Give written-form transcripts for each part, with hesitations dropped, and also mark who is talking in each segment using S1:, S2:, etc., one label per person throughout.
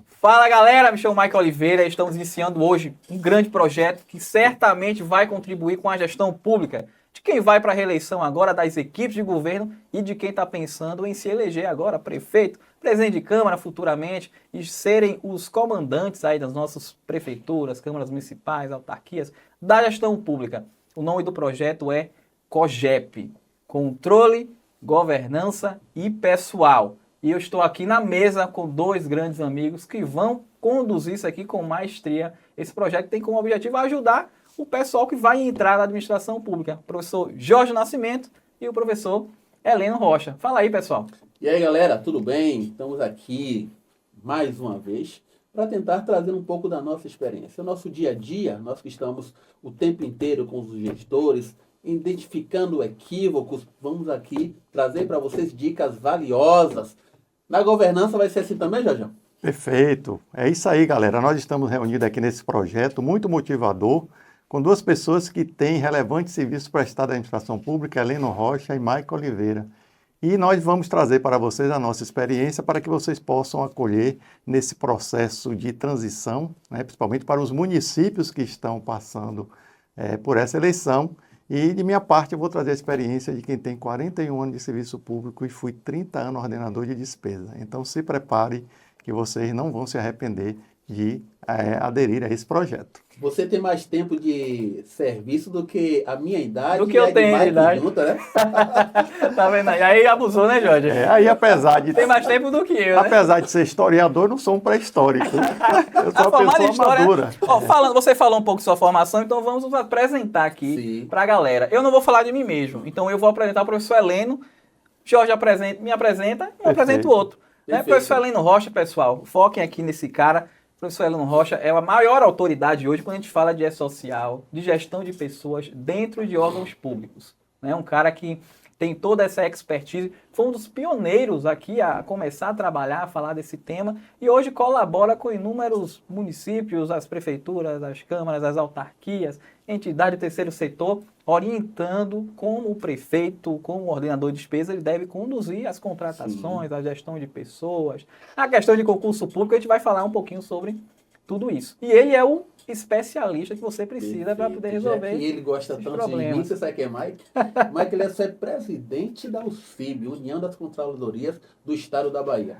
S1: Fala galera, me chamo Michael Oliveira e estamos iniciando hoje um grande projeto que certamente vai contribuir com a gestão pública de quem vai para a reeleição agora, das equipes de governo e de quem está pensando em se eleger agora prefeito, presidente de Câmara futuramente e serem os comandantes aí das nossas prefeituras, câmaras municipais, autarquias, da gestão pública. O nome do projeto é COGEP, Controle, Governança e Pessoal. E eu estou aqui na mesa com dois grandes amigos que vão conduzir isso aqui com maestria. Esse projeto tem como objetivo ajudar o pessoal que vai entrar na administração pública. O professor Jorge Nascimento e o professor Heleno Rocha. Fala aí, pessoal.
S2: E aí, galera, tudo bem? Estamos aqui mais uma vez para tentar trazer um pouco da nossa experiência. O nosso dia a dia, nós que estamos o tempo inteiro com os gestores, identificando equívocos, vamos aqui trazer para vocês dicas valiosas. Na governança vai ser assim também, Jorge?
S3: Perfeito. É isso aí, galera. Nós estamos reunidos aqui nesse projeto muito motivador, com duas pessoas que têm relevantes serviços prestados à administração pública, Heleno Rocha e Michael Oliveira. E nós vamos trazer para vocês a nossa experiência para que vocês possam acolher nesse processo de transição, né, principalmente para os municípios que estão passando por essa eleição. E, de minha parte, eu vou trazer a experiência de quem tem 41 anos de serviço público e fui 30 anos ordenador de despesa. Então, se prepare que vocês não vão se arrepender de aderir a esse projeto.
S2: Você tem mais tempo de serviço do que a minha idade.
S1: Do que eu tenho de idade.
S2: Junta, né?
S1: Tá vendo aí? Aí abusou, né, Jorge?
S3: Aí, apesar de...
S1: Tem mais tempo do que eu, né?
S3: Apesar de ser historiador, não sou um pré-histórico. Eu sou uma pessoa madura.
S1: Você falou um pouco de sua formação, então vamos nos apresentar aqui para a galera. Eu não vou falar de mim mesmo, então eu vou apresentar o professor Heleno. Jorge me apresenta e eu apresento o outro. Né? Professor Heleno Rocha, pessoal, foquem aqui nesse cara. O professor Heleno Rocha é a maior autoridade hoje quando a gente fala de E-Social, de gestão de pessoas dentro de órgãos públicos. É um cara que tem toda essa expertise, foi um dos pioneiros aqui a começar a trabalhar, a falar desse tema, e hoje colabora com inúmeros municípios, as prefeituras, as câmaras, as autarquias, entidade do terceiro setor, orientando como o prefeito, como o ordenador de despesa, ele deve conduzir as contratações, a gestão de pessoas, a questão de concurso público, a gente vai falar um pouquinho sobre tudo isso. E ele é o especialista que você precisa para poder resolver.
S2: E ele gosta tanto
S1: problemas.
S2: de mim, você sabe quem é Mike? Mike, ele é presidente da USFIB, União das Controladorias do Estado da Bahia.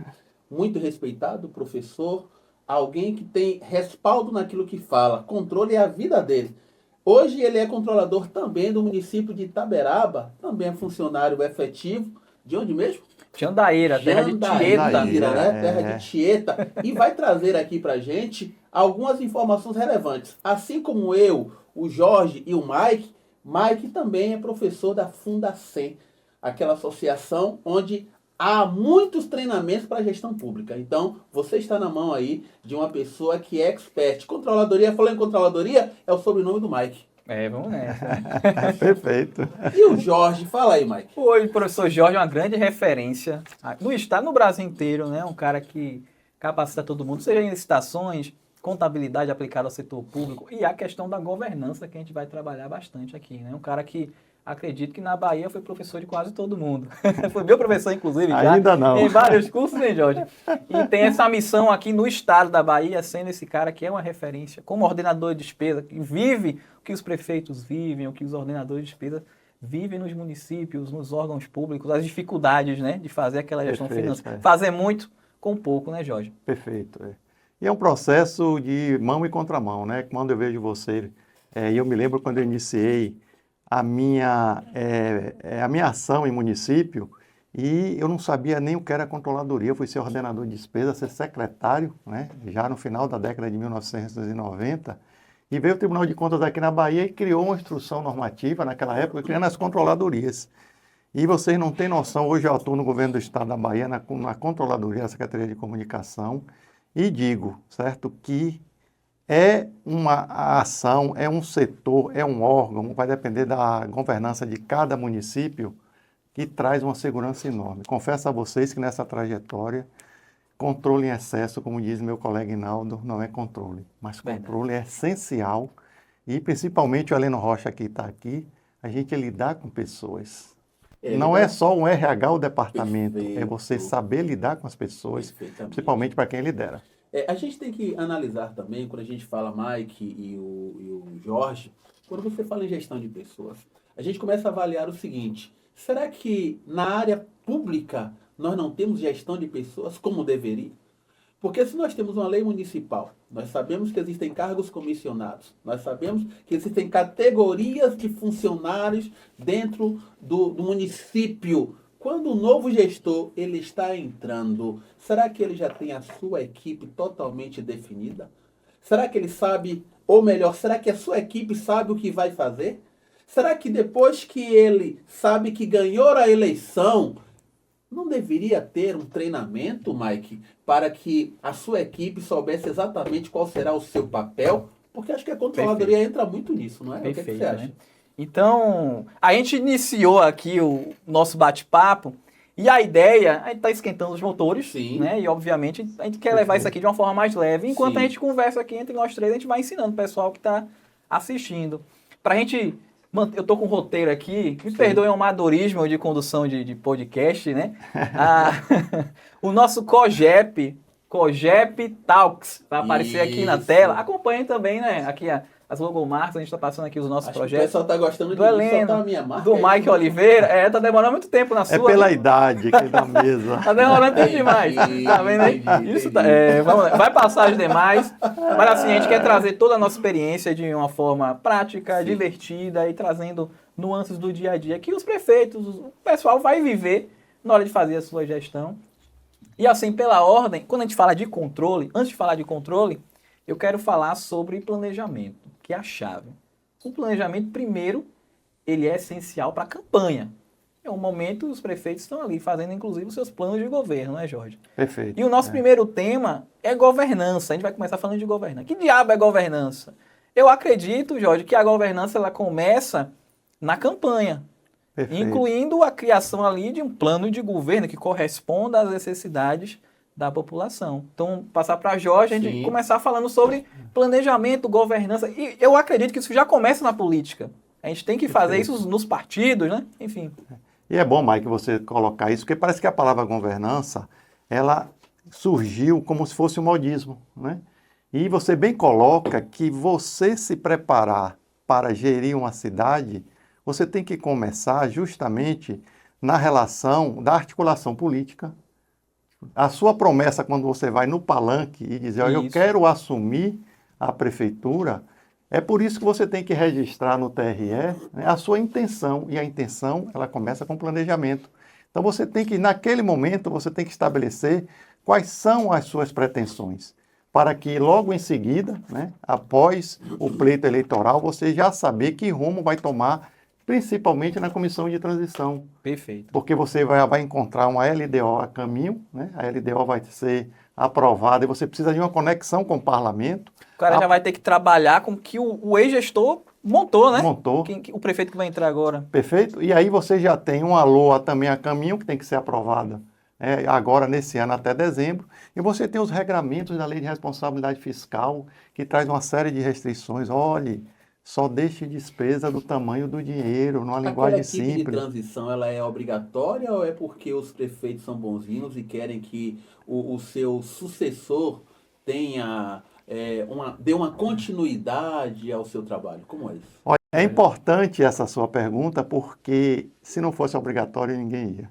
S2: Muito respeitado, professor, alguém que tem respaldo naquilo que fala, controle é a vida dele. Hoje ele é controlador também do município de Itaberaba, também é funcionário efetivo. De onde mesmo?
S1: Jandaíra, terra de Tieta.
S2: Né? Terra de Tieta. E vai trazer aqui pra gente algumas informações relevantes. Assim como eu, o Jorge e o Mike também é professor da Fundacem, aquela associação onde há muitos treinamentos para gestão pública. Então, você está na mão aí de uma pessoa que é expert. Controladoria, falou em controladoria, é o sobrenome do Mike.
S1: Vamos nessa.
S3: Perfeito.
S2: E o Jorge? Fala aí, Mike.
S1: Hoje, o professor Jorge é uma grande referência no estado, no Brasil inteiro, né? Um cara que capacita todo mundo, seja em licitações, contabilidade aplicada ao setor público e a questão da governança que a gente vai trabalhar bastante aqui, né? Um cara que acredito que na Bahia foi professor de quase todo mundo. Foi meu professor, inclusive, já.
S3: Ainda não.
S1: Em vários cursos, né, Jorge? E tem essa missão aqui no estado da Bahia, sendo esse cara que é uma referência, como ordenador de despesa, que vive o que os prefeitos vivem, o que os ordenadores de despesa vivem nos municípios, nos órgãos públicos, as dificuldades, né, de fazer aquela gestão financeira. Fazer muito com pouco, né, Jorge?
S3: Perfeito. E é um processo de mão e contramão, né? Quando eu vejo você, e eu me lembro quando eu iniciei a minha ação em município, e eu não sabia nem o que era controladoria. Eu fui ser ordenador de despesa, ser secretário, né, já no final da década de 1990, e veio o Tribunal de Contas aqui na Bahia e criou uma instrução normativa, naquela época, criando as controladorias. E vocês não têm noção, hoje eu atuo no governo do Estado da Bahia, na controladoria da Secretaria de Comunicação, e digo, certo, que é uma ação, é um setor, é um órgão, vai depender da governança de cada município, que traz uma segurança enorme. Confesso a vocês que nessa trajetória, controle em excesso, como diz meu colega Inaldo, não é controle, mas controle é essencial, e principalmente o Heleno Rocha que está aqui, a gente lidar com pessoas. Não é só um RH o departamento, é você saber lidar com as pessoas, principalmente para quem lidera.
S2: A gente tem que analisar também, quando a gente fala Mike e o Jorge, quando você fala em gestão de pessoas, a gente começa a avaliar o seguinte: será que na área pública nós não temos gestão de pessoas como deveria? Porque se nós temos uma lei municipal, nós sabemos que existem cargos comissionados, nós sabemos que existem categorias de funcionários dentro do município. Quando o novo gestor ele está entrando, será que ele já tem a sua equipe totalmente definida? Será que ele sabe, ou melhor, será que a sua equipe sabe o que vai fazer? Será que depois que ele sabe que ganhou a eleição, não deveria ter um treinamento, Mike, para que a sua equipe soubesse exatamente qual será o seu papel? Porque acho que a controladoria entra muito nisso, não é?
S1: Perfeito,
S2: o que você acha?
S1: né? Então, a gente iniciou aqui o nosso bate-papo e a ideia, a gente está esquentando os motores,
S2: Sim.
S1: né? E obviamente a gente quer levar isso aqui de uma forma mais leve. Enquanto
S2: Sim.
S1: a gente conversa aqui entre nós três, a gente vai ensinando o pessoal que está assistindo. Para a gente... Eu tô com um roteiro aqui, me perdoe o amadorismo de condução de podcast, né? O nosso COGEP Talks, vai aparecer aqui na tela. Acompanhem também, né? Aqui as logomarcas, a gente está passando aqui os nossos projetos.
S2: O pessoal está gostando
S1: do Heleno,
S2: a minha marca,
S1: do Mike Oliveira. Tá demorando muito tempo na sua.
S3: É pela idade aqui da mesa.
S1: Tá demorando tempo demais. Tá vendo aí? Isso tá, vamos lá. Vai passar as demais. Mas assim, a gente quer trazer toda a nossa experiência de uma forma prática, divertida e trazendo nuances do dia a dia que os prefeitos, o pessoal vai viver na hora de fazer a sua gestão. E assim, pela ordem, quando a gente fala de controle, antes de falar de controle, eu quero falar sobre planejamento, que é a chave. O planejamento, primeiro, ele é essencial para a campanha. É um momento os prefeitos estão ali fazendo, inclusive, os seus planos de governo, né, Jorge?
S3: Perfeito.
S1: E o nosso primeiro tema é governança. A gente vai começar falando de governança. Que diabo é governança? Eu acredito, Jorge, que a governança ela começa na campanha. Perfeito. Incluindo a criação ali de um plano de governo que corresponda às necessidades da população. Então, passar para Jorge, a gente começar falando sobre planejamento, governança. E eu acredito que isso já começa na política. A gente tem que fazer isso nos partidos, né? Enfim.
S3: E é bom, Mike, você colocar isso, porque parece que a palavra governança, ela surgiu como se fosse um modismo, né? E você bem coloca que você se preparar para gerir uma cidade, você tem que começar justamente na relação da articulação política. A sua promessa quando você vai no palanque e dizer, eu quero assumir a prefeitura, é por isso que você tem que registrar no TRE, né, a sua intenção. E a intenção, ela começa com planejamento. Então você tem que, naquele momento, você tem que estabelecer quais são as suas pretensões, para que logo em seguida, né, após o pleito eleitoral, você já saber que rumo vai tomar, principalmente na comissão de transição.
S1: Perfeito.
S3: Porque você vai encontrar uma LDO a caminho, né? A LDO vai ser aprovada e você precisa de uma conexão com o parlamento.
S1: O cara já vai ter que trabalhar com o que o ex-gestor montou, né?
S3: Montou.
S1: O prefeito que vai entrar agora.
S3: Perfeito. E aí você já tem uma LOA também a caminho que tem que ser aprovada agora nesse ano até dezembro. E você tem os regramentos da Lei de Responsabilidade Fiscal que traz uma série de restrições. Olhe, só deixe despesa do tamanho do dinheiro, numa linguagem simples.
S2: A equipe de transição, ela é obrigatória ou é porque os prefeitos são bonzinhos e querem que o seu sucessor tenha, dê uma continuidade ao seu trabalho? Como é isso?
S3: Olha, é importante essa sua pergunta porque se não fosse obrigatório, ninguém ia.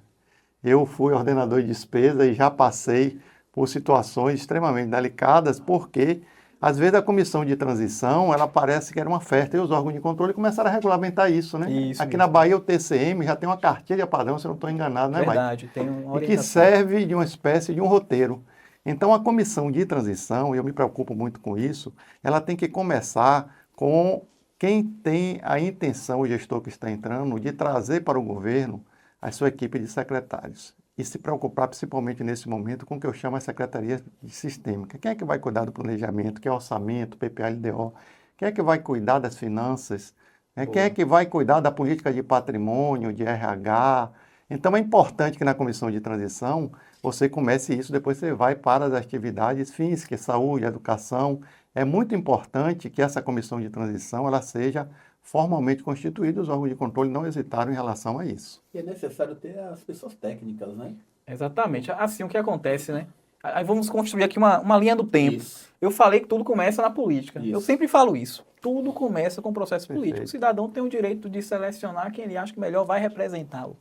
S3: Eu fui ordenador de despesa e já passei por situações extremamente delicadas porque... Às vezes a comissão de transição, ela parece que era uma festa, e os órgãos de controle começaram a regulamentar isso, né?
S1: Isso
S3: Aqui
S1: mesmo.
S3: na Bahia o TCM já tem uma cartilha padrão, se eu não estou enganado, né,
S1: Verdade,
S3: Mike?
S1: tem uma
S3: orientação. E que serve de uma espécie de um roteiro. Então a comissão de transição, e eu me preocupo muito com isso, ela tem que começar com quem tem a intenção, o gestor que está entrando, de trazer para o governo a sua equipe de secretários. E se preocupar, principalmente nesse momento, com o que eu chamo de secretaria de sistêmica. Quem é que vai cuidar do planejamento, que é orçamento, PPA, LDO? Quem é que vai cuidar das finanças? Quem é que vai cuidar da política de patrimônio, de RH? Então é importante que na comissão de transição você comece isso, depois você vai para as atividades físicas, saúde, educação. É muito importante que essa comissão de transição ela seja formalmente constituídos, os órgãos de controle não hesitaram em relação a isso.
S2: E é necessário ter as pessoas técnicas, né?
S1: Exatamente. Assim, o que acontece, né? Aí vamos construir aqui uma linha do tempo.
S2: Isso.
S1: Eu falei que tudo começa na política.
S2: Isso.
S1: Eu sempre falo isso. Tudo começa com o processo político.
S3: Perfeito.
S1: O cidadão tem o direito de selecionar quem ele acha que melhor vai representá-lo.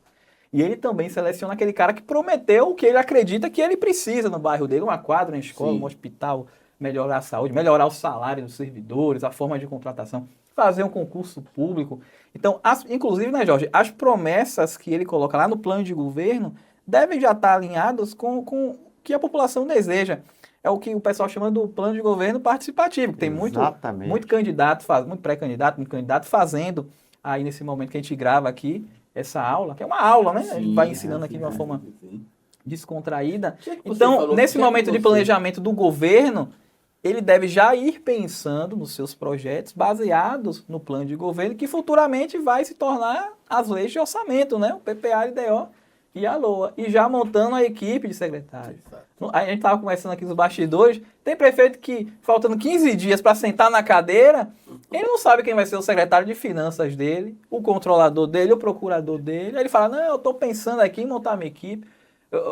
S1: E ele também seleciona aquele cara que prometeu o que ele acredita que ele precisa no bairro dele, uma quadra, uma escola,
S2: Sim.
S1: um hospital, melhorar a saúde, melhorar o salário dos servidores, a forma de contratação, fazer um concurso público. Então, inclusive, né, Jorge, as promessas que ele coloca lá no plano de governo devem já estar alinhadas com o que a população deseja. É o que o pessoal chama do plano de governo participativo, que tem muito candidato, muito pré-candidato, muito candidato fazendo aí nesse momento que a gente grava aqui essa aula, que é uma aula, né?
S2: Sim,
S1: a gente vai ensinando aqui de uma forma descontraída.
S2: Que
S1: Então, nesse momento de planejamento do governo, ele deve já ir pensando nos seus projetos baseados no plano de governo, que futuramente vai se tornar as leis de orçamento, né? O PPA, LDO e a LOA. E já montando a equipe de secretários. A gente estava conversando aqui nos bastidores, tem prefeito que, faltando 15 dias para sentar na cadeira, ele não sabe quem vai ser o secretário de finanças dele, o controlador dele, o procurador dele. Aí ele fala, não, eu estou pensando aqui em montar minha equipe.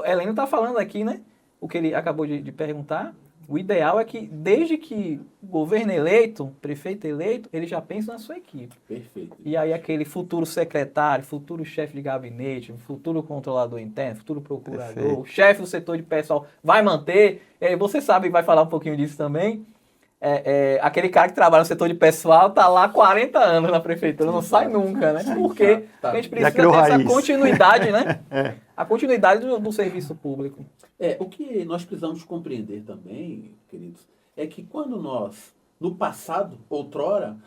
S1: Heleno está falando aqui, né? O que ele acabou de perguntar. O ideal é que, desde que o governo eleito, prefeito eleito, ele já pensa na sua equipe.
S2: Perfeito.
S1: E aí aquele futuro secretário, futuro chefe de gabinete, futuro controlador interno, futuro procurador, chefe do setor de pessoal, vai manter. Você sabe, vai falar um pouquinho disso também. Aquele cara que trabalha no setor de pessoal está lá há 40 anos na prefeitura, não sai nunca, né? Porque a gente precisa ter essa continuidade, né? A continuidade do serviço público.
S2: O que nós precisamos compreender também, queridos, é que quando nós, no passado, outrora,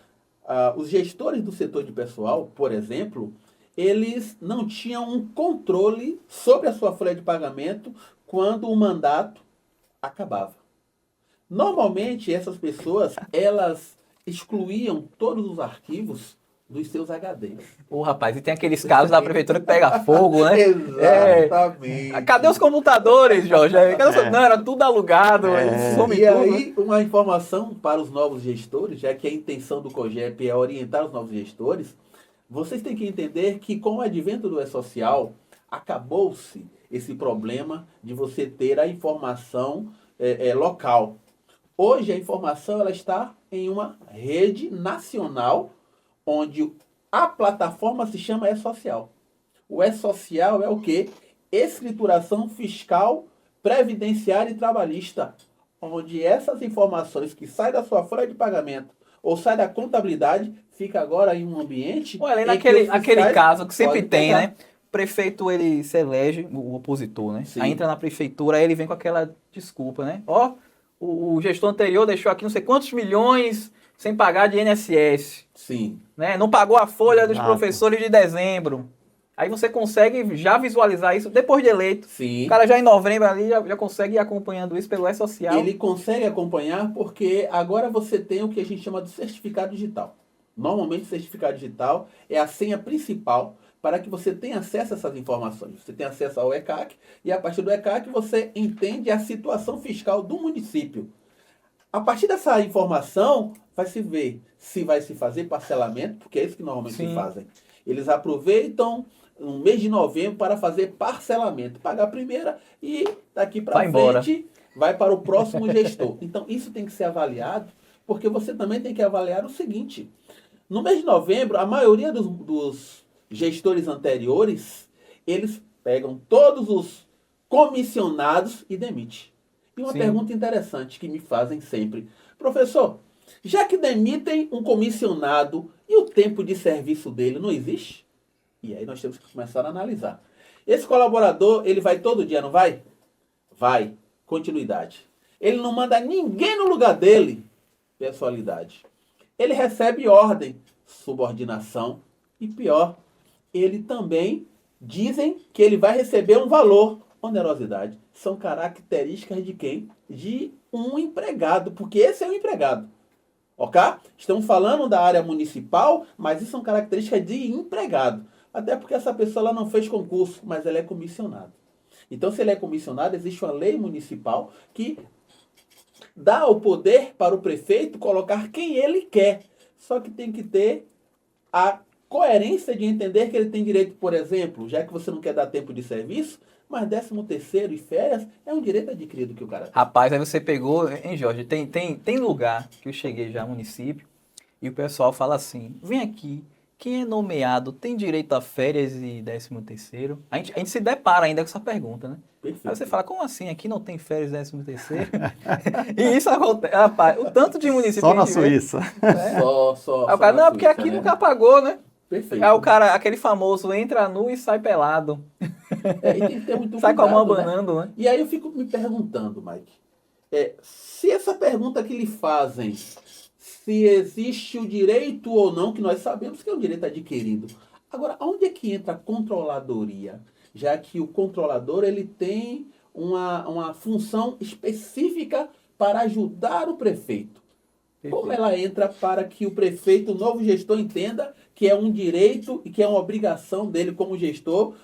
S2: os gestores do setor de pessoal, por exemplo, eles não tinham um controle sobre a sua folha de pagamento quando o mandato acabava. Normalmente, essas pessoas, elas excluíam todos os arquivos dos seus HDs.
S1: Rapaz, e tem aqueles casos da prefeitura que pega fogo, né?
S2: Exatamente.
S1: Cadê os computadores, Jorge? Não, era tudo alugado.
S2: E aí, uma informação para os novos gestores, já que a intenção do COGEP é orientar os novos gestores, vocês têm que entender que com o advento do E-Social, acabou-se esse problema de você ter a informação local. Hoje a informação ela está em uma rede nacional, onde a plataforma se chama E-Social. O E-Social é o quê? Escrituração fiscal, previdenciária e trabalhista, onde essas informações que saem da sua folha de pagamento ou saem da contabilidade, fica agora em um ambiente...
S1: Olha, aquele caso que sempre tem, né? O prefeito, ele se elege, o opositor, né? Sim. Aí entra na prefeitura, aí ele vem com aquela desculpa, né? O gestor anterior deixou aqui não sei quantos milhões sem pagar de INSS.
S2: Sim.
S1: Né? Não pagou a folha dos professores de dezembro. Aí você consegue já visualizar isso depois de eleito.
S2: Sim.
S1: O cara já em novembro ali já consegue ir acompanhando isso pelo E-Social.
S2: Ele consegue acompanhar porque agora você tem o que a gente chama de certificado digital. Normalmente o certificado digital é a senha principal para que você tenha acesso a essas informações. Você tem acesso ao ECAC e a partir do ECAC você entende a situação fiscal do município. A partir dessa informação, vai se ver se vai se fazer parcelamento, porque é isso que normalmente se fazem. Eles aproveitam no mês de novembro para fazer parcelamento. Pagar a primeira e daqui para frente vai para o próximo gestor. Então, isso tem que ser avaliado, porque você também tem que avaliar o seguinte. No mês de novembro, a maioria dos gestores anteriores, eles pegam todos os comissionados e demitem. E uma pergunta interessante que me fazem sempre. Professor, já que demitem um comissionado e o tempo de serviço dele não existe? E aí nós temos que começar a analisar. Esse colaborador, ele vai todo dia, não vai? Vai. Continuidade. Ele não manda ninguém no lugar dele. Pessoalidade. Ele recebe ordem. Subordinação. E pior, ele também dizem que ele vai receber um valor. Onerosidade. São características de quem? De um empregado, porque esse é um empregado. Ok? Estamos falando da área municipal, mas isso são características de empregado. Até porque essa pessoa ela não fez concurso, mas ela é comissionada. Então, se ele é comissionado, existe uma lei municipal que dá o poder para o prefeito colocar quem ele quer. Só que tem que ter a coerência de entender que ele tem direito, por exemplo, já que você não quer dar tempo de serviço, Mas 13º e férias é um direito adquirido que o cara tem.
S1: Rapaz, aí você pegou, hein, Jorge? Tem lugar que eu cheguei já no município e o pessoal fala assim, vem aqui, quem é nomeado tem direito a férias e 13º? A gente se depara ainda com essa pergunta, né?
S2: Perfeito.
S1: Aí você fala, como assim? Aqui não tem férias e 13º? E isso acontece, rapaz, o tanto de município
S3: Só
S1: que a
S3: na
S1: gente vê,
S3: Suíça.
S1: né?
S2: Só
S1: Aí o cara,
S2: na
S1: não, porque
S2: Suíça,
S1: aqui
S2: né?
S1: nunca pagou, né?
S2: Perfeito.
S1: Aí o cara, aquele famoso, entra nu e sai pelado.
S2: E tem que ter muito
S1: Sai com a mão
S2: cuidado,
S1: abanando, né?
S2: E aí eu fico me perguntando, Mike, se essa pergunta que lhe fazem, se existe o direito ou não, que nós sabemos que é um direito adquirido. Agora, onde é que entra a controladoria? Já que o controlador ele tem uma função específica para ajudar o prefeito. Como ela entra para que o prefeito, o novo gestor, entenda que é um direito e que é uma obrigação dele como gestor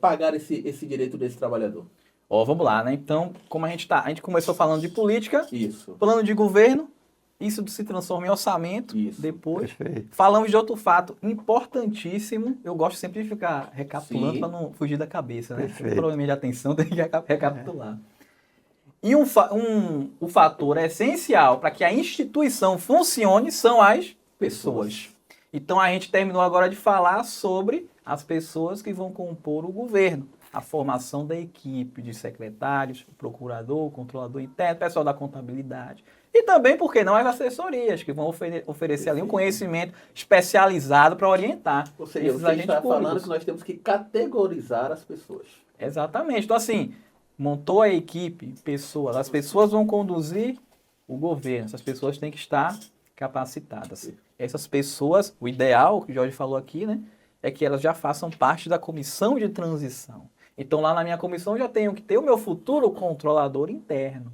S2: pagar esse direito desse trabalhador?
S1: Vamos lá, né? Então, como a gente começou falando de política,
S2: Isso.
S1: plano de governo, isso se transforma em orçamento,
S2: Isso.
S1: depois.
S3: Perfeito.
S1: Falamos de outro fato importantíssimo, eu gosto sempre de ficar recapitulando
S2: Sim.
S1: para não fugir da cabeça, né?
S3: Perfeito.
S1: Tem um problema de atenção, tem que recapitular. E o fator essencial para que a instituição funcione são as pessoas. Então, a gente terminou agora de falar sobre as pessoas que vão compor o governo. A formação da equipe de secretários, procurador, controlador interno, pessoal da contabilidade. E também, por que não, as assessorias, que vão oferecer ali um conhecimento especializado para orientar.
S2: Ou seja,
S1: esses
S2: você
S1: agentes
S2: está falando
S1: públicos.
S2: que nós temos que categorizar as pessoas.
S1: Exatamente. Então, assim, montou a equipe, pessoas, as pessoas vão conduzir o governo, essas pessoas têm que estar capacitadas. Essas pessoas, o ideal, que o Jorge falou aqui, né, é que elas já façam parte da comissão de transição. Então, lá na minha comissão, eu já tenho que ter o meu futuro controlador interno,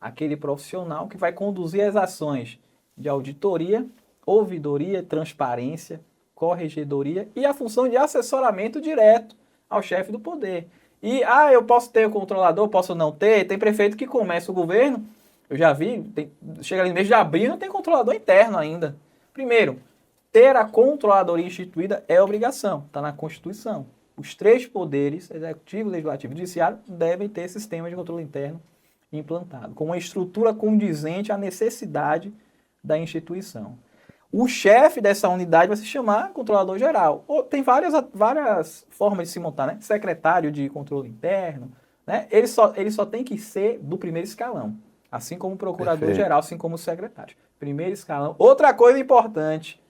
S1: aquele profissional que vai conduzir as ações de auditoria, ouvidoria, transparência, corregedoria e a função de assessoramento direto ao chefe do poder. E, eu posso ter o controlador, posso não ter, tem prefeito que começa o governo, eu já vi, chega ali no mês de abril e não tem controlador interno ainda. Primeiro, ter a controladoria instituída é obrigação, está na Constituição. Os 3 poderes, executivo, legislativo e judiciário, devem ter sistema de controle interno implantado, com uma estrutura condizente à necessidade da instituição. O chefe dessa unidade vai se chamar controlador geral. Tem várias formas de se montar, né? Secretário de controle interno, né? Ele só tem que ser do primeiro escalão, assim como o procurador geral, assim como o secretário. Primeiro escalão. Outra coisa importante,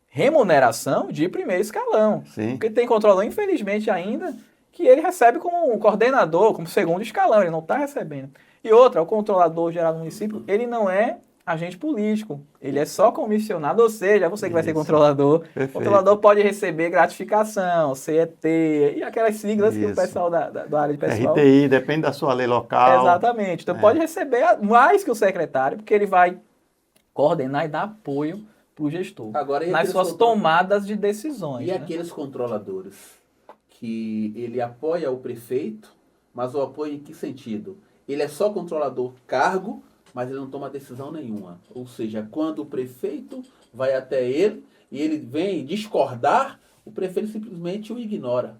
S1: remuneração de primeiro escalão.
S3: Sim.
S1: Porque tem controlador, infelizmente, ainda, que ele recebe como um coordenador, como segundo escalão, ele não está recebendo. E outra, o controlador geral do município, ele não é agente político, ele é só comissionado, ou seja, você que vai ser controlador.
S3: Perfeito.
S1: O controlador pode receber gratificação, CET, e aquelas siglas que o pessoal da área de pessoal...
S3: RTI, depende da sua lei local.
S1: Exatamente, então pode receber mais que o secretário, porque ele vai coordenar e dar apoio para o gestor,
S2: Agora,
S1: nas suas tomadas de decisões.
S2: E aqueles controladores que ele apoia o prefeito, mas o apoio em que sentido? Ele é só controlador cargo, mas ele não toma decisão nenhuma. Ou seja, quando o prefeito vai até ele e ele vem discordar, o prefeito simplesmente o ignora.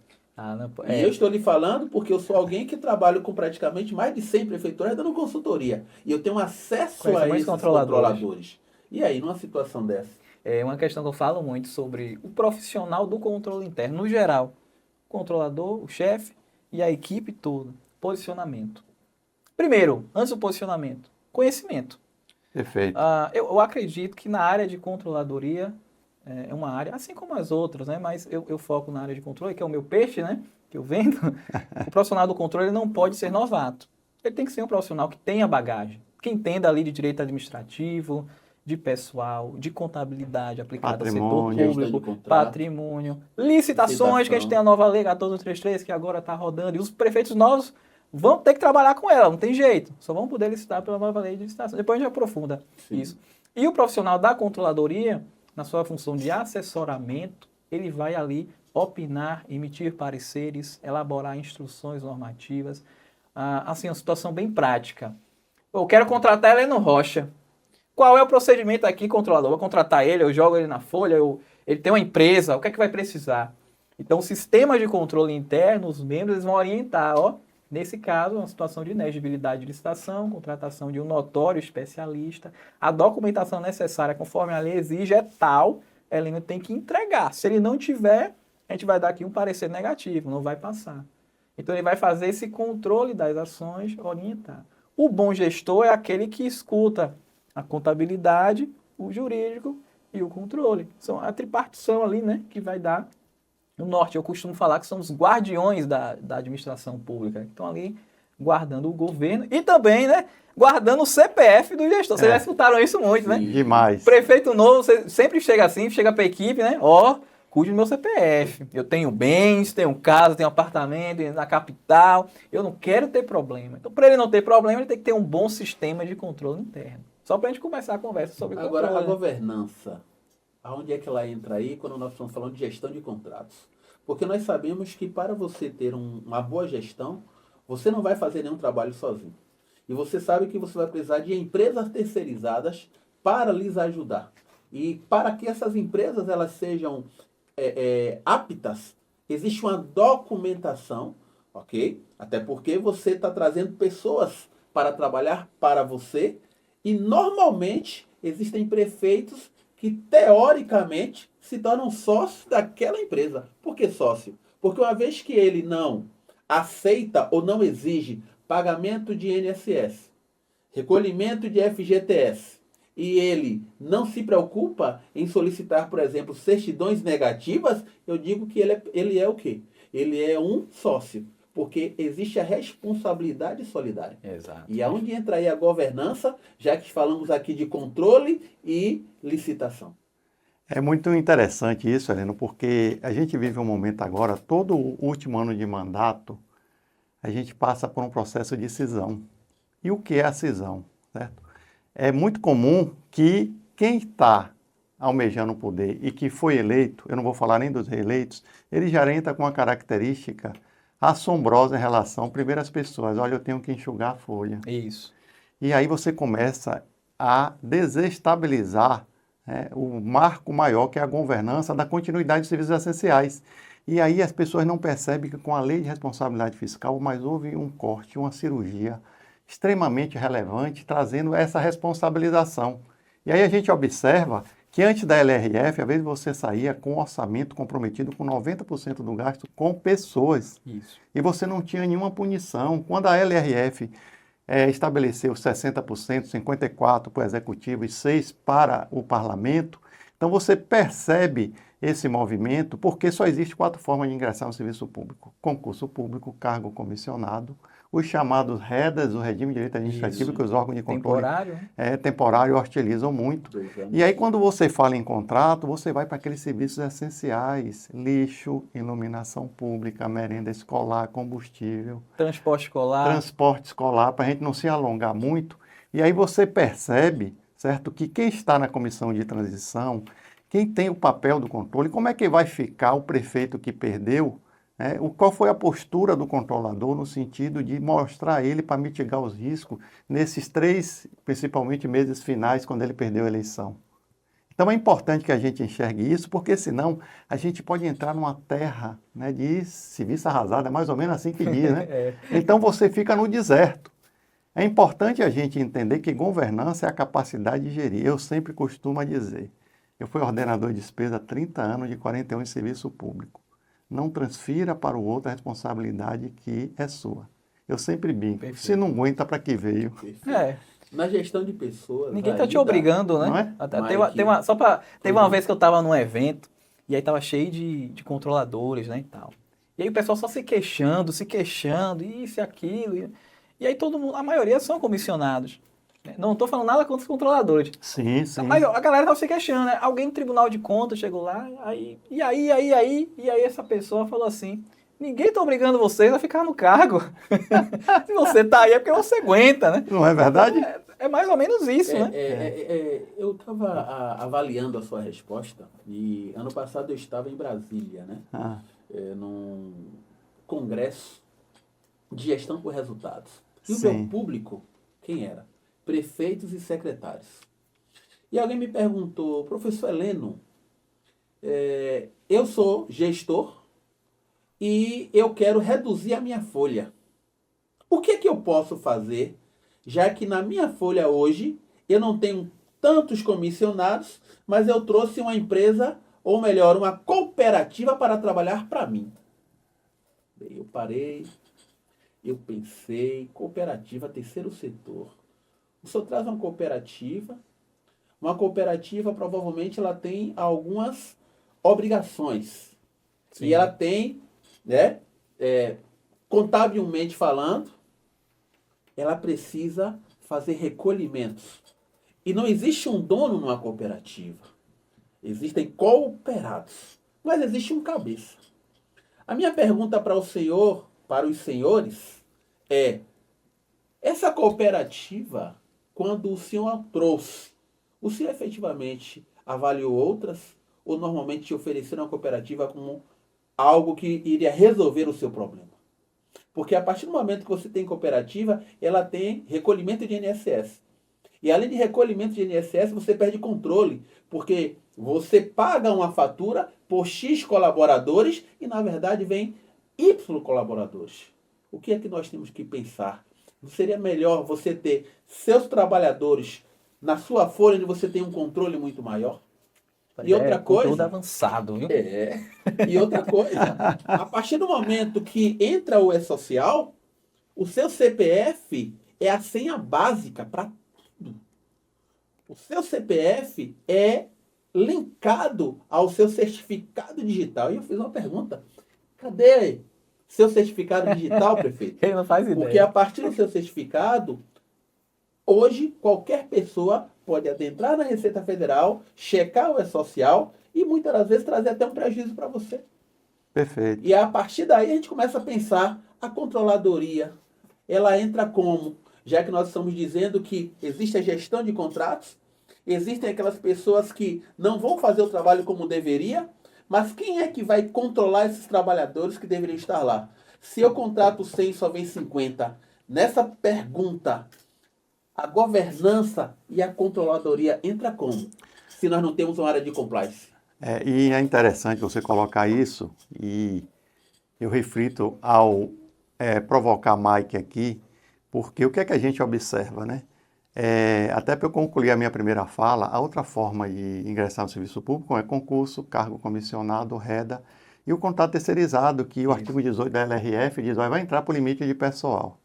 S2: E eu estou lhe falando porque eu sou alguém que trabalho com praticamente mais de 100 prefeituras dando consultoria. E eu tenho acesso a esses controladores. E aí, numa situação dessa?
S1: É uma questão que eu falo muito sobre o profissional do controle interno, no geral. O controlador, o chefe e a equipe toda. Posicionamento. Primeiro, antes do posicionamento, conhecimento.
S3: Perfeito.
S1: Eu acredito que na área de controladoria, é uma área, assim como as outras, né? Mas eu foco na área de controle, que é o meu peixe, né? Que eu vendo. O profissional do controle ele não pode ser novato. Ele tem que ser um profissional que tenha bagagem, que entenda ali de direito administrativo, de pessoal, de contabilidade aplicada ao setor público, patrimônio, licitações, que a gente tem a nova lei 14133, que agora está rodando, e os prefeitos novos vão ter que trabalhar com ela, não tem jeito, só vão poder licitar pela nova lei de licitação. Depois a gente aprofunda isso. E o profissional da controladoria, na sua função de assessoramento, ele vai ali opinar, emitir pareceres, elaborar instruções normativas, assim, uma situação bem prática. Eu quero contratar Heleno Rocha. Qual é o procedimento aqui, controlador? Vou contratar ele, eu jogo ele na folha, ele tem uma empresa, o que é que vai precisar? Então, o sistema de controle interno, os membros eles vão orientar, ó, nesse caso, uma situação de inexigibilidade de licitação, contratação de um notório especialista, a documentação necessária conforme a lei exige é tal, Heleno tem que entregar. Se ele não tiver, a gente vai dar aqui um parecer negativo, não vai passar. Então, ele vai fazer esse controle das ações, orientar. O bom gestor é aquele que escuta a contabilidade, o jurídico e o controle. São a tripartição ali, né, que vai dar o norte. Eu costumo falar que são os guardiões da administração pública, que estão ali guardando o governo e também, né, guardando o CPF do gestor. Vocês já escutaram isso muito, né?
S3: Demais.
S1: Prefeito novo, você sempre chega assim, chega para a equipe, né? Ó, cuide do meu CPF. Eu tenho bens, tenho casa, tenho apartamento na capital. Eu não quero ter problema. Então, para ele não ter problema, ele tem que ter um bom sistema de controle interno. Só para a gente começar a conversa sobre controle.
S2: Agora, a governança, aonde é que ela entra aí quando nós estamos falando de gestão de contratos? Porque nós sabemos que para você ter uma boa gestão, você não vai fazer nenhum trabalho sozinho. E você sabe que você vai precisar de empresas terceirizadas para lhes ajudar. E para que essas empresas elas sejam aptas, existe uma documentação, ok? Até porque você está trazendo pessoas para trabalhar para você e normalmente existem prefeitos que teoricamente se tornam sócios daquela empresa. Por que sócio? Porque uma vez que ele não aceita ou não exige pagamento de INSS, recolhimento de FGTS, e ele não se preocupa em solicitar, por exemplo, certidões negativas, eu digo que ele é o quê? Ele é um sócio, porque existe a responsabilidade solidária.
S1: Exato.
S2: E aonde entra aí a governança, já que falamos aqui de controle e licitação?
S3: É muito interessante isso, Heleno, porque a gente vive um momento agora, todo o último ano de mandato, a gente passa por um processo de cisão. E o que é a cisão, certo? É muito comum que quem está almejando o poder e que foi eleito, eu não vou falar nem dos reeleitos, ele já entra com uma característica assombrosa em relação, primeiro, às pessoas. Olha, eu tenho que enxugar a folha.
S1: Isso.
S3: E aí você começa a desestabilizar o marco maior, que é a governança da continuidade dos serviços essenciais. E aí as pessoas não percebem que com a lei de responsabilidade fiscal, mas houve um corte, uma cirurgia extremamente relevante, trazendo essa responsabilização. E aí a gente observa que antes da LRF, às vezes você saía com um orçamento comprometido com 90% do gasto com pessoas.
S1: Isso.
S3: E você não tinha nenhuma punição. Quando a LRF estabeleceu 60%, 54% para o Executivo e 6% para o Parlamento, então você percebe esse movimento porque só existe 4 formas de ingressar no serviço público: concurso público, cargo comissionado, os chamados REDAs, o regime de direito administrativo, que os órgãos de controle temporário hostilizam muito. E aí, quando você fala em contrato, você vai para aqueles serviços essenciais: lixo, iluminação pública, merenda escolar, combustível.
S1: Transporte escolar,
S3: para a gente não se alongar muito. E aí você percebe, certo, que quem está na comissão de transição, quem tem o papel do controle, como é que vai ficar o prefeito que perdeu? Qual foi a postura do controlador no sentido de mostrar ele para mitigar os riscos nesses 3, principalmente, meses finais, quando ele perdeu a eleição? Então é importante que a gente enxergue isso, porque senão a gente pode entrar numa terra de serviço arrasado, é mais ou menos assim que diz, né? Então você fica no deserto. É importante a gente entender que governança é a capacidade de gerir. Eu sempre costumo dizer, eu fui ordenador de despesa há 30 anos, de 41 em serviço público. Não transfira para o outro a responsabilidade que é sua. Eu sempre brinco. Perfeito. Se não aguenta, para que veio?
S2: Na gestão de pessoas...
S1: Ninguém está te obrigando, né? Não é? Teve uma vez que eu estava num evento, e aí estava cheio de controladores, né, e tal. E aí o pessoal só se queixando, isso e aquilo. E aí todo mundo, a maioria são comissionados. Não estou falando nada contra os controladores.
S3: Sim.
S1: Mas a galera estava se queixando, né? Alguém no Tribunal de Contas chegou lá, e aí essa pessoa falou assim: ninguém está obrigando vocês a ficar no cargo. Se você está aí é porque você aguenta, né?
S3: Não é verdade?
S1: É mais ou menos isso, né?
S2: Eu estava avaliando a sua resposta e ano passado eu estava em Brasília, né? Num congresso de gestão por resultados. E o meu público, quem era? Prefeitos e secretários. E alguém me perguntou: professor Heleno, eu sou gestor e eu quero reduzir a minha folha. O que é que eu posso fazer, já que na minha folha hoje eu não tenho tantos comissionados, mas eu trouxe uma empresa, ou melhor, uma cooperativa para trabalhar para mim. Eu parei, eu pensei, cooperativa, terceiro setor. O senhor traz uma cooperativa provavelmente ela tem algumas obrigações. Sim. E ela tem, né, contabilmente falando, ela precisa fazer recolhimentos. E não existe um dono numa cooperativa. Existem cooperados. Mas existe um cabeça. A minha pergunta para o senhor, para os senhores, é: essa cooperativa, quando o senhor a trouxe, o senhor efetivamente avaliou outras ou normalmente te ofereceram a cooperativa como algo que iria resolver o seu problema? Porque a partir do momento que você tem cooperativa, ela tem recolhimento de INSS. E além de recolhimento de INSS, você perde controle, porque você paga uma fatura por X colaboradores e, na verdade, vem Y colaboradores. O que é que nós temos que pensar? Não seria melhor você ter seus trabalhadores na sua folha, onde você tem um controle muito maior? E outra coisa...
S1: Conteúdo avançado, viu?
S2: E outra coisa, a partir do momento que entra o E-Social, o seu CPF é a senha básica para tudo. O seu CPF é linkado ao seu certificado digital. E eu fiz uma pergunta: cadê seu certificado digital, prefeito?
S1: Ele não faz ideia.
S2: Porque a partir do seu certificado, hoje, qualquer pessoa pode adentrar na Receita Federal, checar o E-Social e muitas das vezes trazer até um prejuízo para você.
S3: Perfeito.
S2: E a partir daí a gente começa a pensar, a controladoria, ela entra como? Já que nós estamos dizendo que existe a gestão de contratos, existem aquelas pessoas que não vão fazer o trabalho como deveria, mas quem é que vai controlar esses trabalhadores que deveriam estar lá? Se eu contrato 100 e só vem 50, nessa pergunta, a governança e a controladoria entra como? Se nós não temos uma área de compliance.
S3: E é interessante você colocar isso, e eu reflito ao provocar Mike aqui, porque o que é que a gente observa, né? Até para eu concluir a minha primeira fala, a outra forma de ingressar no serviço público é concurso, cargo comissionado, REDA, e o contrato terceirizado, que o artigo 18 da LRF diz, vai entrar para o limite de pessoal.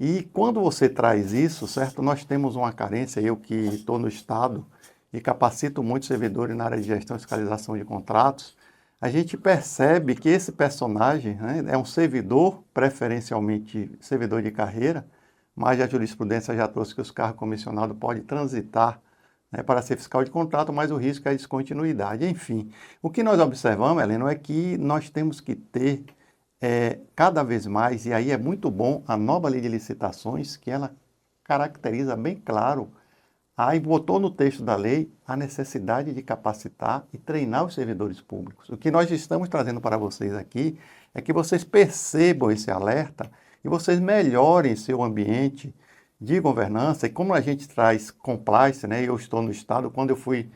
S3: E quando você traz isso, certo, nós temos uma carência, eu que estou no Estado e capacito muitos servidores na área de gestão e fiscalização de contratos, a gente percebe que esse personagem, né, é um servidor, preferencialmente servidor de carreira, mas a jurisprudência já trouxe que os cargos comissionados podem transitar, né, para ser fiscal de contrato, mas o risco é a descontinuidade. Enfim, o que nós observamos, Heleno, é que nós temos que ter cada vez mais, e aí é muito bom a nova lei de licitações, que ela caracteriza bem claro, aí botou no texto da lei a necessidade de capacitar e treinar os servidores públicos. O que nós estamos trazendo para vocês aqui é que vocês percebam esse alerta e vocês melhorem seu ambiente de governança. E como a gente traz compliance, né? Eu estou no Estado, quando eu fui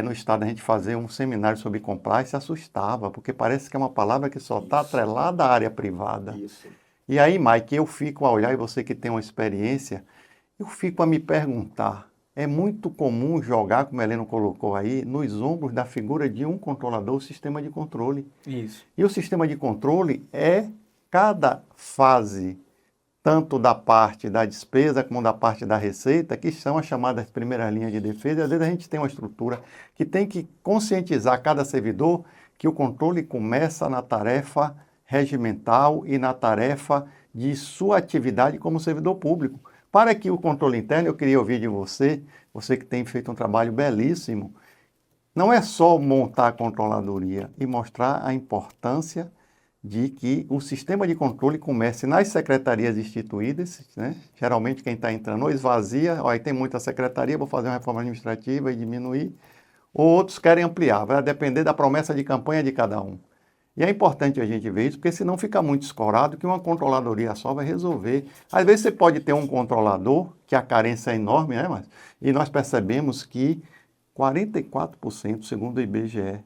S3: no Estado a gente fazer um seminário sobre compliance, assustava, porque parece que é uma palavra que só está atrelada à área privada.
S2: Isso.
S3: E aí, Mike, eu fico a olhar, e você que tem uma experiência, eu fico a me perguntar, é muito comum jogar, como a Heleno colocou aí, nos ombros da figura de um controlador o sistema de controle.
S1: Isso.
S3: E o sistema de controle é cada fase, tanto da parte da despesa como da parte da receita, que são as chamadas primeiras linhas de defesa. E às vezes a gente tem uma estrutura que tem que conscientizar cada servidor que o controle começa na tarefa regimental e na tarefa de sua atividade como servidor público. Para que o controle interno, eu queria ouvir de você, você que tem feito um trabalho belíssimo, não é só montar a controladoria e mostrar a importância de que o sistema de controle comece nas secretarias instituídas, né? Geralmente quem está entrando ou esvazia, aí tem muita secretaria, vou fazer uma reforma administrativa e diminuir, ou outros querem ampliar, vai depender da promessa de campanha de cada um. E é importante a gente ver isso, porque senão fica muito escorado que uma controladoria só vai resolver. Às vezes você pode ter um controlador, que a carência é enorme, né, mas e nós percebemos que 44%, segundo o IBGE,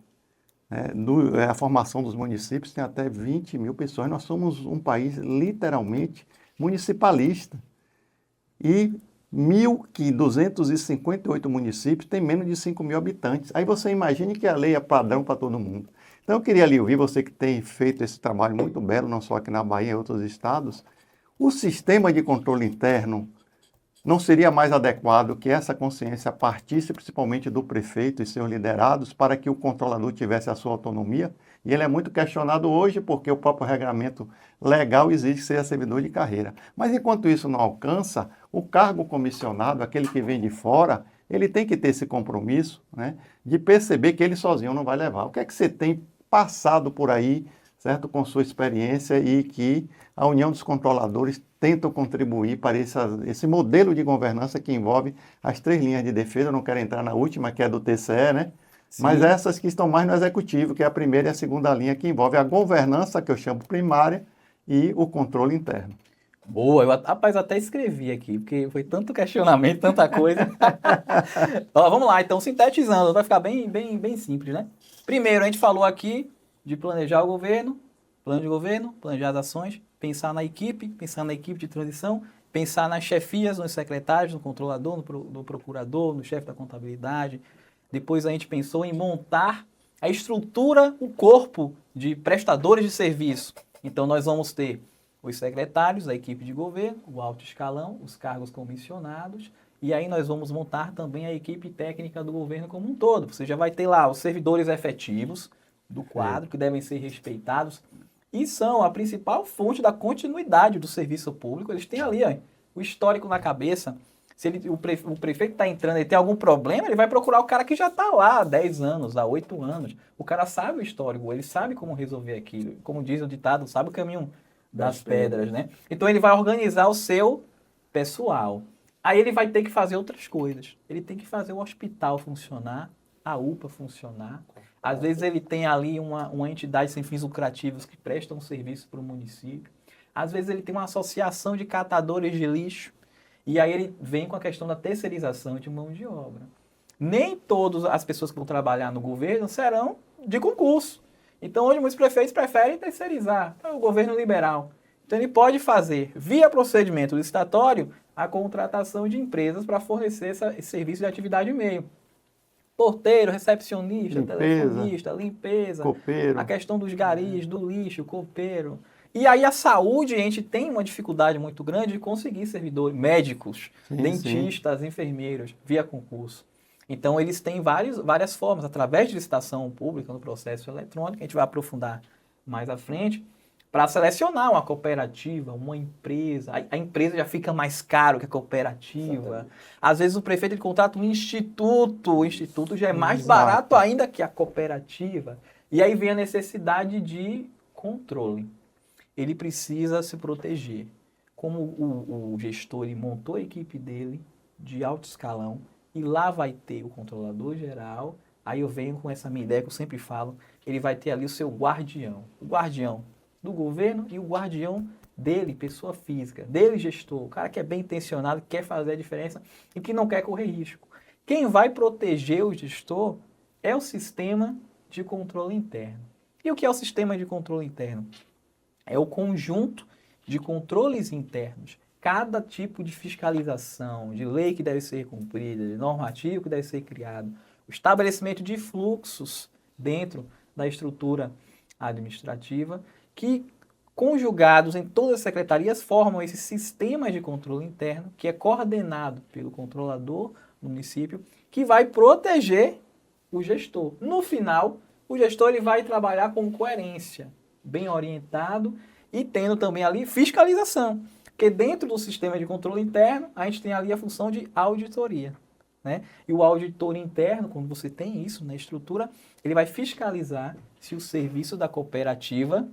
S3: A formação dos municípios tem até 20 mil pessoas. Nós somos um país literalmente municipalista. E 1.258 municípios têm menos de 5 mil habitantes. Aí você imagine que a lei é padrão para todo mundo. Então eu queria lhe ouvir, você que tem feito esse trabalho muito belo, não só aqui na Bahia, em outros estados, o sistema de controle interno não seria mais adequado que essa consciência partisse principalmente do prefeito e seus liderados para que o controlador tivesse a sua autonomia? E ele é muito questionado hoje porque o próprio regramento legal exige que seja servidor de carreira. Mas enquanto isso não alcança, o cargo comissionado, aquele que vem de fora, ele tem que ter esse compromisso, né, de perceber que ele sozinho não vai levar. O que é que você tem passado por aí, certo, com sua experiência e que a União dos Controladores tenta contribuir para esse modelo de governança que envolve as 3 linhas de defesa? Eu não quero entrar na última, que é do TCE, né? Sim. Mas essas que estão mais no executivo, que é a primeira e a segunda linha, que envolve a governança, que eu chamo primária, e o controle interno.
S1: Boa, rapaz, até escrevi aqui, porque foi tanto questionamento, tanta coisa. Ó, vamos lá, então, sintetizando, vai ficar bem simples, né? Primeiro, a gente falou aqui de planejar o governo, plano de governo, planejar as ações, pensar na equipe de transição, pensar nas chefias, nos secretários, no controlador, no procurador, no chefe da contabilidade. Depois a gente pensou em montar a estrutura, o corpo de prestadores de serviço. Então nós vamos ter os secretários, a equipe de governo, o alto escalão, os cargos comissionados, e aí nós vamos montar também a equipe técnica do governo como um todo. Você já vai ter lá os servidores efetivos do quadro, que devem ser respeitados, e são a principal fonte da continuidade do serviço público. Eles têm ali, ó, o histórico na cabeça. Se o prefeito está entrando e tem algum problema, ele vai procurar o cara que já está lá há 10 anos, há 8 anos. O cara sabe o histórico, ele sabe como resolver aquilo. Como diz o ditado, sabe o caminho das pedras, né? Então ele vai organizar o seu pessoal. Aí ele vai ter que fazer outras coisas. Ele tem que fazer o hospital funcionar, a UPA funcionar. Às vezes ele tem ali uma entidade sem fins lucrativos que presta um serviço para o município. Às vezes ele tem uma associação de catadores de lixo. E aí ele vem com a questão da terceirização de mão de obra. Nem todas as pessoas que vão trabalhar no governo serão de concurso. Então hoje muitos prefeitos preferem terceirizar. Então, o governo liberal. Então ele pode fazer, via procedimento licitatório, a contratação de empresas para fornecer esse serviço de atividade meio. Porteiro, recepcionista, telefonista, limpeza,
S3: copeiro.
S1: A questão dos garis, do lixo, copeiro. E aí a saúde, a gente tem uma dificuldade muito grande de conseguir servidores, médicos, dentistas, enfermeiros, via concurso. Então eles têm várias formas, através de licitação pública no processo eletrônico, a gente vai aprofundar mais à frente, para selecionar uma cooperativa, uma empresa. A empresa já fica mais caro que a cooperativa. Exatamente. Às vezes o prefeito ele contrata um instituto, o instituto já é mais barato ainda que a cooperativa. E aí vem a necessidade de controle. Ele precisa se proteger. Como o gestor ele montou a equipe dele de alto escalão, e lá vai ter o controlador geral, aí eu venho com essa minha ideia que eu sempre falo, ele vai ter ali o seu guardião. O guardião do governo e o guardião dele, pessoa física, dele gestor, o cara que é bem intencionado, que quer fazer a diferença e que não quer correr risco. Quem vai proteger o gestor é o sistema de controle interno. E o que é o sistema de controle interno? É o conjunto de controles internos. Cada tipo de fiscalização, de lei que deve ser cumprida, de normativo que deve ser criado, o estabelecimento de fluxos dentro da estrutura administrativa, que, conjugados em todas as secretarias, formam esse sistema de controle interno, que é coordenado pelo controlador do município, que vai proteger o gestor. No final, o gestor ele vai trabalhar com coerência, bem orientado e tendo também ali fiscalização. Porque dentro do sistema de controle interno, a gente tem ali a função de auditoria, né? E o auditor interno, quando você tem isso na estrutura, ele vai fiscalizar se o serviço da cooperativa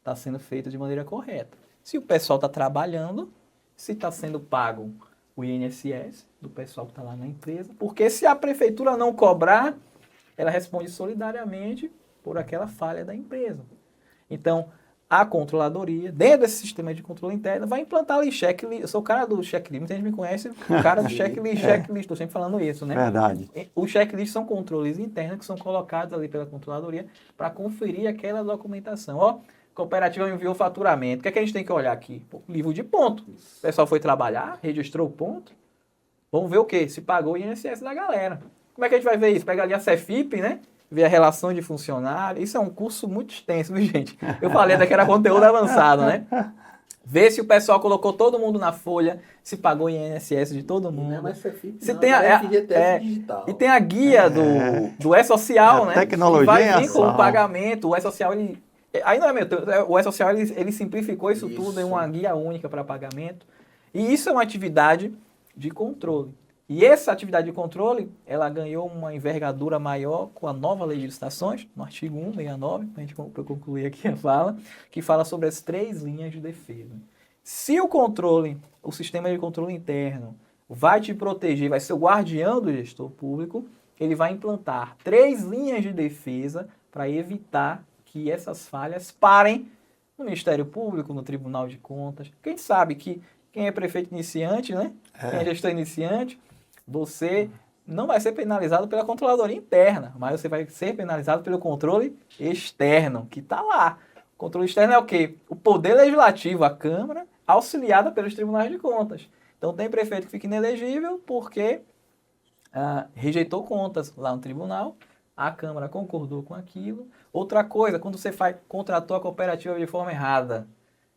S1: está sendo feito de maneira correta. Se o pessoal está trabalhando, se está sendo pago o INSS do pessoal que está lá na empresa, porque se a prefeitura não cobrar, ela responde solidariamente por aquela falha da empresa. Então, a controladoria, dentro desse sistema de controle interno, vai implantar ali checklist. Eu sou o cara do checklist, muita gente me conhece, o cara do checklist, estou sempre falando isso, né?
S3: Verdade.
S1: Os checklists são controles internos que são colocados ali pela controladoria para conferir aquela documentação. Ó, cooperativa enviou faturamento. O que é que a gente tem que olhar aqui? Pô, livro de ponto. O pessoal foi trabalhar, registrou o ponto. Vamos ver o quê? Se pagou o INSS da galera. Como é que a gente vai ver isso? Pega ali a Cefip, né? Ver a relação de funcionário. Isso é um curso muito extenso, viu, gente? Eu falei até que era conteúdo avançado, né? Ver se o pessoal colocou todo mundo na folha, se pagou o INSS de todo mundo.
S2: Não é mais Cefip,
S1: se
S2: não,
S1: tem
S2: digital.
S1: E tem a guia do E-Social, né?
S3: Tecnologia
S1: que vai
S3: em
S1: vir
S3: ação.
S1: com o pagamento. O E-Social, aí não é meu, o E-Social, ele simplificou isso tudo em uma guia única para pagamento. E isso é uma atividade de controle. E essa atividade de controle, ela ganhou uma envergadura maior com a nova lei de licitações, no artigo 169, para concluir aqui a fala, que fala sobre as 3 linhas de defesa. Se o controle, o sistema de controle interno, vai te proteger, vai ser o guardião do gestor público, ele vai implantar 3 linhas de defesa para evitar que essas falhas parem no Ministério Público, no Tribunal de Contas. Quem sabe que quem é prefeito iniciante, né? Quem é gestor iniciante, você não vai ser penalizado pela controladoria interna, mas você vai ser penalizado pelo controle externo, que está lá. O controle externo é o quê? O poder legislativo, a Câmara, auxiliada pelos tribunais de contas. Então tem prefeito que fica inelegível porque rejeitou contas lá no tribunal, a Câmara concordou com aquilo. Outra coisa, quando você contratou a cooperativa de forma errada,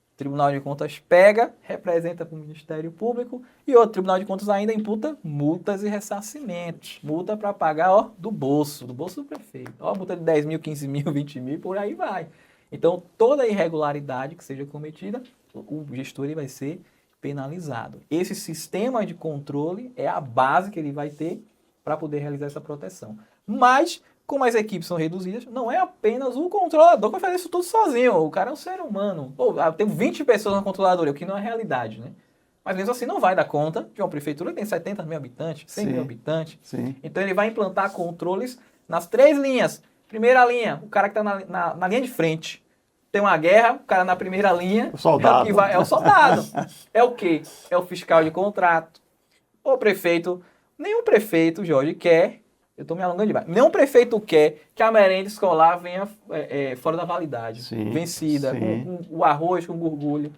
S1: o Tribunal de Contas pega, representa para o Ministério Público e o Tribunal de Contas ainda imputa multas e ressarcimentos. Multa para pagar do bolso do prefeito. Multa de 10 mil, 15 mil, 20 mil, por aí vai. Então, toda irregularidade que seja cometida, o gestor ele vai ser penalizado. Esse sistema de controle é a base que ele vai ter para poder realizar essa proteção. Mas, como as equipes são reduzidas, não é apenas o controlador que vai fazer isso tudo sozinho. O cara é um ser humano. Pô, tem 20 pessoas na controladoria, o que não é realidade, né? Mas mesmo assim não vai dar conta de uma prefeitura que tem 70 mil habitantes, 100 mil habitantes.
S3: Sim.
S1: Então ele vai implantar controles nas 3 linhas. Primeira linha, o cara que está na linha de frente. Tem uma guerra, o cara na primeira linha.
S3: O soldado.
S1: É o soldado. É o quê? É o fiscal de contrato. O prefeito. Nenhum prefeito, Jorge, quer. Eu estou me alongando demais. Nenhum prefeito quer que a merenda escolar venha fora da validade.
S3: Sim,
S1: vencida,
S3: sim.
S1: com o arroz, com gorgulho.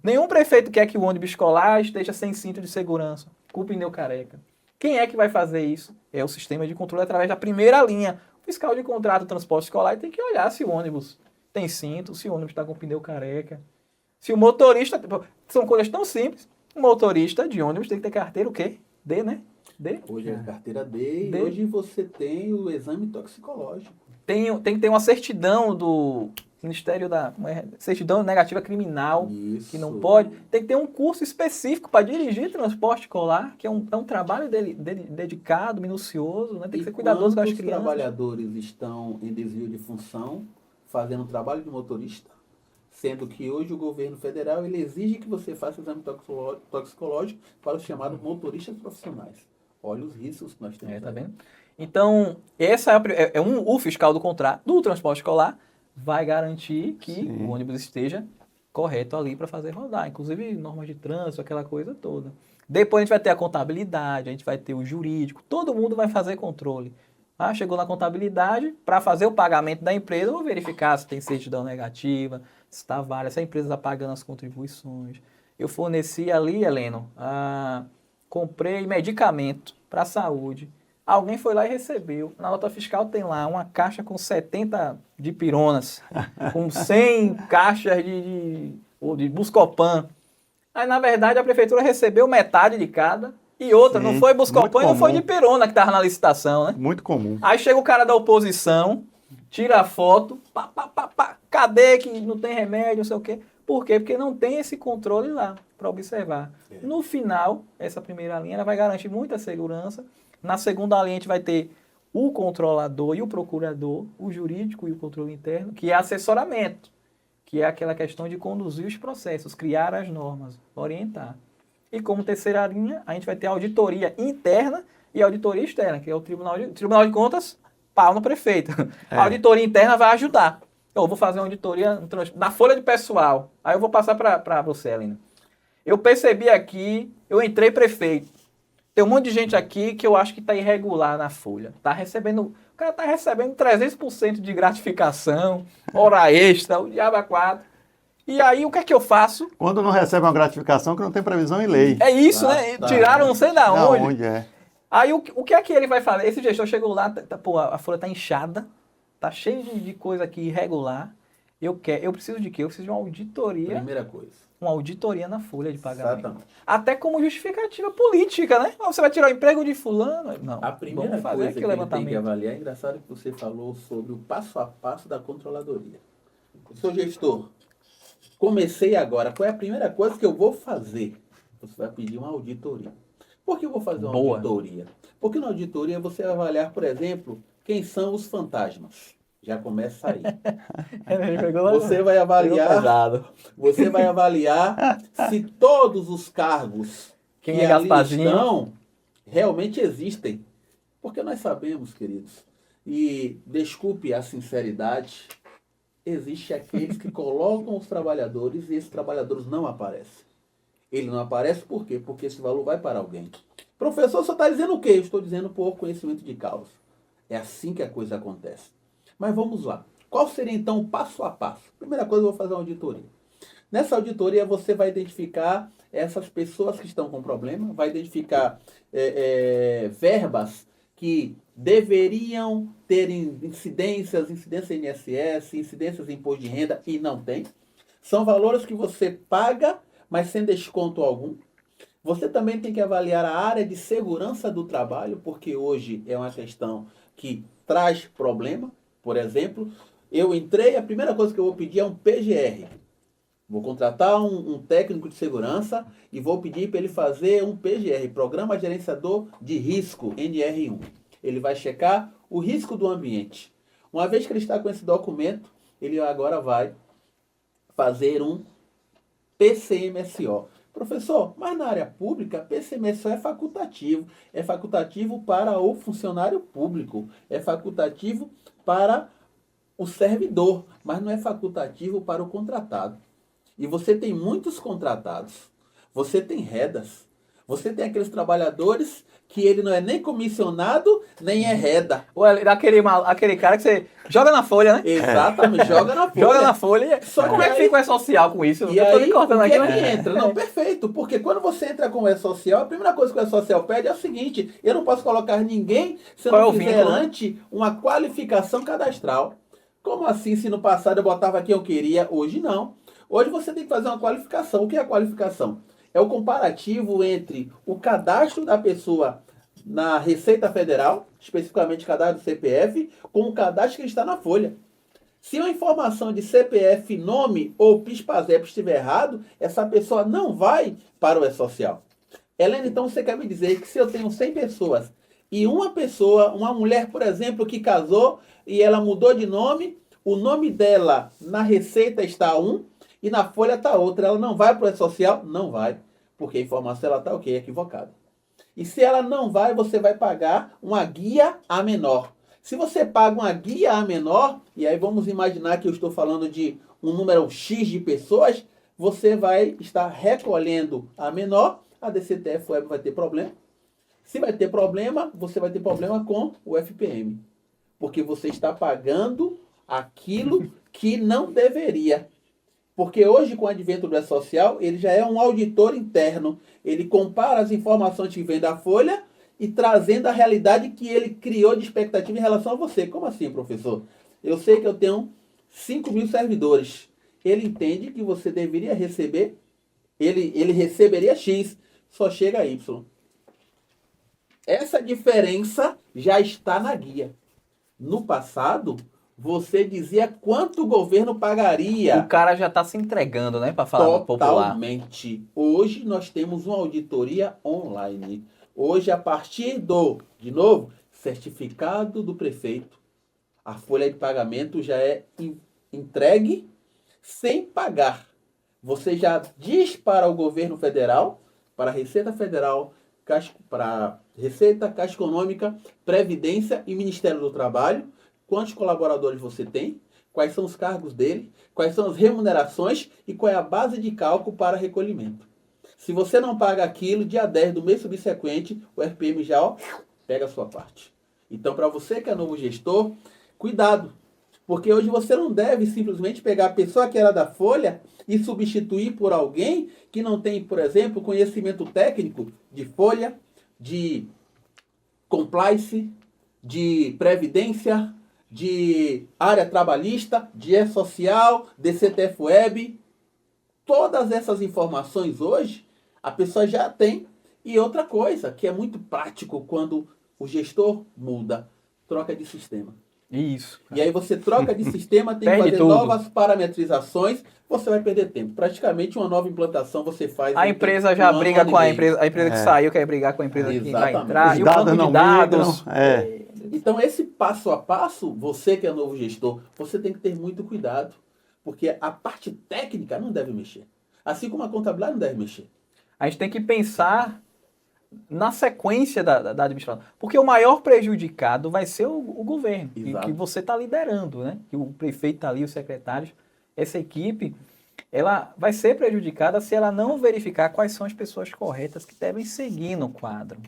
S1: Nenhum prefeito quer que o ônibus escolar esteja sem cinto de segurança, com o pneu careca. Quem é que vai fazer isso? É o sistema de controle através da primeira linha. O fiscal de contrato do transporte escolar tem que olhar se o ônibus tem cinto, se o ônibus está com pneu careca. Se o motorista... São coisas tão simples. O motorista de ônibus tem que ter carteira o quê? D, né? D?
S2: Hoje é carteira D e hoje você tem o exame toxicológico.
S1: Tem que ter uma certidão do Ministério da... certidão negativa criminal,
S2: Isso.
S1: Que não pode. Tem que ter um curso específico para dirigir transporte escolar, que é um trabalho dedicado, minucioso, né? Tem que ser cuidadoso com as crianças.
S2: Quantos trabalhadores estão em desvio de função, fazendo trabalho de motorista, sendo que hoje o governo federal ele exige que você faça exame toxicológico para os chamados motoristas profissionais. Olha os riscos que nós temos.
S1: Tá vendo? Então, essa o fiscal do contrato do transporte escolar vai garantir que o ônibus esteja correto ali para fazer rodar. Inclusive, normas de trânsito, aquela coisa toda. Depois a gente vai ter a contabilidade, a gente vai ter o jurídico, todo mundo vai fazer controle. Chegou na contabilidade, para fazer o pagamento da empresa, eu vou verificar se tem certidão negativa, se está válida, se a empresa está pagando as contribuições. Eu forneci ali, Heleno, comprei medicamento para a saúde. Alguém foi lá e recebeu. Na nota fiscal tem lá uma caixa com 70 dipironas, com 100 caixas de Buscopan. Aí, na verdade, a prefeitura recebeu metade de cada. E outra, não foi Buscopan e não foi dipirona que estava na licitação, né?
S3: Muito comum.
S1: Aí chega o cara da oposição, tira a foto, cadê que não tem remédio, não sei o quê. Por quê? Porque não tem esse controle lá para observar. No final, essa primeira linha ela vai garantir muita segurança. Na segunda linha, a gente vai ter o controlador e o procurador, o jurídico e o controle interno, que é assessoramento, que é aquela questão de conduzir os processos, criar as normas, orientar. E como terceira linha, a gente vai ter a auditoria interna e a auditoria externa, que é o Tribunal de Contas, pau no prefeito. A auditoria interna vai ajudar. Eu vou fazer uma auditoria na folha de pessoal. Aí eu vou passar para você, Helena. Eu percebi aqui, eu entrei prefeito. Tem um monte de gente aqui que eu acho que está irregular na folha. O cara está recebendo 300% de gratificação, hora extra, o diabo a quatro. E aí, o que é que eu faço?
S3: Quando não recebe uma gratificação, que não tem previsão em lei.
S1: É isso, né? Tiraram não sei da onde.
S3: onde é.
S1: Aí, o que é que ele vai fazer? Esse gestor chegou lá, pô, a folha está inchada, tá cheio de coisa aqui irregular. Eu preciso de quê? Eu preciso de uma auditoria.
S2: Primeira coisa.
S1: Uma auditoria na folha de pagamento.
S2: Exatamente.
S1: Até como justificativa política, né? Você vai tirar o emprego de fulano? Não.
S2: A primeira coisa que ele tem que avaliar, é engraçado que você falou sobre o passo a passo da controladoria. Seu gestor, comecei agora, qual é a primeira coisa que eu vou fazer? Você vai pedir uma auditoria. Por que eu vou fazer uma auditoria? Porque na auditoria você vai avaliar, por exemplo, quem são os fantasmas. Já começa aí. Você vai avaliar se todos os cargos que ali estão realmente existem. Porque nós sabemos, queridos, e desculpe a sinceridade, existe aqueles que colocam os trabalhadores e esses trabalhadores não aparecem. Ele não aparece por quê? Porque esse valor vai para alguém. Professor, você está dizendo o quê? Eu estou dizendo por conhecimento de causa. É assim que a coisa acontece. Mas vamos lá. Qual seria então o passo a passo? Primeira coisa, eu vou fazer uma auditoria. Nessa auditoria você vai identificar essas pessoas que estão com problema, vai identificar verbas que deveriam ter incidências INSS, incidências em imposto de renda e não tem. São valores que você paga, mas sem desconto algum. Você também tem que avaliar a área de segurança do trabalho, porque hoje é uma questão que traz problema. Por exemplo, eu entrei, a primeira coisa que eu vou pedir é um PGR. Vou contratar um técnico de segurança e vou pedir para ele fazer um PGR, Programa Gerenciador de Risco, NR1. Ele vai checar o risco do ambiente. Uma vez que ele está com esse documento, ele agora vai fazer um PCMSO. Professor, mas na área pública, PCMSO é facultativo. É facultativo para o funcionário público. É facultativo para o servidor, mas não é facultativo para o contratado. E você tem muitos contratados. Você tem redas. Você tem aqueles trabalhadores que ele não é nem comissionado, nem é reda.
S1: Aquele cara que você joga na folha, né?
S2: Exatamente, joga na folha.
S1: Joga na folha. Só como é que fica o E-Social com isso?
S2: E eu aí, o que é que entra? Não, perfeito. Porque quando você entra com o E-Social, a primeira coisa que o E-Social pede é o seguinte: eu não posso colocar ninguém se eu não fizer antes uma qualificação cadastral. Como assim, se no passado eu botava quem eu queria, hoje não. Hoje você tem que fazer uma qualificação. O que é a qualificação? É o comparativo entre o cadastro da pessoa na Receita Federal, especificamente o cadastro do CPF, com o cadastro que está na folha. Se uma informação de CPF, nome ou PIS/PASEP estiver errado, essa pessoa não vai para o E-Social. Helena, então você quer me dizer que se eu tenho 100 pessoas e uma pessoa, uma mulher, por exemplo, que casou e ela mudou de nome, o nome dela na Receita está um, e na folha está outra, ela não vai para o E-Social? Não vai, porque a informação ela está equivocada. E se ela não vai, você vai pagar uma guia a menor. Se você paga uma guia a menor, e aí vamos imaginar que eu estou falando de um número X de pessoas, você vai estar recolhendo a menor, a DCTF Web vai ter problema. Se vai ter problema, você vai ter problema com o FPM. Porque você está pagando aquilo que não deveria. Porque hoje, com o advento do E-Social, ele já é um auditor interno. Ele compara as informações que vem da Folha e trazendo a realidade que ele criou de expectativa em relação a você. Como assim, professor? Eu sei que eu tenho 5.000 servidores. Ele entende que você deveria receber, ele receberia X, só chega a Y. Essa diferença já está na guia. No passado, você dizia quanto o governo pagaria.
S1: O cara já está se entregando, né, para falar no popular.
S2: Totalmente. Hoje nós temos uma auditoria online. Hoje, a partir de novo, certificado do prefeito, a folha de pagamento já é entregue sem pagar. Você já diz para o governo federal, para a Receita Federal, para Receita, Caixa Econômica, Previdência e Ministério do Trabalho, quantos colaboradores você tem, quais são os cargos dele, quais são as remunerações e qual é a base de cálculo para recolhimento. Se você não paga aquilo, dia 10 do mês subsequente, o RPM já pega a sua parte. Então, para você que é novo gestor, cuidado. Porque hoje você não deve simplesmente pegar a pessoa que era da Folha e substituir por alguém que não tem, por exemplo, conhecimento técnico de Folha, de compliance, de previdência, de área trabalhista, de E-Social, de CTF Web. Todas essas informações hoje a pessoa já tem. E outra coisa que é muito prático quando o gestor muda, troca de sistema.
S1: Isso.
S2: E aí você troca de sistema, tem que fazer novas parametrizações, você vai perder tempo. Praticamente uma nova implantação você faz...
S1: A empresa já briga com a empresa que saiu, quer brigar com a empresa que vai entrar, e o banco de dados...
S2: Então esse passo a passo, você que é novo gestor, você tem que ter muito cuidado, porque a parte técnica não deve mexer. Assim como a contabilidade não deve mexer.
S1: A gente tem que pensar na sequência da administração. Porque o maior prejudicado vai ser o governo, que você está liderando, né? Que o prefeito está ali, os secretários, essa equipe, ela vai ser prejudicada se ela não verificar quais são as pessoas corretas que devem seguir no quadro.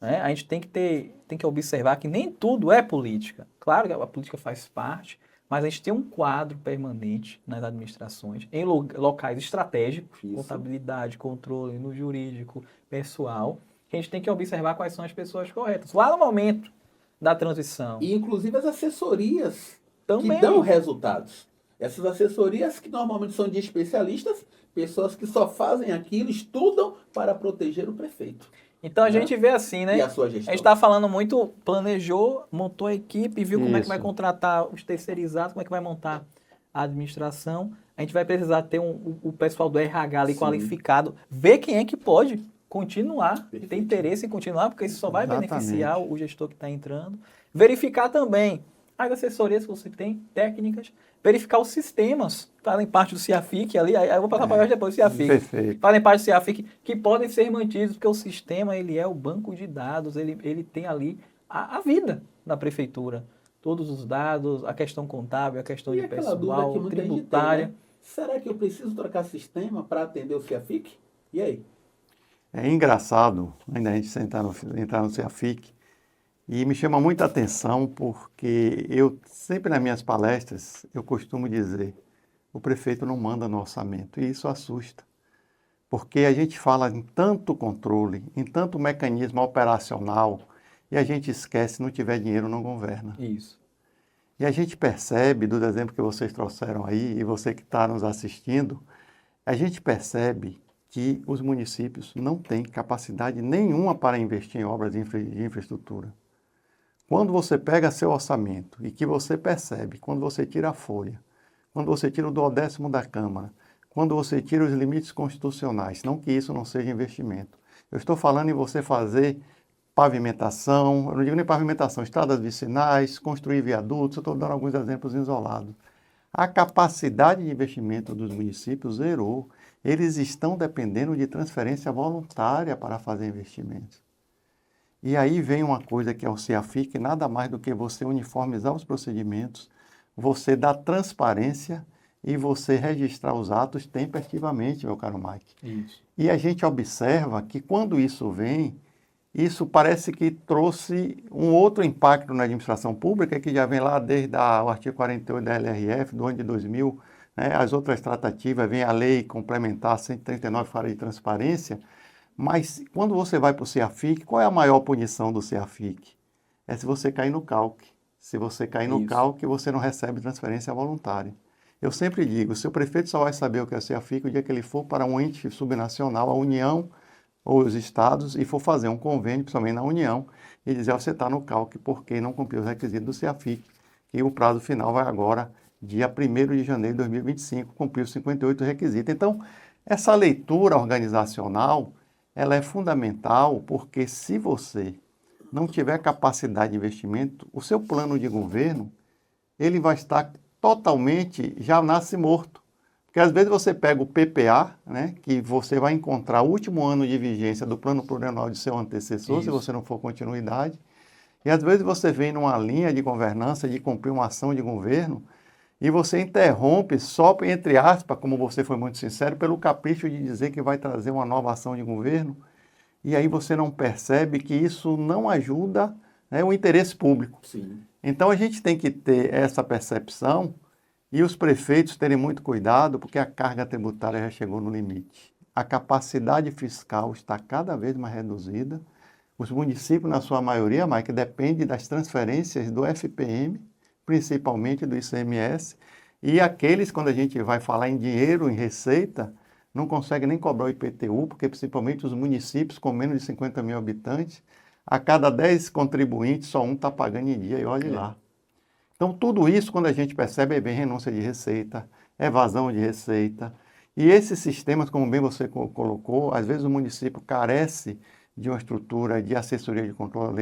S1: Né? A gente tem que observar que nem tudo é política. Claro que a política faz parte, mas a gente tem um quadro permanente nas administrações, em locais estratégicos, contabilidade, controle, no jurídico, pessoal, que a gente tem que observar quais são as pessoas corretas. Lá no momento da transição.
S2: E inclusive as assessorias também que dão resultados. Essas assessorias que normalmente são de especialistas, pessoas que só fazem aquilo, estudam para proteger o prefeito.
S1: Então a gente vê assim, né?
S2: E a sua gestão.
S1: A gente está falando muito, planejou, montou a equipe, viu como é que vai contratar os terceirizados, como é que vai montar a administração. A gente vai precisar ter o pessoal do RH ali qualificado, ver quem é que pode continuar, que tem interesse em continuar, porque isso só vai beneficiar o gestor que está entrando. Verificar também as assessorias que você tem, técnicas, verificar os sistemas, fazem parte do CIAFIC ali, aí eu vou passar para depois do CIAFIC, fazem parte do CIAFIC, que podem ser mantidos, porque o sistema ele é o banco de dados, ele tem ali a vida da prefeitura, todos os dados, a questão contábil, a questão de pessoal, tributária.
S2: Tem, né? Será que eu preciso trocar sistema para atender o CIAFIC? E aí?
S3: É engraçado ainda a gente entrar no CIAFIC, e me chama muita atenção porque eu sempre nas minhas palestras eu costumo dizer, o prefeito não manda no orçamento, e isso assusta. Porque a gente fala em tanto controle, em tanto mecanismo operacional, e a gente esquece, se não tiver dinheiro não governa.
S1: Isso.
S3: E a gente percebe, do exemplo que vocês trouxeram aí, e você que está nos assistindo, a gente percebe que os municípios não têm capacidade nenhuma para investir em obras de infraestrutura. Quando você pega seu orçamento e que você percebe, quando você tira a folha, quando você tira o 10º da Câmara, quando você tira os limites constitucionais, não que isso não seja investimento. Eu estou falando em você fazer pavimentação, eu não digo nem pavimentação, estradas vicinais, construir viadutos, eu estou dando alguns exemplos isolados. A capacidade de investimento dos municípios zerou. Eles estão dependendo de transferência voluntária para fazer investimentos. E aí vem uma coisa que é o CIAFIC, nada mais do que você uniformizar os procedimentos, você dar transparência e você registrar os atos tempestivamente, meu caro Mike.
S1: Isso.
S3: E a gente observa que quando isso vem, isso parece que trouxe um outro impacto na administração pública, que já vem lá desde o artigo 48 da LRF, do ano de 2000, né? As outras tratativas, vem a lei complementar 139, fala de transparência. Mas quando você vai para o CIAFIC, qual é a maior punição do CIAFIC? É se você cair no calque. Se você cair no calque, você não recebe transferência voluntária. Eu sempre digo, se o prefeito só vai saber o que é o CIAFIC o dia que ele for para um ente subnacional, a União ou os estados, e for fazer um convênio, principalmente na União, e dizer, você está no calque porque não cumpriu os requisitos do CIAFIC, e o prazo final vai agora, dia 1º de janeiro de 2025, cumpriu os 58 requisitos. Então, essa leitura organizacional, ela é fundamental porque se você não tiver capacidade de investimento, o seu plano de governo, ele vai estar totalmente, já nasce morto. Porque às vezes você pega o PPA, né, que você vai encontrar o último ano de vigência do plano plurianual de seu antecessor, se você não for continuidade, e às vezes você vem numa linha de governança, de cumprir uma ação de governo, e você interrompe só, entre aspas, como você foi muito sincero, pelo capricho de dizer que vai trazer uma nova ação de governo, e aí você não percebe que isso não ajuda, né, o interesse público.
S2: Sim.
S3: Então a gente tem que ter essa percepção e os prefeitos terem muito cuidado, porque a carga tributária já chegou no limite. A capacidade fiscal está cada vez mais reduzida. Os municípios, na sua maioria, Mike, dependem das transferências do FPM, principalmente do ICMS, e aqueles, quando a gente vai falar em dinheiro, em receita, não conseguem nem cobrar o IPTU, porque principalmente os municípios com menos de 50 mil habitantes, a cada 10 contribuintes, só um está pagando em dia, e olhe lá. Então, tudo isso, quando a gente percebe, é bem renúncia de receita, evasão de receita. E esses sistemas, como bem você colocou, às vezes o município carece de uma estrutura de assessoria de controle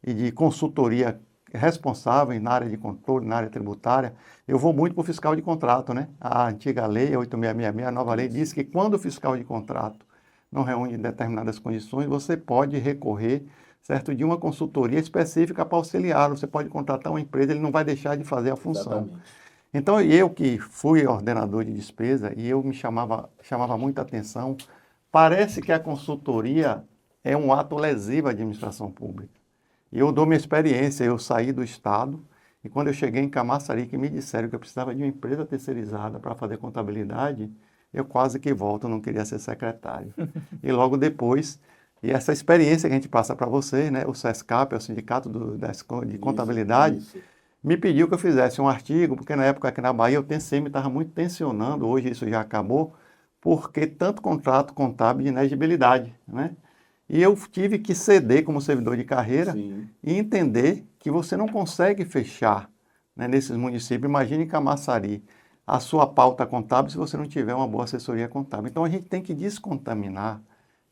S3: e de consultoria responsáveis na área de controle, na área tributária. Eu vou muito para o fiscal de contrato, né? A antiga lei, a 8666, a nova lei, diz que quando o fiscal de contrato não reúne determinadas condições, você pode recorrer, certo, de uma consultoria específica para auxiliar. Você pode contratar uma empresa, ele não vai deixar de fazer a função.
S2: Exatamente.
S3: Então, eu que fui ordenador de despesa, e eu chamava muita atenção, parece que a consultoria é um ato lesivo à administração pública. E eu dou minha experiência, eu saí do Estado, e quando eu cheguei em Camaçari, que me disseram que eu precisava de uma empresa terceirizada para fazer contabilidade, eu quase que volto, eu não queria ser secretário. E logo depois, e essa experiência que a gente passa para você, né, o SESCAP, o Sindicato de Contabilidade,
S2: Isso.
S3: me pediu que eu fizesse um artigo, porque na época aqui na Bahia o TCM estava muito tensionando, hoje isso já acabou, porque tanto contrato contábil de inegibilidade, né? E eu tive que ceder como servidor de carreira
S2: Sim.
S3: e entender que você não consegue fechar, né, nesses municípios. Imagine Camaçari, a sua pauta contábil se você não tiver uma boa assessoria contábil. Então a gente tem que descontaminar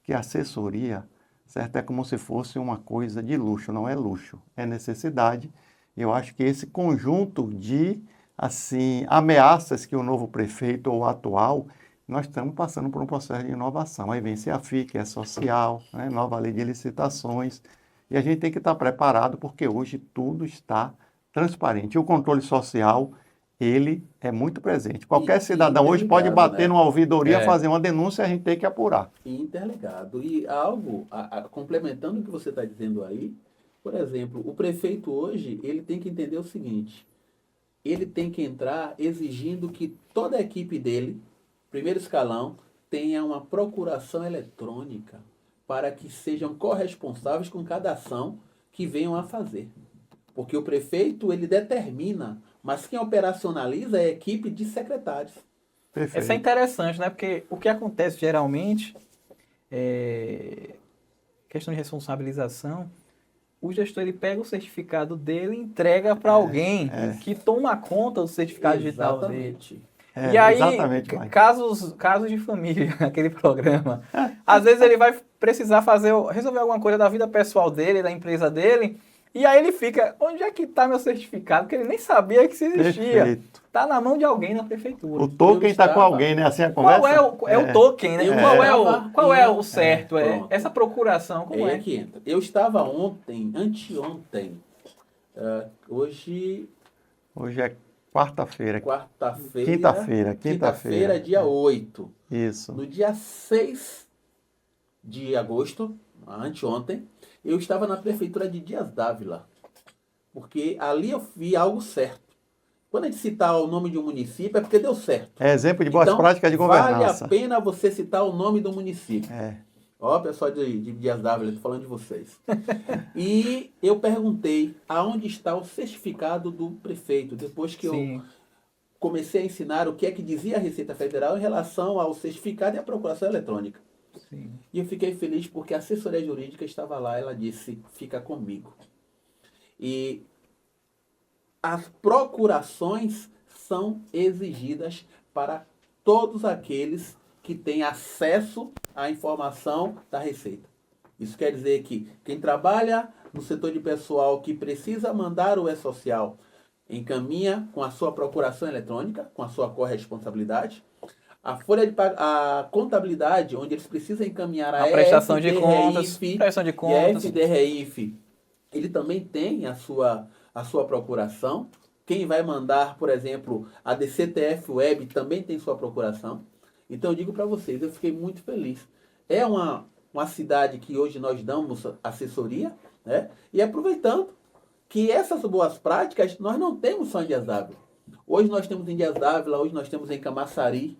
S3: que a assessoria, certo, é como se fosse uma coisa de luxo, não é luxo, é necessidade. Eu acho que esse conjunto de assim ameaças que o novo prefeito ou o atual, nós estamos passando por um processo de inovação. Aí vem CEAFI, que é social, né? Nova lei de licitações, e a gente tem que estar preparado, porque hoje tudo está transparente. E o controle social, ele é muito presente. Qualquer cidadão hoje pode bater, né, numa ouvidoria, fazer uma denúncia e a gente tem que apurar.
S2: Interligado. E algo, complementando o que você está dizendo aí, por exemplo, o prefeito hoje, ele tem que entender o seguinte, ele tem que entrar exigindo que toda a equipe dele, primeiro escalão, tenha uma procuração eletrônica para que sejam corresponsáveis com cada ação que venham a fazer. Porque o prefeito, ele determina, mas quem operacionaliza é a equipe de secretários.
S3: Perfeito.
S1: Isso é interessante, né? Porque o que acontece geralmente, questão de responsabilização, o gestor ele pega o certificado dele e entrega para alguém que toma conta do certificado digital dele. E aí, casos de família, aquele programa, às vezes ele vai precisar resolver alguma coisa da vida pessoal dele, da empresa dele, e aí ele fica, onde é que está meu certificado? Porque ele nem sabia que isso existia. Está na mão de alguém na prefeitura.
S3: O token está com alguém, né? Assim a conversa?
S1: Qual é o token, né? Qual é o certo? Essa procuração, como é?
S2: Que entra. Eu estava anteontem, hoje
S3: é quarta-feira.
S2: Quinta-feira, dia 8.
S3: Isso.
S2: No dia 6 de agosto, anteontem, eu estava na prefeitura de Dias Dávila. Porque ali eu vi algo certo. Quando a gente citar o nome de um município, é porque deu certo.
S3: É exemplo de boas práticas de governança.
S2: Vale a pena você citar o nome do município. Ó, pessoal de Dias Dávila, estou falando de vocês. E eu perguntei aonde está o certificado do prefeito, depois que eu comecei a ensinar o que é que dizia a Receita Federal em relação ao certificado e à procuração eletrônica.
S1: Sim.
S2: E eu fiquei feliz porque a assessoria jurídica estava lá, ela disse, fica comigo. E as procurações são exigidas para todos aqueles que têm acesso à informação da Receita. Isso quer dizer que quem trabalha no setor de pessoal que precisa mandar o E-Social encaminha com a sua procuração eletrônica, com a sua corresponsabilidade. A contabilidade, onde eles precisam encaminhar a
S1: prestação de contas,
S2: prestação de contas, e a FDRIF, ele também tem a sua procuração, Quem vai mandar, por exemplo, a DCTF Web também tem sua procuração. Então eu digo para vocês, eu fiquei muito feliz. É uma cidade que hoje nós damos assessoria, né? E aproveitando que essas boas práticas nós não temos só em Dias d'Ávila. Hoje nós temos em Dias d'Ávila, hoje nós temos em Camaçari,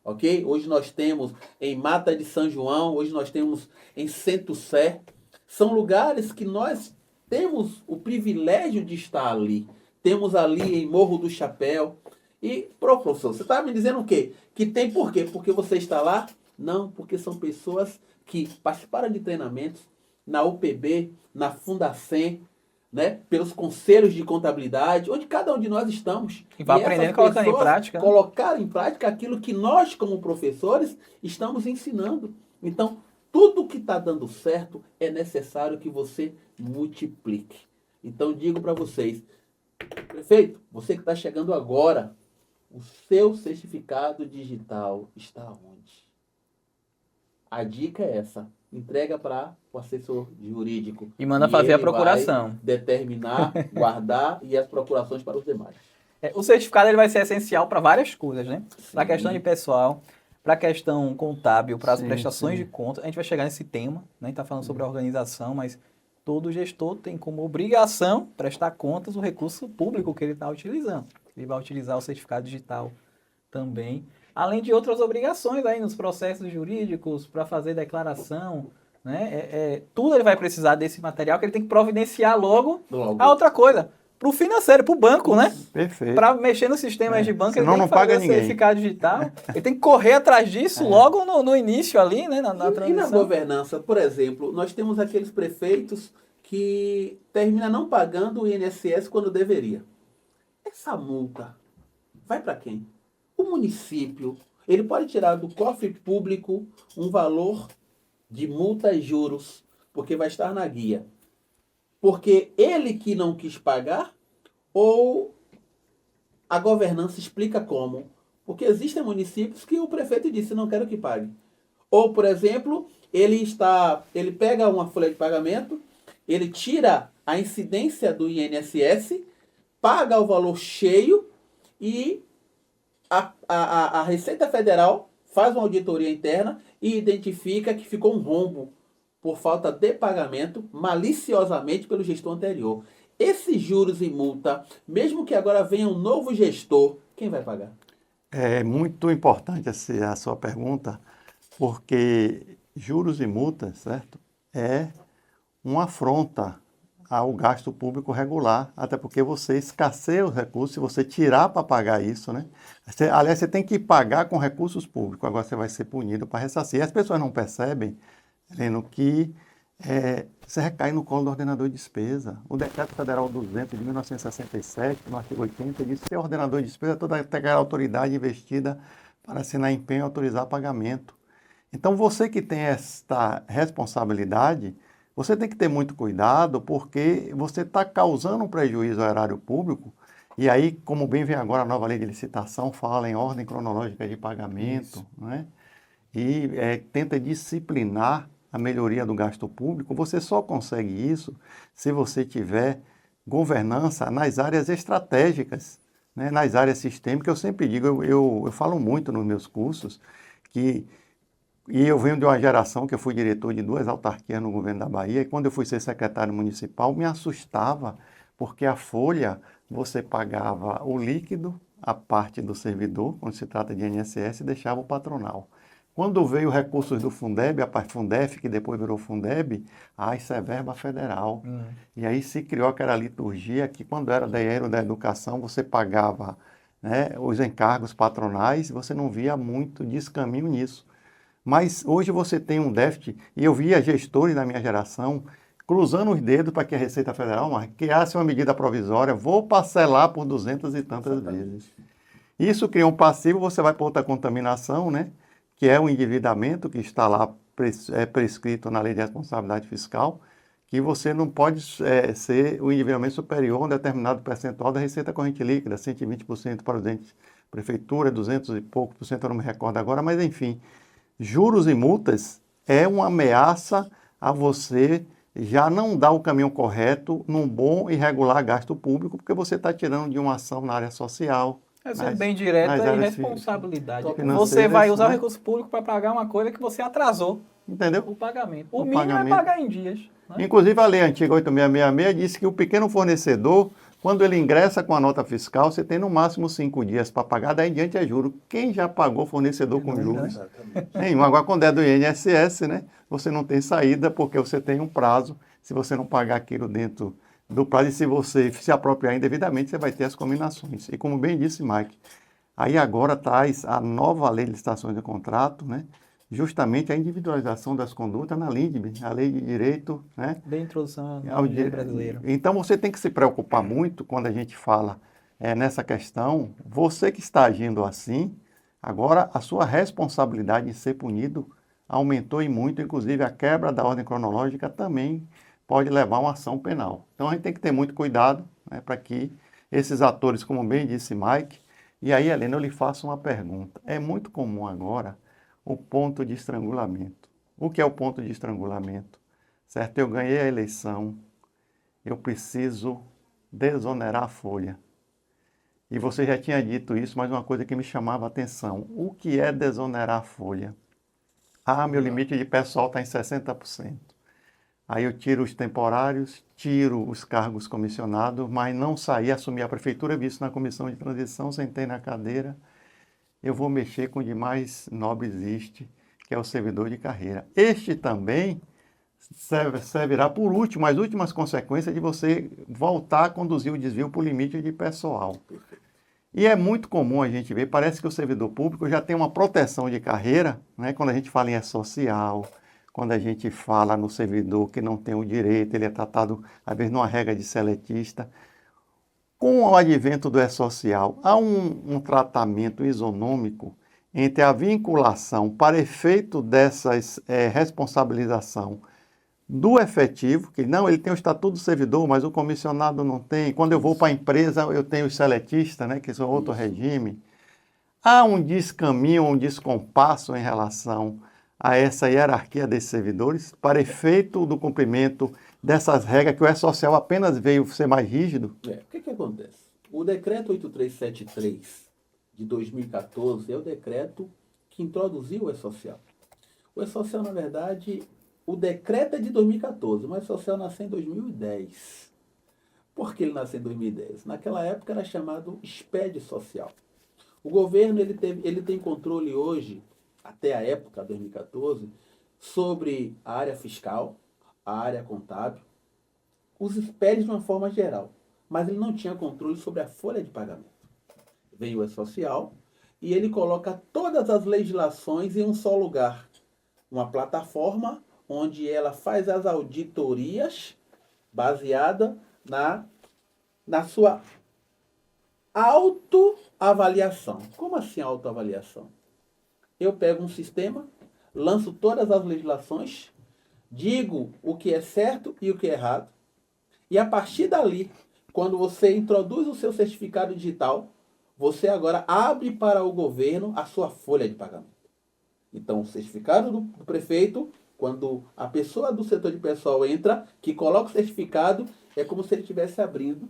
S2: ok? Hoje nós temos em Mata de São João, hoje nós temos em Centro-Sé. São lugares que nós temos o privilégio de estar ali. Temos ali em Morro do Chapéu. E, professor, você está me dizendo o quê? Que tem por quê? Porque você está lá? Não, porque são pessoas que participaram de treinamentos na UPB, na Fundacem, né? Pelos conselhos de contabilidade, onde cada um de nós estamos.
S1: E vai aprendendo e colocando em prática. Né?
S2: Colocar em prática aquilo que nós, como professores, estamos ensinando. Então, tudo que está dando certo é necessário que você multiplique. Então, digo para vocês, prefeito, você que está chegando agora, o seu certificado digital está onde? A dica é essa. Entrega para o assessor jurídico.
S1: E manda fazer a procuração.
S2: Vai determinar, guardar e as procurações para os demais.
S1: O certificado ele vai ser essencial para várias coisas, né? Para a questão de pessoal, para a questão contábil, para as prestações de contas. A gente vai chegar nesse tema, né? A gente está falando sobre a organização, mas todo gestor tem como obrigação prestar contas do recurso público que ele está utilizando. Ele vai utilizar o certificado digital também. Além de outras obrigações aí nos processos jurídicos, para fazer declaração, né? Tudo ele vai precisar desse material que ele tem que providenciar logo. A outra coisa, para o financeiro, para o banco, né?
S3: Perfeito.
S1: Para mexer nos sistemas de banco,
S3: senão
S1: ele tem que fazer o certificado digital. Ele tem que correr atrás disso logo no início ali, né? Na transição.
S2: E na governança, por exemplo, nós temos aqueles prefeitos que terminam não pagando o INSS quando deveria. Essa multa vai para quem? O município, ele pode tirar do cofre público um valor de multa e juros, porque vai estar na guia. Porque ele que não quis pagar, ou a governança explica como? Porque existem municípios que o prefeito disse, não quero que pague. Ou, por exemplo, ele pega uma folha de pagamento, ele tira a incidência do INSS, paga o valor cheio e a Receita Federal faz uma auditoria interna e identifica que ficou um rombo por falta de pagamento maliciosamente pelo gestor anterior. Esses juros e multa, mesmo que agora venha um novo gestor, quem vai pagar?
S3: É muito importante a sua pergunta, porque juros e multas, certo? É uma afronta ao gasto público regular, até porque você escasseia os recursos, se você tirar para pagar isso, né? Aliás, você tem que pagar com recursos públicos, agora você vai ser punido para ressarcir. As pessoas não percebem, Heleno, que você recai no colo do ordenador de despesa. O Decreto Federal 200 de 1967, no artigo 80, diz que o ordenador de despesa é toda aquela autoridade investida para assinar empenho e autorizar pagamento. Então, você que tem esta responsabilidade, você tem que ter muito cuidado, porque você está causando um prejuízo ao erário público, e aí, como bem vem agora a nova lei de licitação, fala em ordem cronológica de pagamento, né? E tenta disciplinar a melhoria do gasto público. Você só consegue isso se você tiver governança nas áreas estratégicas, né? Nas áreas sistêmicas. Eu sempre digo, eu falo muito nos meus cursos, e eu venho de uma geração que eu fui diretor de 2 autarquias no governo da Bahia, e quando eu fui ser secretário municipal, me assustava, porque a folha, você pagava o líquido, a parte do servidor, quando se trata de INSS, e deixava o patronal. Quando veio recursos do Fundeb, a Fundef, que depois virou Fundeb, isso é verba federal. E aí se criou aquela liturgia que, quando era da educação, você pagava, né, os encargos patronais, e você não via muito descaminho nisso. Mas hoje você tem um déficit, e eu via gestores da minha geração cruzando os dedos para que a Receita Federal criasse uma medida provisória, vou parcelar por 200 e tantas vezes. Isso cria um passivo, você vai para outra contaminação, né? Que é o endividamento, que está lá prescrito na Lei de Responsabilidade Fiscal, que você não pode ser o endividamento superior a um determinado percentual da receita corrente líquida, 120% para o ente prefeitura, 200 e pouco por cento, eu não me recordo agora, mas enfim, juros e multas é uma ameaça a você já não dá o caminho correto num bom e regular gasto público, porque você está tirando de uma ação na área social.
S1: Sendo bem direto, é irresponsabilidade. Você vai usar o recurso público para pagar uma coisa que você atrasou.
S3: Entendeu?
S1: O pagamento. O mínimo é pagar em dias. Né?
S3: Inclusive, a lei antiga 8666 disse que o pequeno fornecedor, quando ele ingressa com a nota fiscal, você tem no máximo 5 dias para pagar, daí em diante é juro. Quem já pagou fornecedor com juros? Agora, quando é do INSS, né, você não tem saída porque você tem um prazo. Se você não pagar aquilo dentro do prazo e se você se apropriar indevidamente, você vai ter as combinações. E como bem disse Mike, aí agora traz a nova lei de licitações de contrato, né? Justamente a individualização das condutas na LINDB, a Lei de Direito, né?
S1: De introdução ao direito brasileiro.
S3: Então você tem que se preocupar muito quando a gente fala nessa questão, você que está agindo assim, agora a sua responsabilidade em ser punido aumentou e muito, inclusive a quebra da ordem cronológica também pode levar a uma ação penal. Então a gente tem que ter muito cuidado, né, para que esses atores, como bem disse Mike, e aí, Helena, eu lhe faço uma pergunta. É muito comum agora o ponto de estrangulamento. O que é o ponto de estrangulamento? Certo? Eu ganhei a eleição, eu preciso desonerar a folha. E você já tinha dito isso, mas uma coisa que me chamava a atenção. O que é desonerar a folha? Meu limite de pessoal está em 60%. Aí eu tiro os temporários, tiro os cargos comissionados, mas não saí, assumi a prefeitura, vi isso na comissão de transição, sentei na cadeira. Eu vou mexer com o de mais nobre existe, que é o servidor de carreira. Este também servirá por último, as últimas consequências de você voltar a conduzir o desvio por limite de pessoal. E é muito comum a gente ver, parece que o servidor público já tem uma proteção de carreira, né? Quando a gente fala em social, quando a gente fala no servidor que não tem o direito, ele é tratado, às vezes, numa regra de seletista. Com o advento do E-Social, há um tratamento isonômico entre a vinculação para efeito dessas responsabilização do efetivo, que não, ele tem o estatuto do servidor, mas o comissionado não tem. Quando eu vou para a empresa, eu tenho os seletistas, né, que são outro regime. Há um descaminho, um descompasso em relação a essa hierarquia desses servidores, para efeito do cumprimento dessas regras, que o E-Social apenas veio ser mais rígido.
S2: O que acontece? O decreto 8373 de 2014 é o decreto que introduziu o E-Social. O E-Social, na verdade, o decreto é de 2014, mas o E-Social nasceu em 2010. Por que ele nasceu em 2010? Naquela época era chamado SPED Social. O governo ele tem controle hoje, até a época, 2014, sobre a área fiscal, a área contábil, os SPEDs de uma forma geral, mas ele não tinha controle sobre a folha de pagamento. Vem o E-Social e ele coloca todas as legislações em um só lugar, uma plataforma onde ela faz as auditorias baseada na sua autoavaliação. Como assim autoavaliação? Eu pego um sistema, lanço todas as legislações, digo o que é certo e o que é errado, e a partir dali, quando você introduz o seu certificado digital, você agora abre para o governo a sua folha de pagamento. Então, o certificado do prefeito, quando a pessoa do setor de pessoal entra, que coloca o certificado, é como se ele estivesse abrindo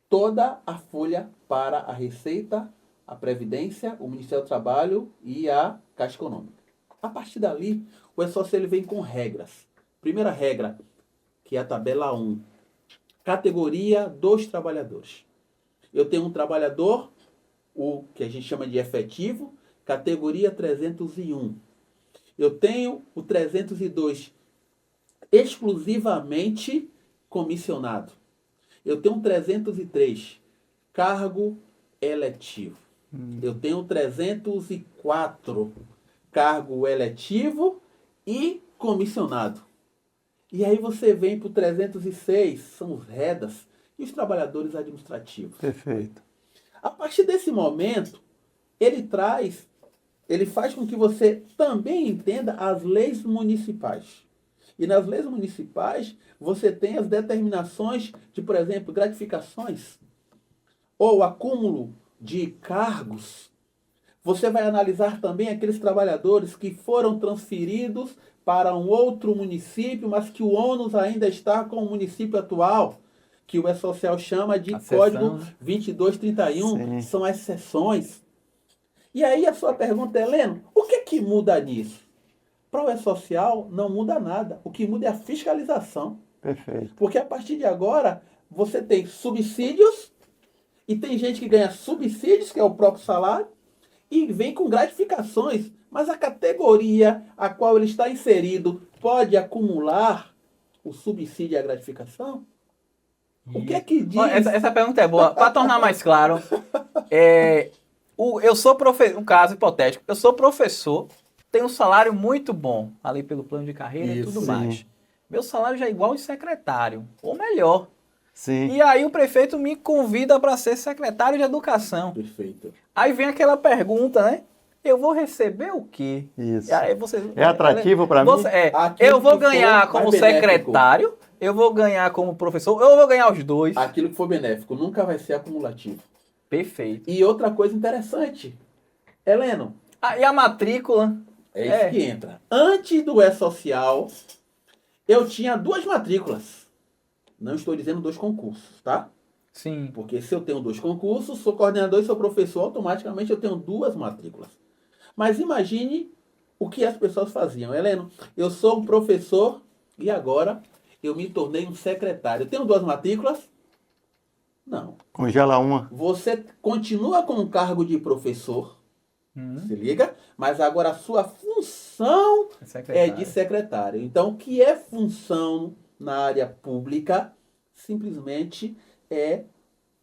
S2: toda a folha para a Receita, a Previdência, o Ministério do Trabalho e a Caixa Econômica. A partir dali, o E-Social vem com regras. Primeira regra, que é a tabela 1. Categoria dos trabalhadores. Eu tenho um trabalhador, o que a gente chama de efetivo, categoria 301. Eu tenho o 302 exclusivamente comissionado. Eu tenho um 303, cargo eletivo. Eu tenho 304, cargo eletivo e comissionado. E aí você vem para o 306, são os REDAs e os trabalhadores administrativos.
S3: Perfeito.
S2: A partir desse momento, ele faz com que você também entenda as leis municipais. E nas leis municipais, você tem as determinações de, por exemplo, gratificações ou acúmulo de cargos. Você vai analisar também aqueles trabalhadores que foram transferidos para um outro município, mas que o ônus ainda está com o município atual, que o E-Social chama de Código 2231, são as seções. E aí a sua pergunta, Heleno, o que muda nisso? Para o E-Social não muda nada, o que muda é a fiscalização.
S3: Perfeito.
S2: Porque a partir de agora, você tem subsídios, e tem gente que ganha subsídios, que é o próprio salário, e vem com gratificações, mas a categoria a qual ele está inserido pode acumular o subsídio e a gratificação? O que é que diz?
S1: Essa pergunta é boa. Para tornar mais claro, eu sou professor, um caso hipotético, eu sou professor, tenho um salário muito bom, ali pelo plano de carreira e tudo mais. Meu salário já é igual de secretário, ou melhor.
S3: Sim.
S1: E aí o prefeito me convida para ser secretário de educação.
S2: Perfeito.
S1: Aí vem aquela pergunta, né? Eu vou receber o quê?
S3: Isso.
S1: Aí
S3: é atrativo para mim?
S1: Eu vou ganhar como secretário, eu vou ganhar como professor, eu vou ganhar os dois.
S2: Aquilo que for benéfico nunca vai ser acumulativo.
S1: Perfeito.
S2: E outra coisa interessante, Heleno.
S1: E a matrícula?
S2: É isso que entra. Antes do E-Social, eu tinha 2 matrículas. Não estou dizendo 2 concursos, tá?
S1: Sim.
S2: Porque se eu tenho 2 concursos, sou coordenador e sou professor, automaticamente eu tenho 2 matrículas. Mas imagine o que as pessoas faziam. Heleno, eu sou um professor e agora eu me tornei um secretário. Eu tenho 2 matrículas? Não.
S3: Congela uma.
S2: Você continua com o cargo de professor, se liga, mas agora a sua função é de secretário. Então, o que é função na área pública simplesmente é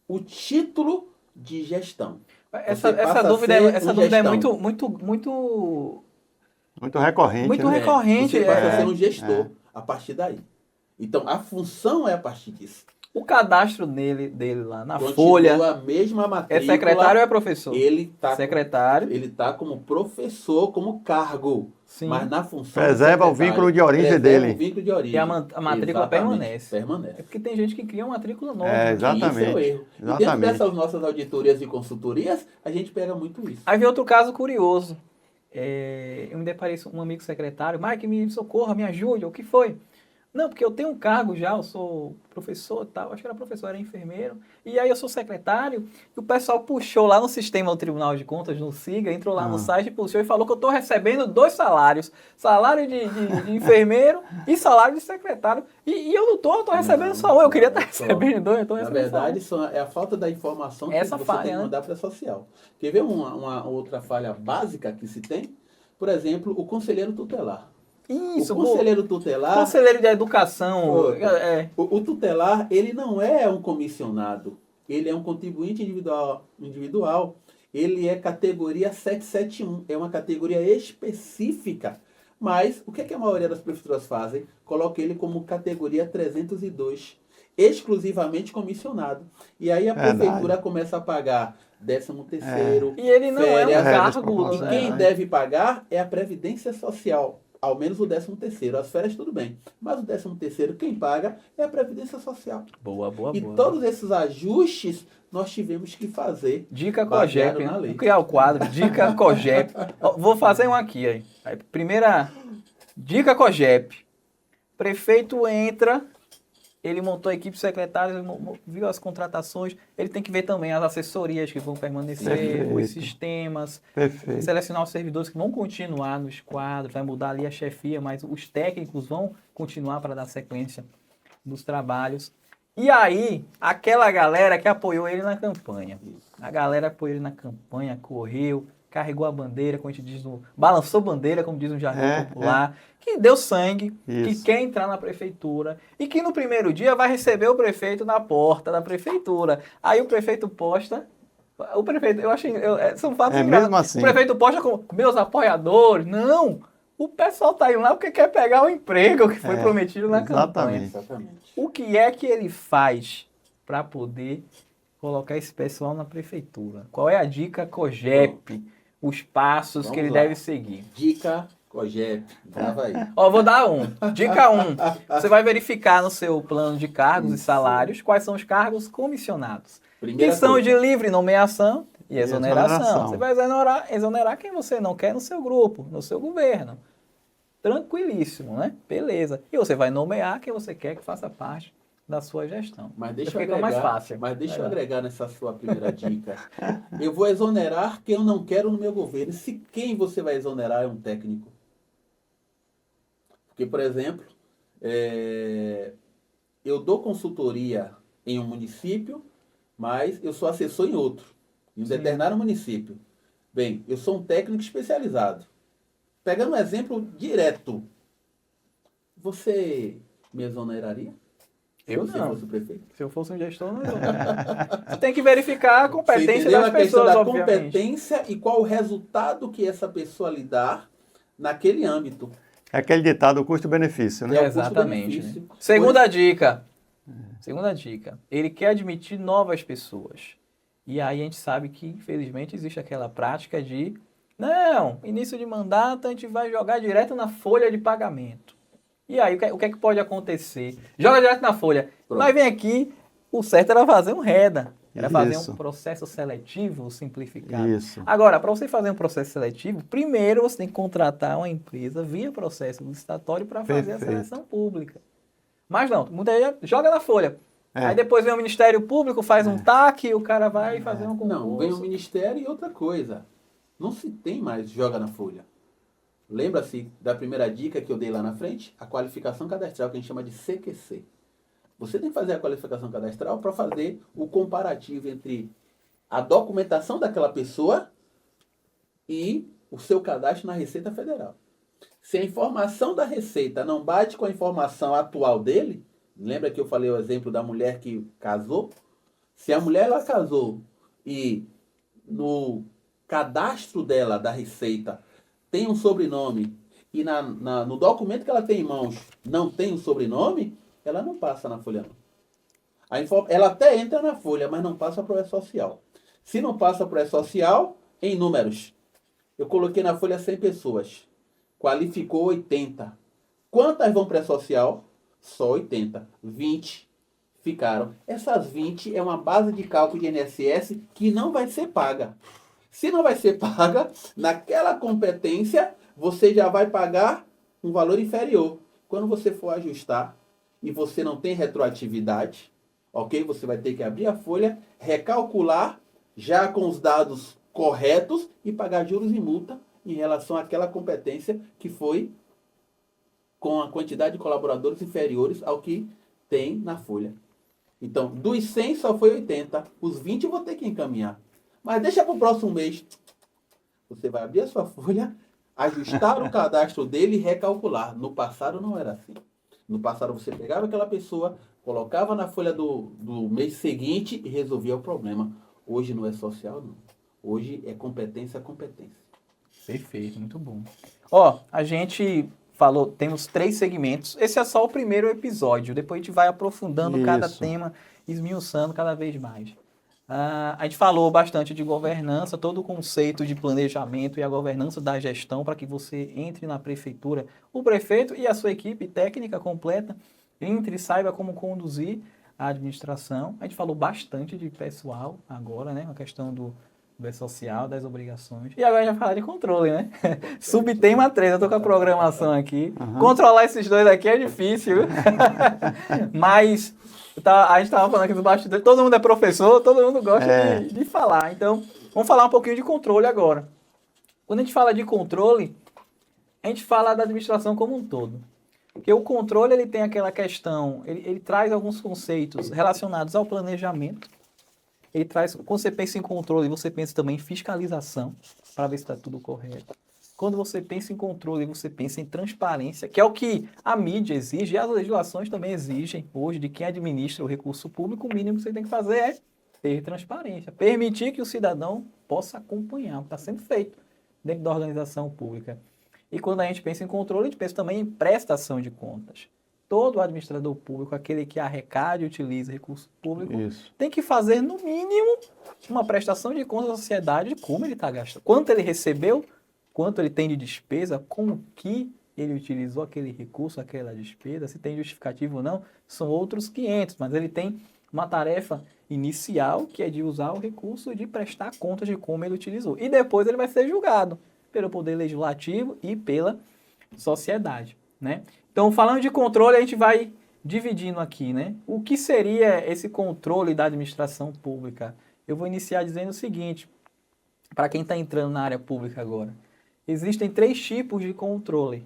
S2: o título de gestão.
S1: Essa dúvida é muito
S3: recorrente.
S1: Muito recorrente.
S2: Você passa a ser um gestor a partir daí. Então, a função é a partir disso.
S1: O cadastro dele lá na
S2: Continua
S1: folha.
S2: A mesma matrícula.
S1: É secretário ou é professor?
S2: Ele tá
S1: secretário.
S2: Ele está como professor, como cargo.
S1: Sim.
S2: Mas na função.
S3: Preserva o vínculo de origem dele.
S2: O vínculo de origem.
S1: E a matrícula permanece.
S2: Permanece.
S1: É porque tem gente que cria uma matrícula nova.
S3: Exatamente.
S2: Isso é o erro. E dentro dessas nossas auditorias e consultorias, a gente pega muito isso.
S1: Aí vem outro caso curioso. Eu me deparei com um amigo secretário. Mike, me socorra, me ajude. O que foi? Não, porque eu tenho um cargo já, eu sou professor e tal, acho que era professor, era enfermeiro, e aí eu sou secretário, e o pessoal puxou lá no sistema do Tribunal de Contas, no SIGA, entrou lá no site, puxou e falou que eu estou recebendo 2 salários, salário de enfermeiro e salário de secretário, e eu não estou recebendo só um, eu queria estar recebendo 2, então
S2: na verdade, é a falta da informação que você tem que mandar para a social. Quer ver uma outra falha básica que se tem? Por exemplo, o conselheiro tutelar.
S1: Isso,
S2: o conselheiro tutelar...
S1: Conselheiro de educação.
S2: O tutelar, ele não é um comissionado. Ele é um contribuinte individual. Ele é categoria 771. É uma categoria específica. Mas, o que é que a maioria das prefeituras fazem? Coloca ele como categoria 302. Exclusivamente comissionado. E aí a prefeitura começa a pagar 13º,
S1: E ele não
S2: férias,
S1: é um cargo.
S2: E quem deve pagar é a Previdência Social. Ao menos o 13º. As férias tudo bem. Mas o 13º, quem paga é a Previdência Social.
S1: Boa.
S2: E todos esses ajustes nós tivemos que fazer.
S1: Dica COGEP. Vou criar o quadro. Dica COGEP. Vou fazer um aqui. Aí. Primeira dica COGEP. Prefeito entra, ele montou a equipe secretária, viu as contratações, ele tem que ver também as assessorias que vão permanecer, os sistemas, selecionar os servidores que vão continuar nos quadros, vai mudar ali a chefia, mas os técnicos vão continuar para dar sequência nos trabalhos. E aí, aquela galera que apoiou ele na campanha. A galera apoiou ele na campanha, correu, carregou a bandeira, como a gente diz, balançou bandeira, como diz no jargão popular, que deu sangue, que quer entrar na prefeitura e que no primeiro dia vai receber o prefeito na porta da prefeitura. Aí o prefeito posta, eu acho, são fatos engraçados.
S3: Mesmo assim.
S1: O prefeito posta com meus apoiadores. Não! O pessoal tá indo lá porque quer pegar o emprego que foi prometido na campanha.
S2: Exatamente.
S1: O que é que ele faz para poder colocar esse pessoal na prefeitura? Qual é a dica COGEP? Os passos que ele deve seguir.
S2: Dica COGEP. Grava aí.
S1: Vou dar um. Dica 1. Você vai verificar no seu plano de cargos e salários quais são os cargos comissionados. Que são de livre nomeação e exoneração. Você vai exonerar quem você não quer no seu grupo, no seu governo. tranquilíssimo, né? Beleza. E você vai nomear quem você quer que faça parte da sua gestão.
S2: Mas deixa
S1: fica mais fácil.
S2: Mas deixa eu agregar nessa sua primeira dica. Eu vou exonerar quem eu não quero no meu governo. Se quem você vai exonerar é um técnico. Porque, por exemplo, eu dou consultoria em um município, mas eu sou assessor em outro, em um determinado município. Bem, eu sou um técnico especializado. Pegando um exemplo direto, você me exoneraria?
S1: Eu
S2: Se você
S1: não.
S2: fosse o prefeito?
S1: Se eu fosse um gestor, não. Você tem que verificar a competência das
S2: a
S1: pessoas,
S2: questão da
S1: obviamente.
S2: competência e qual o resultado que essa pessoa lhe dá naquele âmbito.
S3: É aquele ditado, o custo-benefício, né?
S1: Exatamente.
S2: Custo-benefício.
S1: Né? Segunda dica. Segunda dica. Ele quer admitir novas pessoas. E aí a gente sabe que, infelizmente, existe aquela prática de não, início de mandato a gente vai jogar direto na folha de pagamento. E aí, o que é que pode acontecer? Joga direto na folha.
S2: Pronto.
S1: Mas vem aqui, o certo era fazer um REDA. Era fazer
S3: Isso.
S1: um processo seletivo simplificado.
S3: Isso.
S1: Agora, para você fazer um processo seletivo, primeiro você tem que contratar uma empresa via processo licitatório para fazer a seleção pública. Mas não, muita gente joga na folha. Aí depois vem o Ministério Público, faz um TAC e o cara vai fazer um concurso.
S2: Não, vem o Ministério e outra coisa. Não se tem mais joga na folha. Lembra-se da primeira dica que eu dei lá na frente? A qualificação cadastral, que a gente chama de CQC. Você tem que fazer a qualificação cadastral para fazer o comparativo entre a documentação daquela pessoa e o seu cadastro na Receita Federal. Se a informação da Receita não bate com a informação atual dele, lembra que eu falei o exemplo da mulher que casou? Se a mulher ela casou e no cadastro dela da Receita tem um sobrenome e no documento que ela tem em mãos não tem um sobrenome, ela não passa na folha não. Ela até entra na folha, mas não passa para o E-Social. Se não passa para o E-Social, em números. Eu coloquei na folha 100 pessoas. Qualificou 80. Quantas vão para o E-Social? Só 80. 20 ficaram. Essas 20 é uma base de cálculo de INSS que não vai ser paga. Se não vai ser paga, naquela competência, você já vai pagar um valor inferior. Quando você for ajustar e você não tem retroatividade, ok? Você vai ter que abrir a folha, recalcular já com os dados corretos e pagar juros e multa em relação àquela competência que foi com a quantidade de colaboradores inferiores ao que tem na folha. Então, dos 100 só foi 80. Os 20 eu vou ter que encaminhar. Mas deixa para o próximo mês. Você vai abrir a sua folha, ajustar o cadastro dele e recalcular. No passado não era assim. No passado você pegava aquela pessoa, colocava na folha do mês seguinte e resolvia o problema. Hoje não é social, não. Hoje é competência a competência.
S1: Perfeito, muito bom. Ó, a gente falou, temos 3 segmentos. Esse é só o primeiro episódio. Depois a gente vai aprofundando cada tema, esmiuçando cada vez mais. A gente falou bastante de governança, todo o conceito de planejamento e a governança da gestão para que você entre na prefeitura, o prefeito e a sua equipe técnica completa, entre e saiba como conduzir a administração. A gente falou bastante de pessoal agora, né? A questão do social, das obrigações. E agora a gente vai falar de controle, né? Subtema 3, eu tô com a programação aqui. Controlar esses dois aqui é difícil. Mas a gente estava falando aqui dos bastidores, todo mundo é professor, todo mundo gosta de falar. Então, vamos falar um pouquinho de controle agora. Quando a gente fala de controle, a gente fala da administração como um todo. Porque o controle, ele tem aquela questão, ele traz alguns conceitos relacionados ao planejamento. Ele traz, quando você pensa em controle, você pensa também em fiscalização, para ver se está tudo correto. Quando você pensa em controle, você pensa em transparência, que é o que a mídia exige e as legislações também exigem hoje de quem administra o recurso público. O mínimo que você tem que fazer é ter transparência, permitir que o cidadão possa acompanhar o que está sendo feito dentro da organização pública. E quando a gente pensa em controle, a gente pensa também em prestação de contas. Todo administrador público, aquele que arrecada e utiliza recurso público, tem que fazer, no mínimo, uma prestação de contas à sociedade de como ele está gastando. Quanto ele recebeu, quanto ele tem de despesa, com que ele utilizou aquele recurso, aquela despesa, se tem justificativo ou não, são outros 500, mas ele tem uma tarefa inicial, que é de usar o recurso e de prestar contas de como ele utilizou. E depois ele vai ser julgado pelo Poder Legislativo e pela sociedade, né? Então, falando de controle, a gente vai dividindo aqui, né? O que seria esse controle da administração pública? Eu vou iniciar dizendo o seguinte, para quem está entrando na área pública agora. Existem 3 tipos de controle.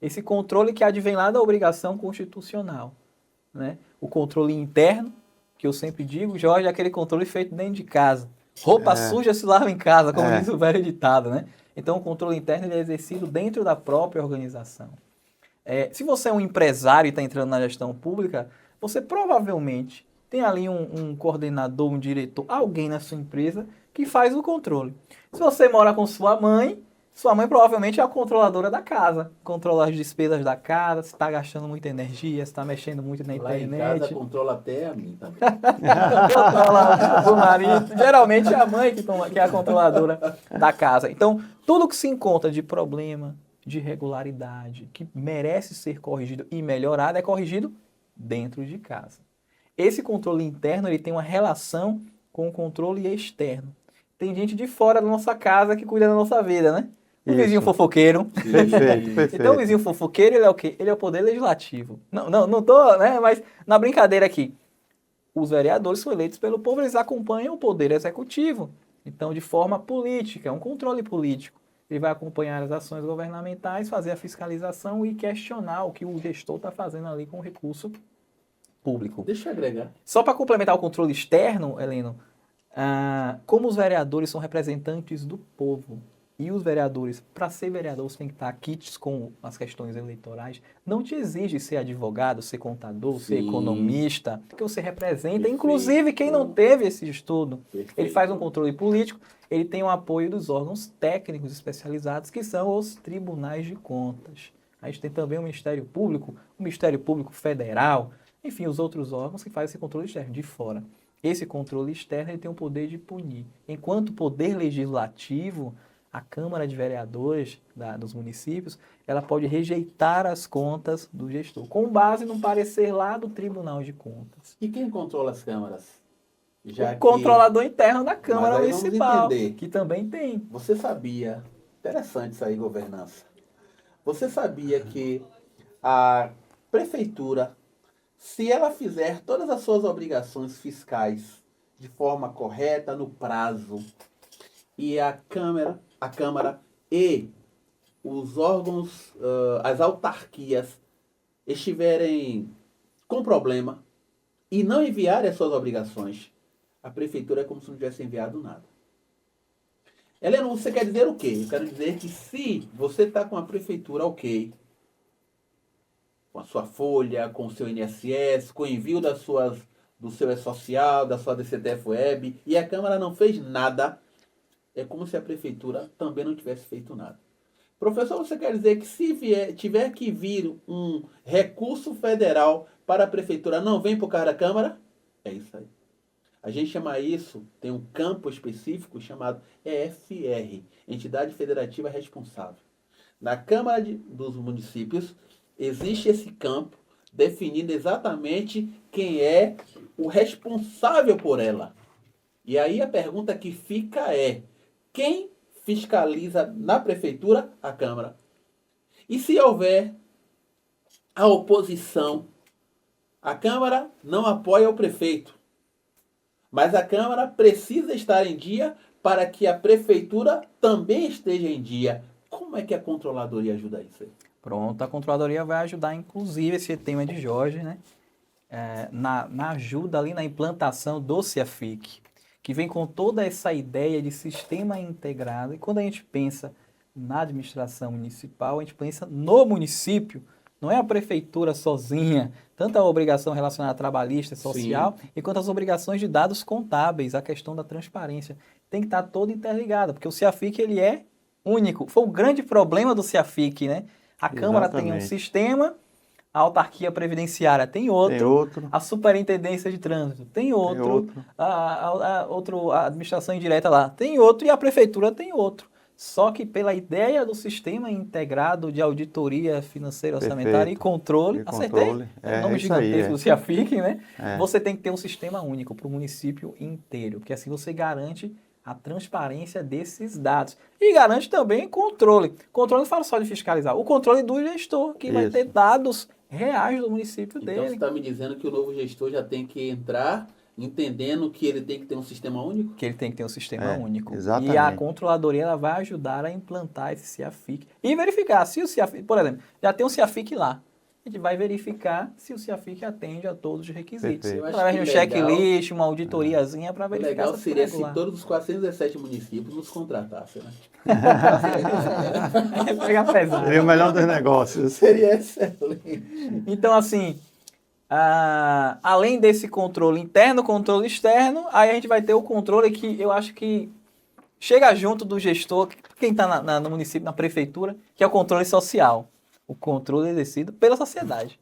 S1: Esse controle que advém lá da obrigação constitucional, né? O controle interno, que eu sempre digo, Jorge, é aquele controle feito dentro de casa. Roupa suja se lava em casa, como diz o velho ditado, né? Então, o controle interno ele é exercido dentro da própria organização. Se você é um empresário e está entrando na gestão pública, você provavelmente tem ali um coordenador, um diretor, alguém na sua empresa que faz o controle. Se você mora com sua mãe provavelmente é a controladora da casa. Controla as despesas da casa, se está gastando muita energia, se está mexendo muito na internet.
S2: Lá em casa controla até a mim também.
S1: Controla o marido. Geralmente é a mãe que é a controladora da casa. Então, tudo que se encontra de problema, de irregularidade, que merece ser corrigido e melhorado, é corrigido dentro de casa. Esse controle interno ele tem uma relação com o controle externo. Tem gente de fora da nossa casa que cuida da nossa vida, né? O vizinho fofoqueiro.
S3: Perfeito.
S1: Então, o vizinho fofoqueiro, ele é o quê? Ele é o poder legislativo. Não tô, né? Mas na brincadeira aqui, os vereadores são eleitos pelo povo, eles acompanham o poder executivo. Então, de forma política, é um controle político. Ele vai acompanhar as ações governamentais, fazer a fiscalização e questionar o que o gestor está fazendo ali com o recurso público.
S2: Deixa eu agregar.
S1: Só para complementar o controle externo, Heleno, como os vereadores são representantes do povo, e os vereadores, para ser vereador, você tem que estar quites com as questões eleitorais, não te exige ser advogado, ser contador, ser economista, porque você representa, inclusive quem não teve esse estudo. Ele faz um controle político, ele tem o apoio dos órgãos técnicos especializados, que são os tribunais de contas. A gente tem também o Ministério Público Federal, enfim, os outros órgãos que fazem esse controle externo, de fora. Esse controle externo ele tem o poder de punir. Enquanto poder legislativo, a Câmara de Vereadores dos municípios, ela pode rejeitar as contas do gestor, com base num parecer lá do Tribunal de Contas.
S2: E quem controla as câmaras?
S1: O controlador interno da Câmara Municipal, que também tem.
S2: Você sabia, interessante isso aí, governança, você sabia que a prefeitura, se ela fizer todas as suas obrigações fiscais de forma correta, no prazo, e a Câmara e os órgãos, as autarquias estiverem com problema e não enviarem as suas obrigações, a prefeitura é como se não tivesse enviado nada. Heleno, você quer dizer o quê? Eu quero dizer que se você está com a prefeitura ok, com a sua folha, com o seu INSS, com o envio do seu E-Social, da sua DCTF Web, e a Câmara não fez nada, é como se a prefeitura também não tivesse feito nada. Professor, você quer dizer que se tiver que vir um recurso federal para a prefeitura, não vem por causa da Câmara? É isso aí. A gente chama isso, tem um campo específico chamado EFR, Entidade Federativa Responsável. Na Câmara dos Municípios, existe esse campo definindo exatamente quem é o responsável por ela. E aí a pergunta que fica é, quem fiscaliza na prefeitura? A Câmara. E se houver a oposição, a Câmara não apoia o prefeito. Mas a Câmara precisa estar em dia para que a prefeitura também esteja em dia. Como é que a controladoria ajuda isso aí?
S1: Pronto, a controladoria vai ajudar, inclusive, esse tema de Jorge, né? Na ajuda ali na implantação do CIAFIC, que vem com toda essa ideia de sistema integrado. E quando a gente pensa na administração municipal, a gente pensa no município, não é a prefeitura sozinha, tanto a obrigação relacionada à trabalhista e social, e quanto as obrigações de dados contábeis, a questão da transparência. Tem que estar toda interligada, porque o CIAFIC ele é único. Foi o grande problema do CIAFIC, né? A Câmara tem um sistema, a autarquia previdenciária tem outro. A superintendência de trânsito tem outro. A administração indireta lá tem outro, e a prefeitura tem outro. Só que pela ideia do sistema integrado de auditoria financeira, orçamentária e controle, acertei? É o nome gigantesco do CIAFIC, né? Você tem que ter um sistema único para o município inteiro, porque assim você garante a transparência desses dados. E garante também controle. Controle não fala só de fiscalizar, o controle do gestor, que vai ter dados reais do município dele.
S2: Então você está me dizendo que o novo gestor já tem que entrar entendendo que ele tem que ter um sistema único?
S1: Que ele tem que ter um sistema único.
S3: Exatamente.
S1: E a controladoria ela vai ajudar a implantar esse CIAFIC. E verificar se o CIAFIC, por exemplo, já tem um CIAFIC lá. A gente vai verificar se o CIAFIC atende a todos os requisitos. Através de um checklist, uma auditoriazinha para verificar.
S2: O legal seria se todos os 417 municípios nos contratassem, né?
S1: Pegar pesado.
S3: Seria o melhor dos negócios.
S2: Seria excelente.
S1: Então, assim, além desse controle interno, controle externo, aí a gente vai ter o controle que eu acho que chega junto do gestor, quem está no município, na prefeitura, que é o controle social. O controle exercido pela sociedade.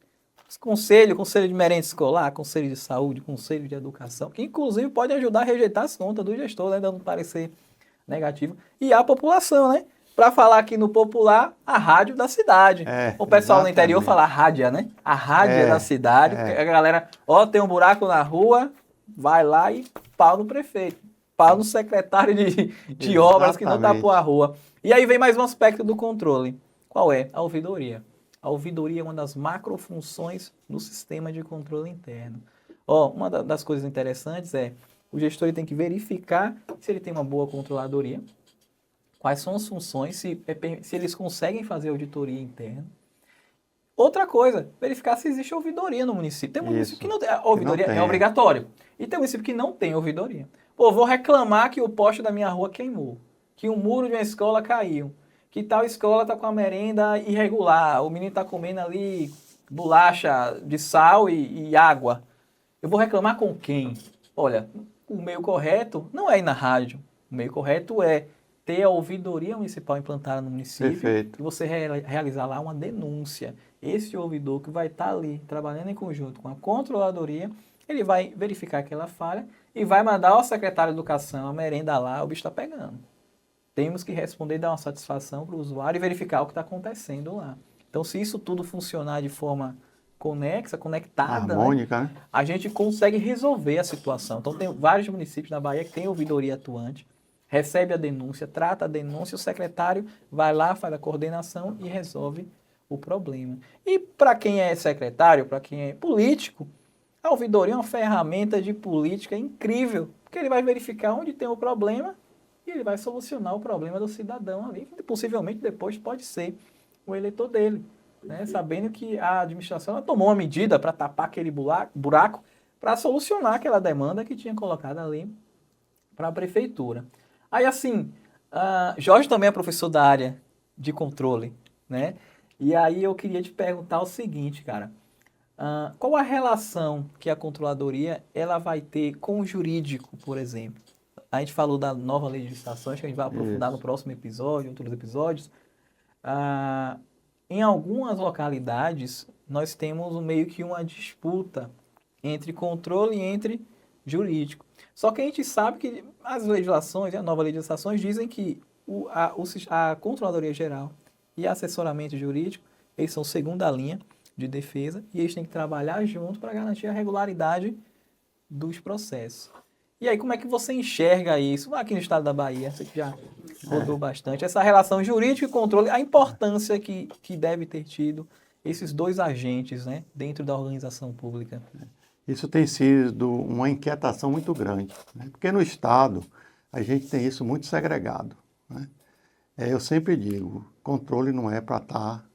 S1: Conselho de merenda escolar, conselho de saúde, conselho de educação, que inclusive pode ajudar a rejeitar as contas do gestor, né, dando um parecer negativo. E a população, né? Para falar aqui no popular, a rádio da cidade. O pessoal no interior fala rádia, né? A rádio da cidade. A galera, tem um buraco na rua, vai lá e pau no prefeito. Pau no secretário de obras que não tapou a rua. E aí vem mais um aspecto do controle. Qual é? A ouvidoria. A ouvidoria é uma das macrofunções do sistema de controle interno. Uma das coisas interessantes é o gestor ele tem que verificar se ele tem uma boa controladoria, quais são as funções, se eles conseguem fazer auditoria interna. Outra coisa, verificar se existe ouvidoria no município. Tem um município que não tem. A ouvidoria é obrigatório. E tem um município que não tem ouvidoria. Vou reclamar que o poste da minha rua queimou, que o muro de uma escola caiu, que tal escola está com a merenda irregular, o menino está comendo ali bolacha de sal e água. Eu vou reclamar com quem? Olha, o meio correto não é ir na rádio. O meio correto é ter a ouvidoria municipal implantada no município.
S3: Perfeito.
S1: E você realizar lá uma denúncia. Esse ouvidor que vai estar ali trabalhando em conjunto com a controladoria, ele vai verificar aquela falha e vai mandar ao secretário de Educação a merenda lá, o bicho está pegando. Temos que responder e dar uma satisfação para o usuário e verificar o que está acontecendo lá. Então, se isso tudo funcionar de forma conectada,
S3: harmônica, né?
S1: A gente consegue resolver a situação. Então, tem vários municípios na Bahia que têm ouvidoria atuante, recebe a denúncia, trata a denúncia, o secretário vai lá, faz a coordenação e resolve o problema. E para quem é secretário, para quem é político, a ouvidoria é uma ferramenta de política incrível, porque ele vai verificar onde tem o problema e ele vai solucionar o problema do cidadão ali, que possivelmente depois pode ser o eleitor dele, né? Sabendo que a administração ela tomou uma medida para tapar aquele buraco para solucionar aquela demanda que tinha colocado ali para a prefeitura. Aí assim, Jorge também é professor da área de controle, né? E aí eu queria te perguntar o seguinte, cara, qual a relação que a controladoria ela vai ter com o jurídico, por exemplo? A gente falou da nova legislação, acho que a gente vai aprofundar no próximo episódio, outros episódios. Em algumas localidades, nós temos meio que uma disputa entre controle e entre jurídico. Só que a gente sabe que as legislações, as novas legislações dizem que a Controladoria Geral e assessoramento jurídico, eles são segunda linha de defesa e eles têm que trabalhar junto para garantir a regularidade dos processos. E aí, como é que você enxerga isso? Aqui no estado da Bahia, você que já rodou bastante, essa relação jurídica e controle, a importância que deve ter tido esses dois agentes, né, dentro da organização pública.
S3: Isso tem sido uma inquietação muito grande, né? Porque no estado a gente tem isso muito segregado, né? Eu sempre digo, controle não é para estar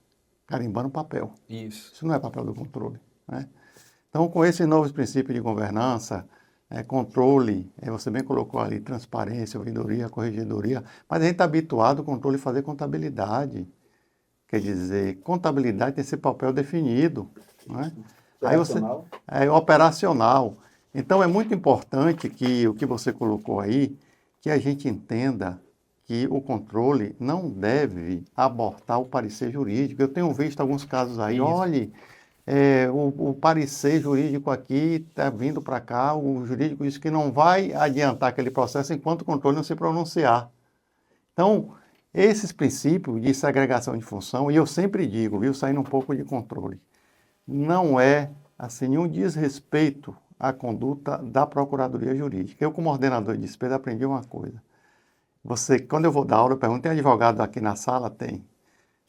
S3: carimbando papel. Isso não é papel do controle, né? Então, com esses novos princípios de governança, controle, você bem colocou ali, transparência, ouvidoria, corregedoria, mas a gente está habituado ao controle a fazer contabilidade. Quer dizer, contabilidade tem esse papel definido, né?
S2: Operacional.
S3: Operacional. Então, é muito importante que o que você colocou aí, que a gente entenda que o controle não deve abortar o parecer jurídico. Eu tenho visto alguns casos aí, olhe, o parecer jurídico aqui está vindo para cá, o jurídico disse que não vai adiantar aquele processo enquanto o controle não se pronunciar. Então, esses princípios de segregação de função, e eu sempre digo, saindo um pouco de controle, não é assim, nenhum desrespeito à conduta da Procuradoria Jurídica. Eu, como ordenador de despesa, aprendi uma coisa. quando eu vou dar aula, eu pergunto, tem advogado aqui na sala? Tem.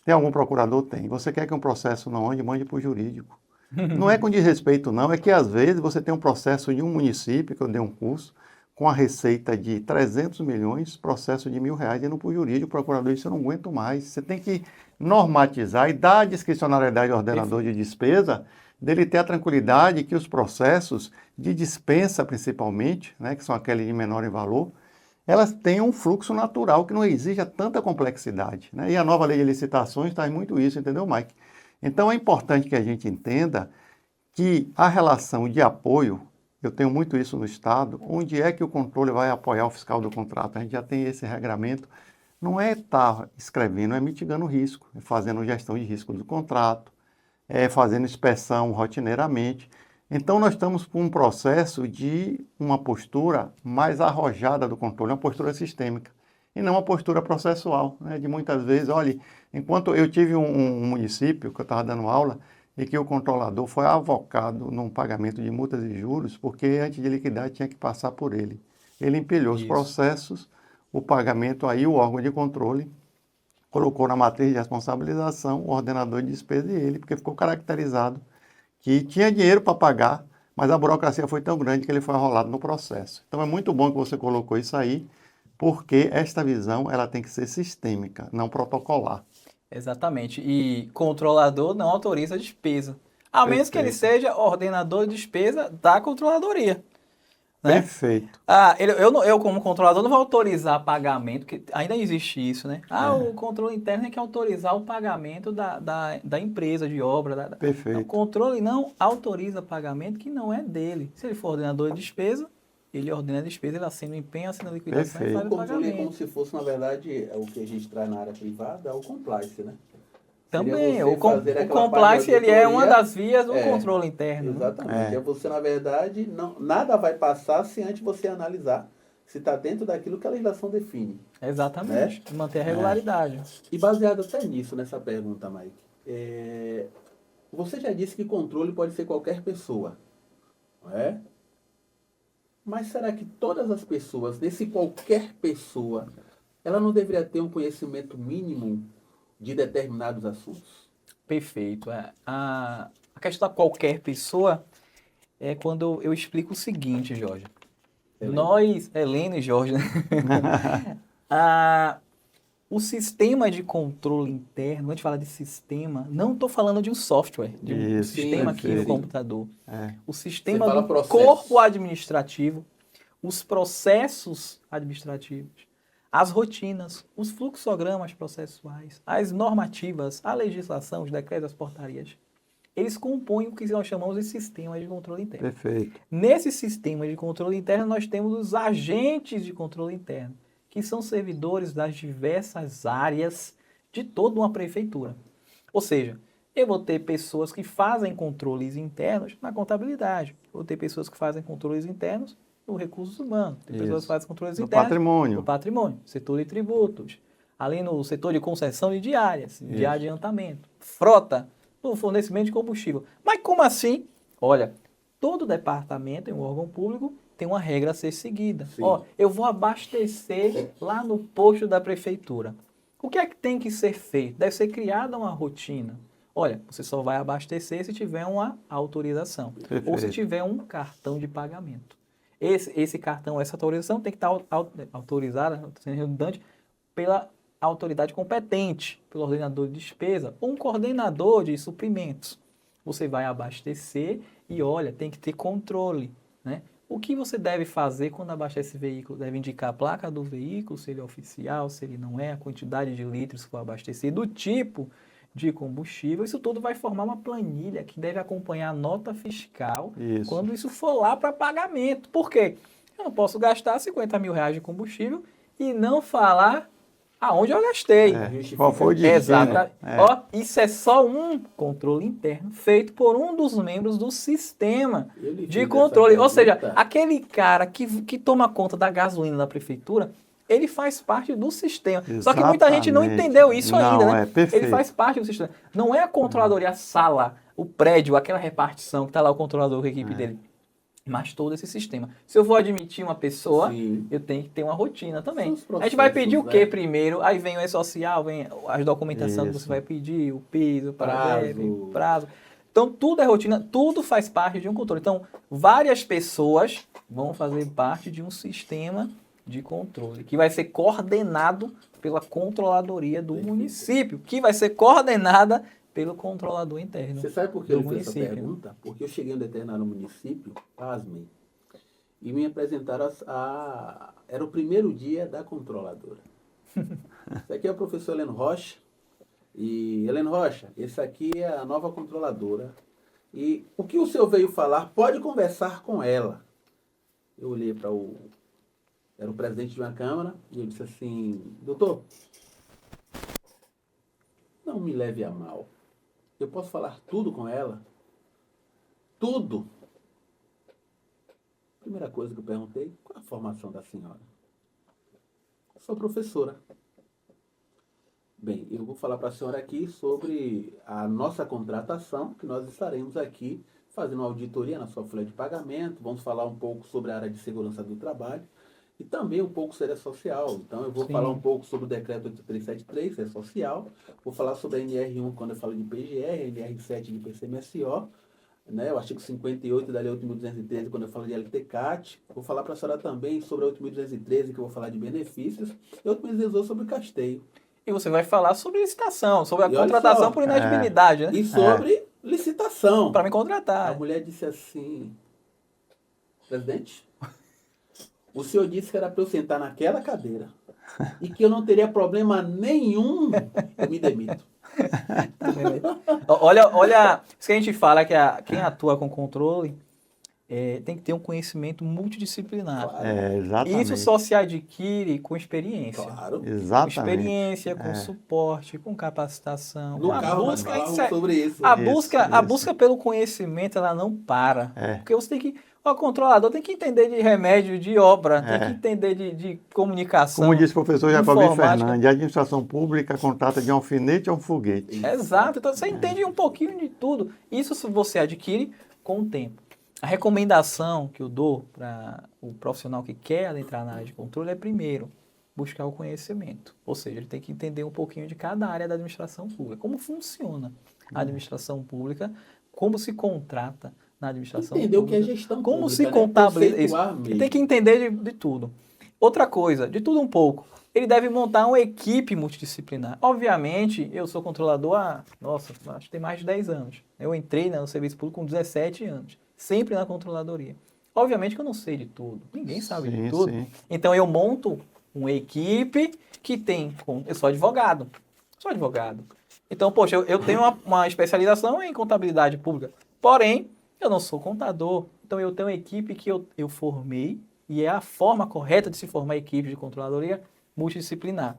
S3: Tem algum procurador? Tem. Você quer que um processo não ande, mande para o jurídico. Não é com desrespeito, não. É que, às vezes, você tem um processo de um município, que eu dei um curso, com a receita de 300 milhões, processo de R$1.000, indo para o jurídico, o procurador disse, eu não aguento mais. Você tem que normatizar e dar a discricionariedade ao ordenador de despesa, dele ter a tranquilidade que os processos de dispensa, principalmente, né, que são aqueles de menor em valor, elas têm um fluxo natural que não exija tanta complexidade, né? E a nova lei de licitações traz muito isso, entendeu, Mike? Então é importante que a gente entenda que a relação de apoio, eu tenho muito isso no Estado, onde é que o controle vai apoiar o fiscal do contrato? A gente já tem esse regramento. Não é estar escrevendo, é mitigando o risco, é fazendo gestão de risco do contrato, é fazendo inspeção rotineiramente. Então, nós estamos com um processo de uma postura mais arrojada do controle, uma postura sistêmica, e não uma postura processual, né? De muitas vezes, olha, enquanto eu tive um município que eu estava dando aula, e que o controlador foi avocado num pagamento de multas e juros, porque antes de liquidar tinha que passar por ele. Ele empilhou os processos, o pagamento aí, o órgão de controle colocou na matriz de responsabilização o ordenador de despesa e ele, porque ficou caracterizado que tinha dinheiro para pagar, mas a burocracia foi tão grande que ele foi arrolado no processo. Então é muito bom que você colocou isso aí, porque esta visão ela tem que ser sistêmica, não protocolar.
S1: Exatamente. E controlador não autoriza a despesa. A menos que ele seja ordenador de despesa da controladoria. Né?
S3: Perfeito.
S1: Eu, como controlador, não vou autorizar pagamento, porque ainda existe isso, né? O controle interno tem que autorizar o pagamento da empresa de obra.
S3: Perfeito.
S1: O controle não autoriza pagamento que não é dele. Se ele for ordenador de despesa, ele ordena a despesa, ele assina o empenho, assina a liquidação e faz o pagamento.
S2: É como se fosse, na verdade, o que a gente traz na área privada, é o compliance, né?
S1: Também, o compliance ele é uma das vias do controle interno.
S2: Exatamente. É você, na verdade, nada vai passar se antes você analisar se está dentro daquilo que a legislação define.
S1: Exatamente. Né? Manter a regularidade.
S2: E baseado até nisso, nessa pergunta, Mike, você já disse que controle pode ser qualquer pessoa, não é? Mas será que todas as pessoas, desse qualquer pessoa, ela não deveria ter um conhecimento mínimo de determinados assuntos?
S1: Perfeito. A questão da qualquer pessoa é quando eu explico o seguinte, Jorge. Helena e Jorge, né? O sistema de controle interno, quando a gente fala de sistema, não estou falando de um software, de um sistema aqui no computador. O sistema do corpo administrativo, os processos administrativos, as rotinas, os fluxogramas processuais, as normativas, a legislação, os decretos, as portarias, eles compõem o que nós chamamos de sistema de controle interno.
S3: Perfeito.
S1: Nesse sistema de controle interno, nós temos os agentes de controle interno, que são servidores das diversas áreas de toda uma prefeitura. Ou seja, eu vou ter pessoas que fazem controles internos na contabilidade, vou ter pessoas que fazem controles internos no recursos humanos, tem pessoas que fazem controles internos no patrimônio, setor de tributos, além no setor de concessão de diárias, de adiantamento, frota, no fornecimento de combustível. Mas como assim? Olha, todo departamento em um órgão público tem uma regra a ser seguida. Eu vou abastecer lá no posto da prefeitura. O que é que tem que ser feito? Deve ser criada uma rotina. Olha, você só vai abastecer se tiver uma autorização. Perfeito. Ou se tiver um cartão de pagamento. Esse cartão, essa autorização tem que estar autorizada, sendo redundante, pela autoridade competente, pelo ordenador de despesa, ou um coordenador de suprimentos. Você vai abastecer e, olha, tem que ter controle, né? O que você deve fazer quando abastece veículo? Deve indicar a placa do veículo, se ele é oficial, se ele não é, a quantidade de litros que for abastecer, do tipo de combustível. Isso tudo vai formar uma planilha que deve acompanhar a nota fiscal quando isso for lá para pagamento. Por quê? Eu não posso gastar R$50 mil de combustível e não falar aonde eu gastei.
S3: Qual foi o destino?
S1: Exato. Isso é só um controle interno feito por um dos membros do sistema de controle. Ou seja, aquele cara que toma conta da gasolina da prefeitura, ele faz parte do sistema.
S3: Exatamente.
S1: Só que muita gente não entendeu isso ainda, né?
S3: Perfeito.
S1: Ele faz parte do sistema. Não é a controladoria, a sala, o prédio, aquela repartição que está lá o controlador com a equipe dele. mas todo esse sistema. Se eu vou admitir uma pessoa, eu tenho que ter uma rotina também. A gente vai pedir o quê primeiro? Aí vem o E-Social, vem as documentações que você vai pedir, o piso, o prazo. Então, tudo é rotina, tudo faz parte de um controle. Então, várias pessoas vão fazer parte de um sistema de controle, que vai ser coordenado pela controladoria do município, que vai ser coordenada pelo controlador interno.
S2: Você sabe por que eu fiz essa pergunta? Porque eu cheguei em um determinado município, pasmem, e me apresentaram era o primeiro dia da controladora. Esse aqui é o professor Heleno Rocha. E, Heleno Rocha, esse aqui é a nova controladora. E o que o senhor veio falar, pode conversar com ela. Eu olhei para era o presidente de uma câmara, e eu disse assim, doutor, não me leve a mal. Eu posso falar tudo com ela? Tudo. Primeira coisa que eu perguntei, qual a formação da senhora? Sou professora. Bem, eu vou falar para a senhora aqui sobre a nossa contratação, que nós estaremos aqui fazendo uma auditoria na sua folha de pagamento, vamos falar um pouco sobre a área de segurança do trabalho e também um pouco sobre a social. Então eu vou falar um pouco sobre o decreto 8373, que é social, vou falar sobre a NR1 quando eu falo de PGR, NR7 de PCMSO, né, o artigo 58 da Lei 8.213, quando eu falo de LTCAT. Vou falar para a senhora também sobre a 8.213, que eu vou falar de benefícios, e 8.218 sobre casteio.
S1: E você vai falar sobre licitação, sobre a contratação por inadibilidade, né?
S2: E sobre licitação.
S1: Para me contratar.
S2: A mulher disse assim, presidente, o senhor disse que era para eu sentar naquela cadeira e que eu não teria problema nenhum, eu me demito.
S1: Olha, isso que a gente fala, que quem atua com controle tem que ter um conhecimento multidisciplinar.
S2: Claro.
S3: Exatamente.
S1: Isso só se adquire com experiência.
S2: Claro.
S3: Exatamente.
S1: Com experiência, com suporte, com capacitação.
S2: No carro nós falamos sobre isso.
S1: A busca pelo conhecimento, ela não para. Porque você tem que... O controlador tem que entender de remédio, de obra, tem que entender de comunicação.
S3: Como disse o professor Jacobino Fernandes, a administração pública contrata de um alfinete a um foguete.
S1: Exato. Então você entende um pouquinho de tudo. Isso você adquire com o tempo. A recomendação que eu dou para o profissional que quer entrar na área de controle é, primeiro, buscar o conhecimento. Ou seja, ele tem que entender um pouquinho de cada área da administração pública. Como funciona a administração pública, como se contrata na administração
S2: pública. Entender o que é gestão pública,
S1: como se contabiliza. Isso. Ele tem que entender de tudo. Outra coisa, de tudo um pouco. Ele deve montar uma equipe multidisciplinar. Obviamente, eu sou controlador acho que tem mais de 10 anos. Eu entrei no serviço público com 17 anos. Sempre na controladoria. Obviamente que eu não sei de tudo. Ninguém sabe de tudo. Sim. Então eu monto uma equipe que tem... Eu sou advogado. Então, poxa, eu tenho uma especialização em contabilidade pública. Porém, eu não sou contador. Então eu tenho uma equipe que eu formei, e é a forma correta de se formar equipe de controladoria multidisciplinar.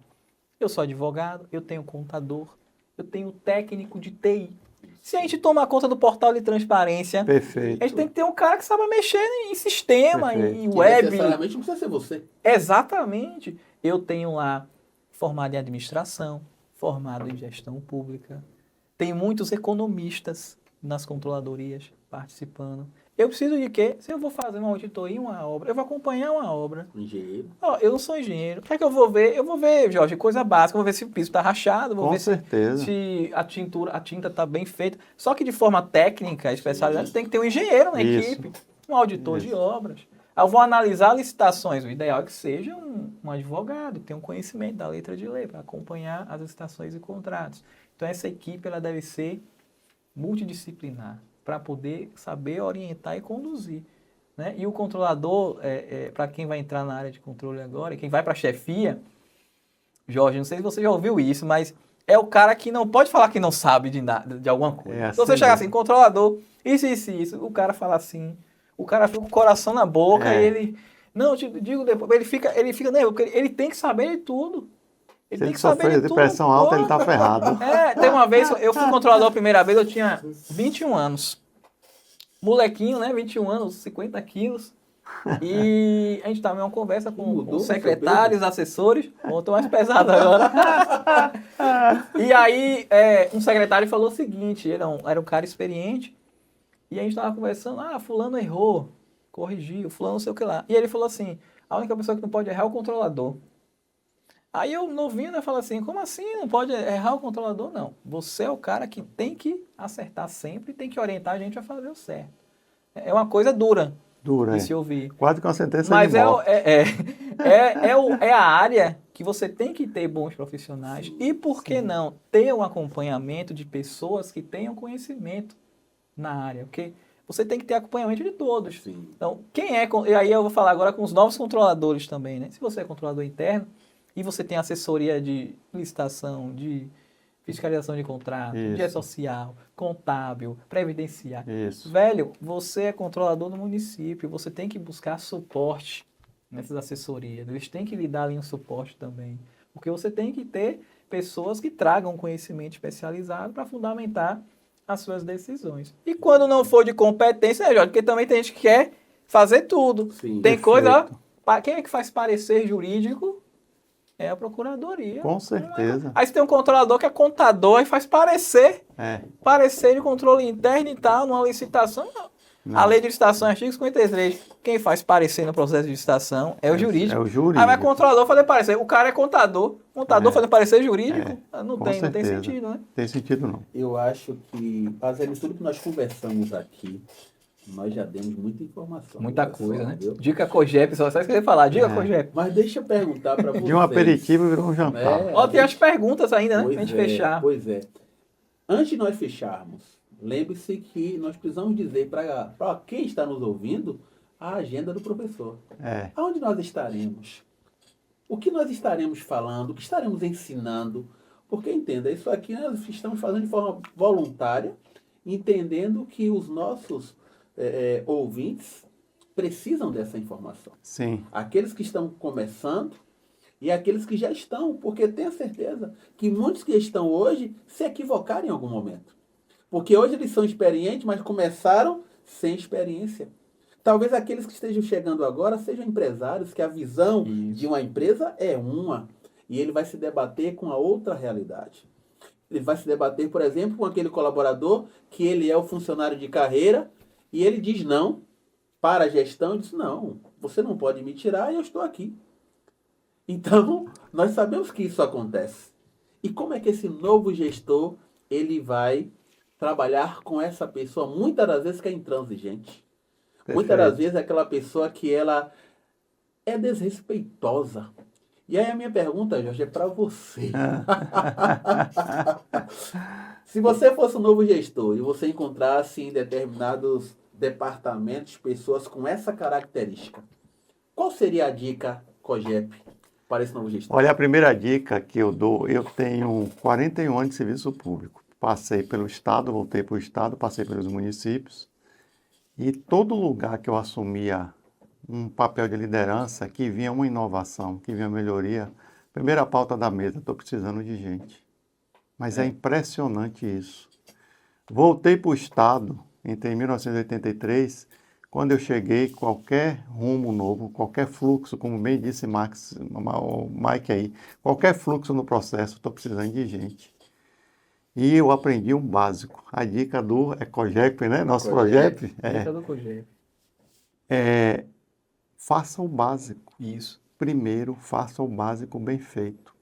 S1: Eu sou advogado, eu tenho contador, eu tenho técnico de TI. Se a gente tomar conta do portal de transparência,
S3: Perfeito.
S1: A gente tem que ter um cara que saiba mexer em sistema, em web.
S2: Necessariamente não precisa ser você.
S1: Exatamente. Eu tenho lá formado em administração, formado em gestão pública. Tem muitos economistas nas controladorias participando. Eu preciso de quê? Se eu vou fazer uma auditoria, uma obra, eu vou acompanhar uma obra.
S2: Engenheiro.
S1: Eu não sou engenheiro. O que é que eu vou ver? Eu vou ver, Jorge, coisa básica. Eu vou ver se o piso está rachado, vou ver se a tinta está bem feita. Só que de forma técnica, especializada, tem que ter um engenheiro na equipe, um auditor de obras. Eu vou analisar licitações. O ideal é que seja um advogado, tenha um conhecimento da letra de lei para acompanhar as licitações e contratos. Então, essa equipe ela deve ser multidisciplinar, para poder saber orientar e conduzir. Né? E o controlador, para quem vai entrar na área de controle agora, e quem vai para a chefia, Jorge, não sei se você já ouviu isso, mas é o cara que não pode falar que não sabe de alguma coisa. Se você chegar assim, controlador, isso, o cara fala assim, o cara fica com o coração na boca e ele... Não, eu te digo depois, ele fica ele tem que saber de tudo.
S3: Se ele sofrer de pressão alta, ele tá ferrado.
S1: Tem uma vez, eu fui controlador a primeira vez, eu tinha 21 anos. Molequinho, né? 21 anos, 50 quilos. E a gente estava em uma conversa com secretários, assessores. Estou mais pesado agora. E aí, um secretário falou o seguinte, era um cara experiente. E a gente estava conversando, fulano errou. corrigiu, fulano não sei o que lá. E ele falou assim, a única pessoa que não pode errar é o controlador. Aí eu novinho, né, falo assim, como assim não pode errar o controlador? Não, você é o cara que tem que acertar sempre, tem que orientar a gente a fazer o certo. É uma coisa dura de se ouvir.
S3: Quase com a sentença
S1: Mas
S3: de morte.
S1: é a área que você tem que ter bons profissionais e, por que não, ter um acompanhamento de pessoas que tenham conhecimento na área, porque você tem que ter acompanhamento de todos.
S2: Sim.
S1: Então, e aí eu vou falar agora com os novos controladores também, né? Se você é controlador interno e você tem assessoria de licitação, de fiscalização de contrato, de social, contábil, previdenciário.
S3: Isso.
S1: Velho, você é controlador do município, você tem que buscar suporte nessas assessorias. Eles têm que lhe dar ali um suporte também. Porque você tem que ter pessoas que tragam conhecimento especializado para fundamentar as suas decisões. E quando não for de competência, né, Jorge? Porque também tem gente que quer fazer tudo.
S2: Sim,
S1: tem
S3: perfeito.
S1: Coisa, ó, quem é que faz parecer jurídico? É a procuradoria.
S3: Com certeza.
S1: Aí você tem um controlador que é contador e faz parecer de controle interno e tal, numa licitação. Não. A lei de licitação é artigo 53. Quem faz parecer no processo de licitação é o jurídico.
S3: É o jurídico.
S1: Aí vai controlador fazer parecer. O cara é contador. Contador fazer parecer jurídico. Não tem sentido, né?
S3: Tem sentido, não.
S2: Eu acho que, fazendo tudo que nós conversamos aqui, nós já demos muita informação.
S1: Muita coisa, né? Viu? Dica COGEP, só você quer falar. Dica COGEP.
S2: Mas deixa eu perguntar para vocês.
S3: De um aperitivo virou um jantar.
S1: Ó, tem as perguntas ainda, né? Pra gente fechar.
S2: Pois é. Antes de nós fecharmos, lembre-se que nós precisamos dizer para quem está nos ouvindo a agenda do professor. Aonde nós estaremos? O que nós estaremos falando? O que estaremos ensinando? Porque, entenda, isso aqui nós estamos fazendo de forma voluntária, entendendo que os nossos ouvintes precisam dessa informação.
S3: Sim.
S2: Aqueles que estão começando e aqueles que já estão, porque tenho certeza que muitos que estão hoje se equivocaram em algum momento. Porque hoje eles são experientes, mas começaram sem experiência. Talvez aqueles que estejam chegando agora sejam empresários, que a visão de uma empresa é uma, e ele vai se debater com a outra realidade. Ele vai se debater, por exemplo, com aquele colaborador que ele é o funcionário de carreira, e ele diz não para a gestão, e diz, não, você não pode me tirar e eu estou aqui. Então, nós sabemos que isso acontece. E como é que esse novo gestor, ele vai trabalhar com essa pessoa, muitas das vezes que é intransigente. Perfeito. Muitas das vezes é aquela pessoa que ela é desrespeitosa. E aí a minha pergunta, Jorge, é para você. Se você fosse um novo gestor e você encontrasse em determinados departamentos pessoas com essa característica, qual seria a dica, COGEP, para esse novo gestor?
S3: Olha, a primeira dica que eu dou, eu tenho 41 anos de serviço público. Passei pelo Estado, voltei para o Estado, passei pelos municípios. E todo lugar que eu assumia um papel de liderança, que vinha uma inovação, que vinha melhoria, primeira pauta da mesa, estou precisando de gente. Mas é impressionante isso. Voltei para o Estado, entrei em 1983, quando eu cheguei, qualquer rumo novo, qualquer fluxo, como bem disse o Mike aí, qualquer fluxo no processo, estou precisando de gente. E eu aprendi um básico. A dica do COGEP, né? Nosso COGEP.
S1: Dica do COGEP.
S3: Faça o básico.
S1: Isso.
S3: Primeiro, faça o básico bem feito.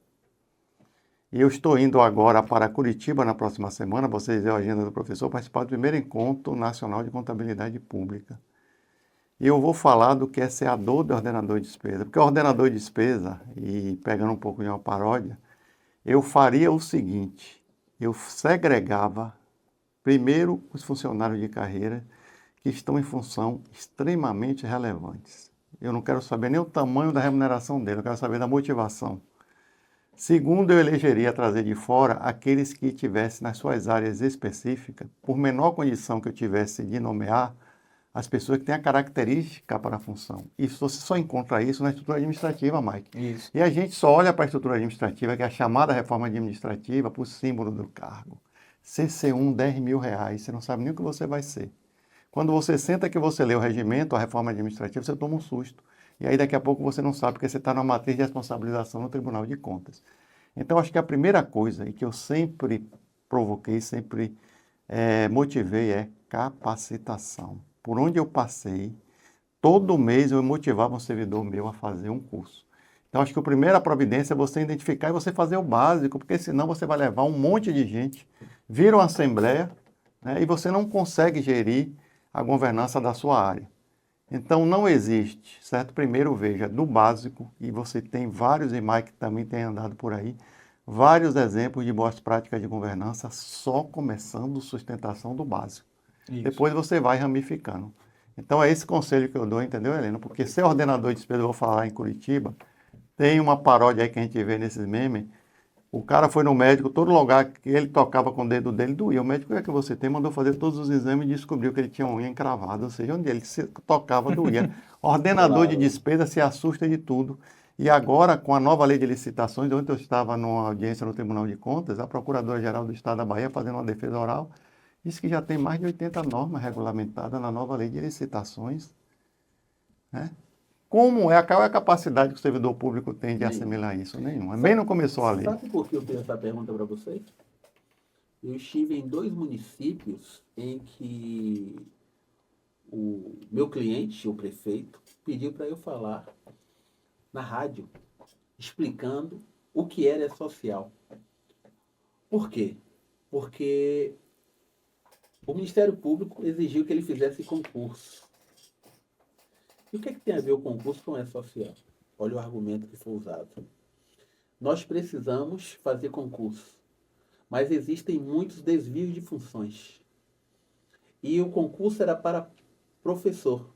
S3: E eu estou indo agora para Curitiba na próxima semana, vocês veem a agenda do professor, participar do primeiro Encontro Nacional de Contabilidade Pública. E eu vou falar do que é ser a dor do ordenador de despesa. Porque o ordenador de despesa, e pegando um pouco de uma paródia, eu faria o seguinte: eu segregava primeiro os funcionários de carreira que estão em função extremamente relevantes. Eu não quero saber nem o tamanho da remuneração dele, eu quero saber da motivação. Segundo, eu elegeria trazer de fora aqueles que tivessem nas suas áreas específicas, por menor condição que eu tivesse de nomear, as pessoas que têm a característica para a função. E você só encontra isso na estrutura administrativa, Mike.
S1: Isso.
S3: E a gente só olha para a estrutura administrativa, que é a chamada reforma administrativa, para o símbolo do cargo. CC1, R$10.000, você não sabe nem o que você vai ser. Quando você senta que você lê o regimento, a reforma administrativa, você toma um susto. E aí daqui a pouco você não sabe, porque você está na matriz de responsabilização no Tribunal de Contas. Então, acho que a primeira coisa, e que eu sempre provoquei, sempre motivei, é capacitação. Por onde eu passei, todo mês eu motivava um servidor meu a fazer um curso. Então, acho que a primeira providência é você identificar e você fazer o básico, porque senão você vai levar um monte de gente, vira uma assembleia, né, e você não consegue gerir a governança da sua área. Então, não existe, certo? Primeiro, veja, do básico, e você tem vários, e Mike também tem andado por aí, vários exemplos de boas práticas de governança só começando sustentação do básico. Isso. Depois você vai ramificando. Então, é esse conselho que eu dou, entendeu, Helena? Porque ser ordenador de despesa, eu vou falar em Curitiba, tem uma paródia aí que a gente vê nesses memes. O cara foi no médico, todo lugar que ele tocava com o dedo dele doía. O médico, o que é que você tem? Mandou fazer todos os exames e descobriu que ele tinha unha encravada. Ou seja, onde ele se tocava doía. Ordenador de despesa se assusta de tudo. E agora, com a nova lei de licitações, ontem eu estava numa audiência no Tribunal de Contas, a Procuradora-Geral do Estado da Bahia, fazendo uma defesa oral, disse que já tem mais de 80 normas regulamentadas na nova lei de licitações, né? Como é qual é a capacidade que o servidor público tem de assimilar isso? Nenhuma. Bem não começou a lei.
S2: Sabe por que eu fiz essa pergunta para vocês? Eu estive em 2 municípios em que o meu cliente, o prefeito, pediu para eu falar na rádio, explicando o que era social. Por quê? Porque o Ministério Público exigiu que ele fizesse concurso. E o que tem a ver o concurso com social? Olha o argumento que foi usado. Nós precisamos fazer concurso, mas existem muitos desvios de funções. E o concurso era para professor.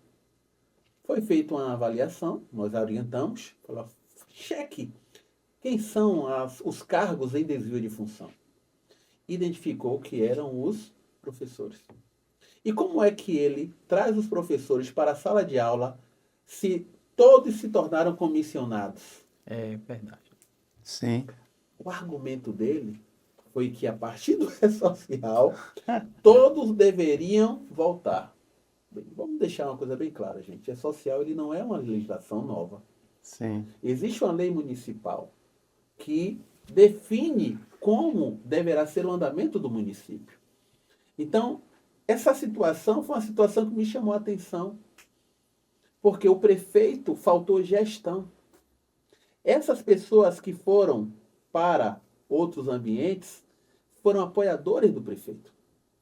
S2: Foi feita uma avaliação, nós orientamos, falou, cheque quem são os cargos em desvio de função. Identificou que eram os professores. E como é que ele traz os professores para a sala de aula se todos se tornaram comissionados?
S1: É verdade.
S3: Sim.
S2: O argumento dele foi que a partir do social, todos deveriam voltar. Bem, vamos deixar uma coisa bem clara, gente. Social ele não é uma legislação nova.
S3: Sim.
S2: Existe uma lei municipal que define como deverá ser o andamento do município. Então, essa situação foi uma situação que me chamou a atenção, porque o prefeito faltou gestão. Essas pessoas que foram para outros ambientes foram apoiadores do prefeito.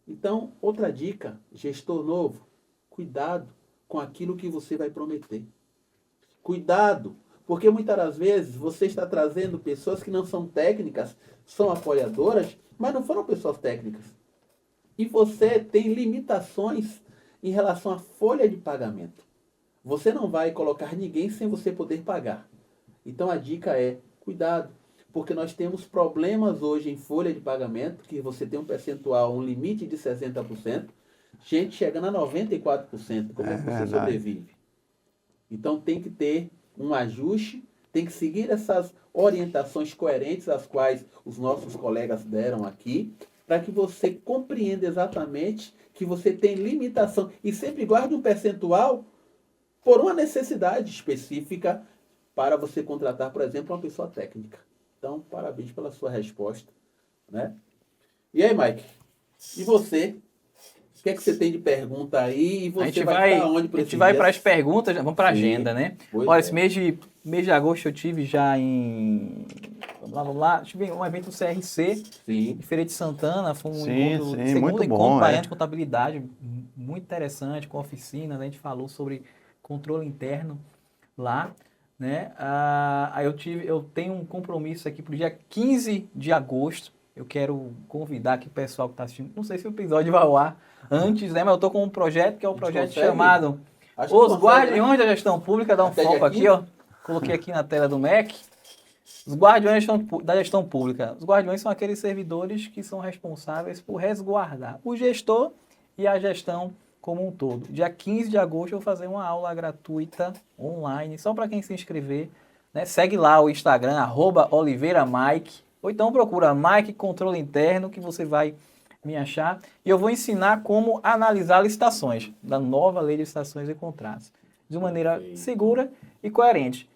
S2: Então, outra dica, gestor novo, cuidado com aquilo que você vai prometer. Cuidado, porque muitas das vezes você está trazendo pessoas que não são técnicas, são apoiadoras, mas não foram pessoas técnicas. E você tem limitações em relação à folha de pagamento. Você não vai colocar ninguém sem você poder pagar. Então a dica é, cuidado, porque nós temos problemas hoje em folha de pagamento, que você tem um percentual, um limite de 60%, gente chegando a 94%, como é que você sobrevive? Então tem que ter um ajuste, tem que seguir essas orientações coerentes, as quais os nossos colegas deram aqui, para que você compreenda exatamente que você tem limitação e sempre guarde um percentual por uma necessidade específica para você contratar, por exemplo, uma pessoa técnica. Então, parabéns pela sua resposta, né? E aí, Mike? E você? O que é que você tem de pergunta aí? E você vai estar onde para
S1: a gente vai para as perguntas, vamos para a agenda, né? Olha, esse mês de agosto eu tive já em... Vamos lá. Tive um evento do CRC, em Feira de Santana, foi um segundo encontro para de contabilidade, muito interessante, com oficina, né? A gente falou sobre controle interno lá, né? Eu tenho um compromisso aqui para o dia 15 de agosto, eu quero convidar aqui o pessoal que está assistindo, não sei se o episódio vai ao ar antes, né? Mas eu estou com um projeto que é um projeto chamado Os Guardiões da Gestão Pública, dá um foco aqui, ó. Coloquei aqui na tela do Mac. Os Guardiões da Gestão Pública. Os Guardiões são aqueles servidores que são responsáveis por resguardar o gestor e a gestão como um todo. Dia 15 de agosto eu vou fazer uma aula gratuita online, só para quem se inscrever, né? Segue lá o Instagram, @OliveiraMike, ou então procura Mike Controle Interno, que você vai me achar. E eu vou ensinar como analisar licitações, da nova lei de licitações e contratos, de maneira segura e coerente.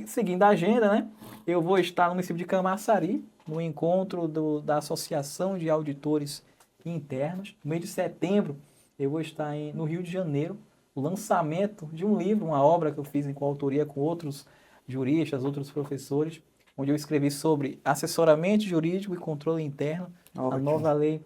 S1: Seguindo a agenda, né? Eu vou estar no município de Camaçari, no encontro da Associação de Auditores Internos. No mês de setembro, eu vou estar no Rio de Janeiro, o lançamento de um livro, uma obra que eu fiz em coautoria com outros juristas, outros professores, onde eu escrevi sobre assessoramento jurídico e controle interno, a nova lei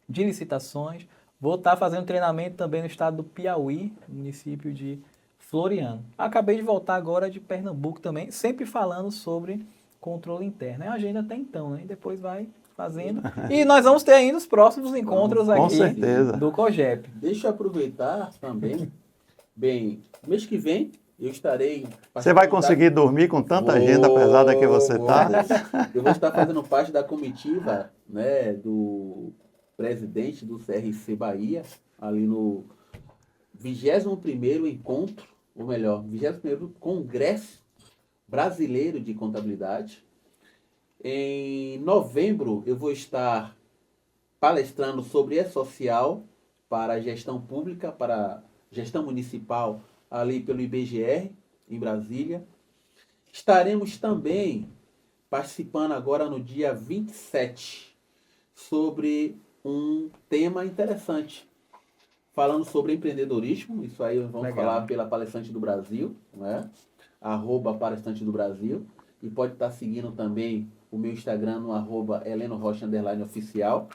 S1: de licitações. Vou estar fazendo treinamento também no estado do Piauí, no município de Floriano. Acabei de voltar agora de Pernambuco também, sempre falando sobre controle interno. É a agenda até então, né? E depois vai fazendo. E nós vamos ter ainda os próximos encontros aqui do COGEP.
S2: Deixa eu aproveitar também. Bem, mês que vem eu estarei...
S3: Você vai conseguir dormir com tanta agenda pesada que você está?
S2: Eu vou estar fazendo parte da comitiva, né, do presidente do CRC Bahia, ali no 21º encontro, ou melhor, 21º Congresso Brasileiro de Contabilidade. Em novembro eu vou estar palestrando sobre E-Social para a gestão pública, para a gestão municipal, ali pelo IBGR, em Brasília. Estaremos também participando agora no dia 27, sobre um tema interessante, falando sobre empreendedorismo. Isso aí vamos falar pela Palestrante do Brasil, né? @palestrante do Brasil. E pode estar seguindo também o meu Instagram no @HelenoRocha_oficial.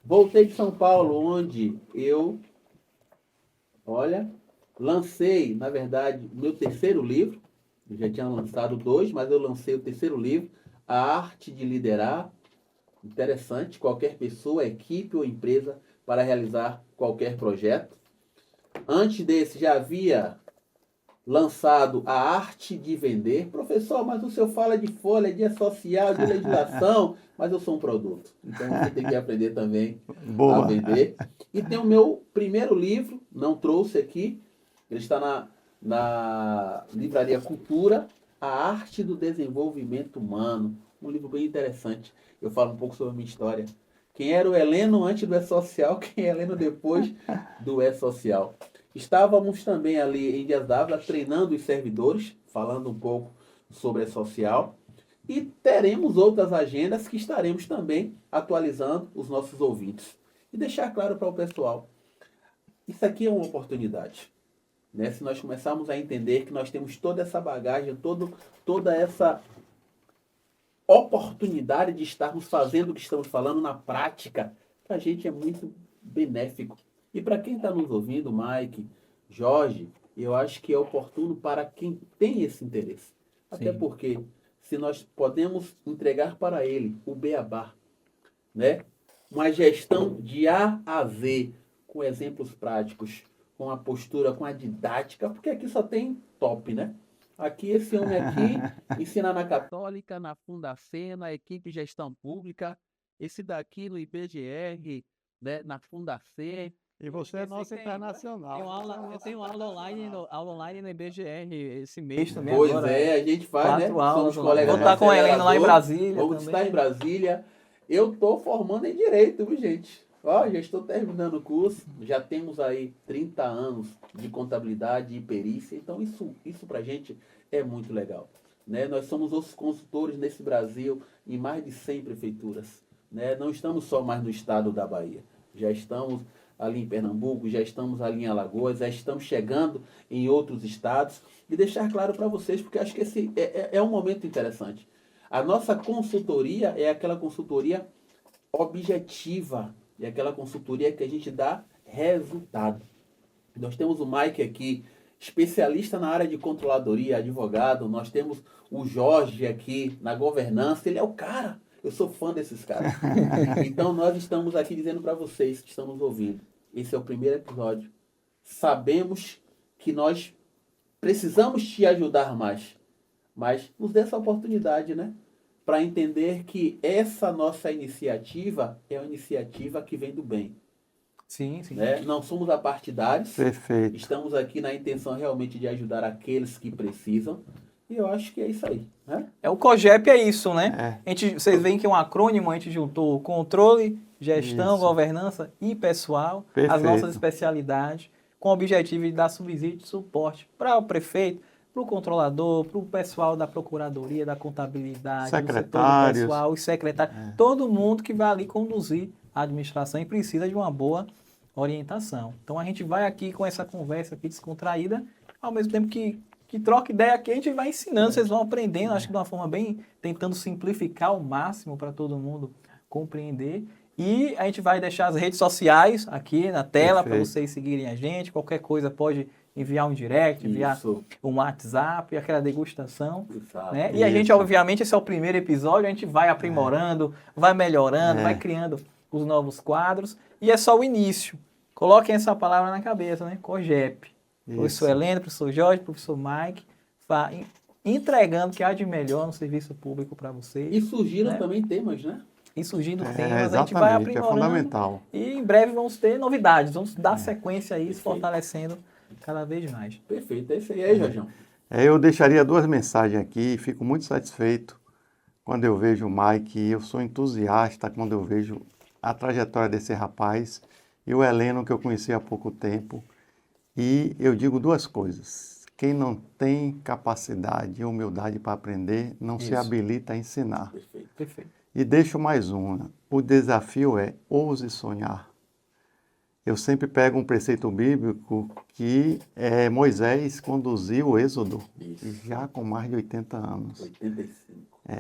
S2: Voltei de São Paulo, onde eu, lancei, na verdade, o meu terceiro livro. Eu já tinha lançado 2, mas eu lancei o terceiro livro, A Arte de Liderar. Interessante, qualquer pessoa, equipe ou empresa para realizar qualquer projeto. Antes desse, já havia lançado A Arte de Vender. Professor, mas o senhor fala de folha, de social, de legislação, mas eu sou um produto. Então você tem que aprender também a vender. E tem o meu primeiro livro, não trouxe aqui, ele está na Livraria Cultura, A Arte do Desenvolvimento Humano. Um livro bem interessante. Eu falo um pouco sobre a minha história. Quem era o Heleno antes do E-Social, quem é Heleno depois do E-Social. Estávamos também ali em Dias d'Ávila treinando os servidores, falando um pouco sobre E-Social. E teremos outras agendas que estaremos também atualizando os nossos ouvintes. E deixar claro para o pessoal, isso aqui é uma oportunidade. Né? Se nós começarmos a entender que nós temos toda essa bagagem, toda essa oportunidade de estarmos fazendo o que estamos falando na prática, para a gente é muito benéfico. E para quem está nos ouvindo, Mike, Jorge, eu acho que é oportuno para quem tem esse interesse. Até porque, se nós podemos entregar para ele o beabá, né? Uma gestão de A a Z, com exemplos práticos, com a postura, com a didática, porque aqui só tem top, né? Aqui, esse homem aqui ensina na Católica, na Fundacen, na equipe de gestão pública, esse daqui no IBGR, né, na Fundacen.
S3: E você é nosso internacional.
S1: Eu tenho aula online no IBGR esse mês também.
S2: Pois
S1: agora,
S2: a gente faz, né?
S1: Somos colegas. Vou estar com a Helena lá em Brasília.
S2: Vamos estar em Brasília. Eu estou formando em Direito, viu, gente? Ó, já estou terminando o curso. Já temos aí 30 anos de contabilidade e perícia. Então, isso para a gente é muito legal. Né? Nós somos os consultores nesse Brasil em mais de 100 prefeituras. Né? Não estamos só mais no estado da Bahia. Já estamos ali em Pernambuco, já estamos ali em Alagoas, já estamos chegando em outros estados. E deixar claro para vocês, porque acho que esse é um momento interessante. A nossa consultoria é aquela consultoria objetiva, é aquela consultoria que a gente dá resultado. Nós temos o Mike aqui, especialista na área de controladoria, advogado. Nós temos o Jorge aqui na governança. Ele é o cara. Eu sou fã desses caras. Então, nós estamos aqui dizendo para vocês que estão nos ouvindo. Esse é o primeiro episódio. Sabemos que nós precisamos te ajudar mais. Mas nos dê essa oportunidade, né? Para entender que essa nossa iniciativa é uma iniciativa que vem do bem.
S1: Sim.
S2: Né? Não somos apartidários.
S3: Perfeito.
S2: Estamos aqui na intenção realmente de ajudar aqueles que precisam. E eu acho que é isso aí. Né?
S1: O COGEP é isso, né? Vocês veem que é um acrônimo, a gente juntou controle, gestão, governança e pessoal, as nossas especialidades, com o objetivo de dar subsídio e suporte para o prefeito, para o controlador, para o pessoal da procuradoria, da contabilidade, do setor do pessoal, os secretários, todo mundo que vai ali conduzir a administração e precisa de uma boa orientação. Então a gente vai aqui com essa conversa aqui descontraída, ao mesmo tempo que troca ideia aqui, a gente vai ensinando, vocês vão aprendendo, acho que de uma forma bem, tentando simplificar ao máximo para todo mundo compreender. E a gente vai deixar as redes sociais aqui na tela para vocês seguirem a gente. Qualquer coisa pode enviar um direct, enviar um WhatsApp, aquela degustação. Né? E a gente, obviamente, esse é o primeiro episódio, a gente vai aprimorando, vai melhorando, vai criando os novos quadros. E é só o início. Coloquem essa palavra na cabeça, né? COGEP. Professor Heleno, professor Jorge, professor Mike, entregando o que há de melhor no serviço público para vocês.
S2: E surgiram também temas, né?
S1: E surgindo temas, a gente vai aprimorando.
S3: É fundamental.
S1: E em breve vamos ter novidades, vamos dar sequência a isso, fortalecendo cada vez mais.
S2: Perfeito, é isso aí, Jorjão.
S3: Eu deixaria 2 mensagens aqui, fico muito satisfeito quando eu vejo o Mike, e eu sou entusiasta quando eu vejo a trajetória desse rapaz, e o Heleno, que eu conheci há pouco tempo, e eu digo 2 coisas. Quem não tem capacidade e humildade para aprender, não se habilita a ensinar.
S2: Perfeito.
S1: Perfeito.
S3: E deixo mais uma. O desafio é ouse sonhar. Eu sempre pego um preceito bíblico que Moisés conduziu o Êxodo, já com mais de 80 anos.
S2: 85.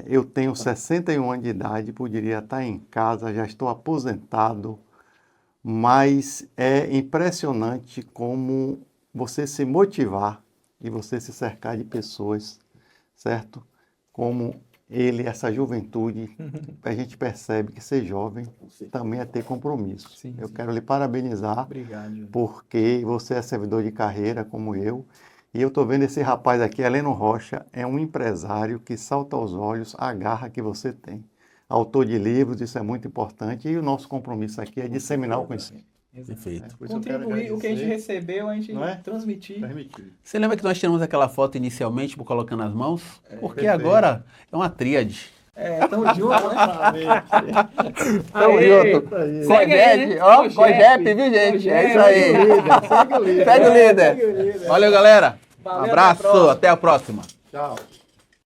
S3: Eu tenho 61 anos de idade, poderia estar em casa, já estou aposentado, mas é impressionante como você se motivar e você se cercar de pessoas, certo? Como essa juventude, a gente percebe que ser jovem também é ter compromisso. Eu quero lhe parabenizar.
S1: Obrigado.
S3: Porque você é servidor de carreira como eu, e eu estou vendo esse rapaz aqui, Heleno Rocha, é um empresário que salta aos olhos a garra que você tem. Autor de livros, isso é muito importante, e o nosso compromisso aqui é disseminar o conhecimento.
S2: Perfeito.
S1: Contribuir, o que a gente recebeu, a gente transmitir.
S2: Você lembra que nós tiramos aquela foto inicialmente, colocando as mãos? Porque agora é uma tríade.
S1: Tamo junto, né?
S3: Tamo junto.
S2: COGEP, viu, gente? É isso aí. Segue o líder. Valeu, galera. Um abraço, até a próxima.
S3: Tchau.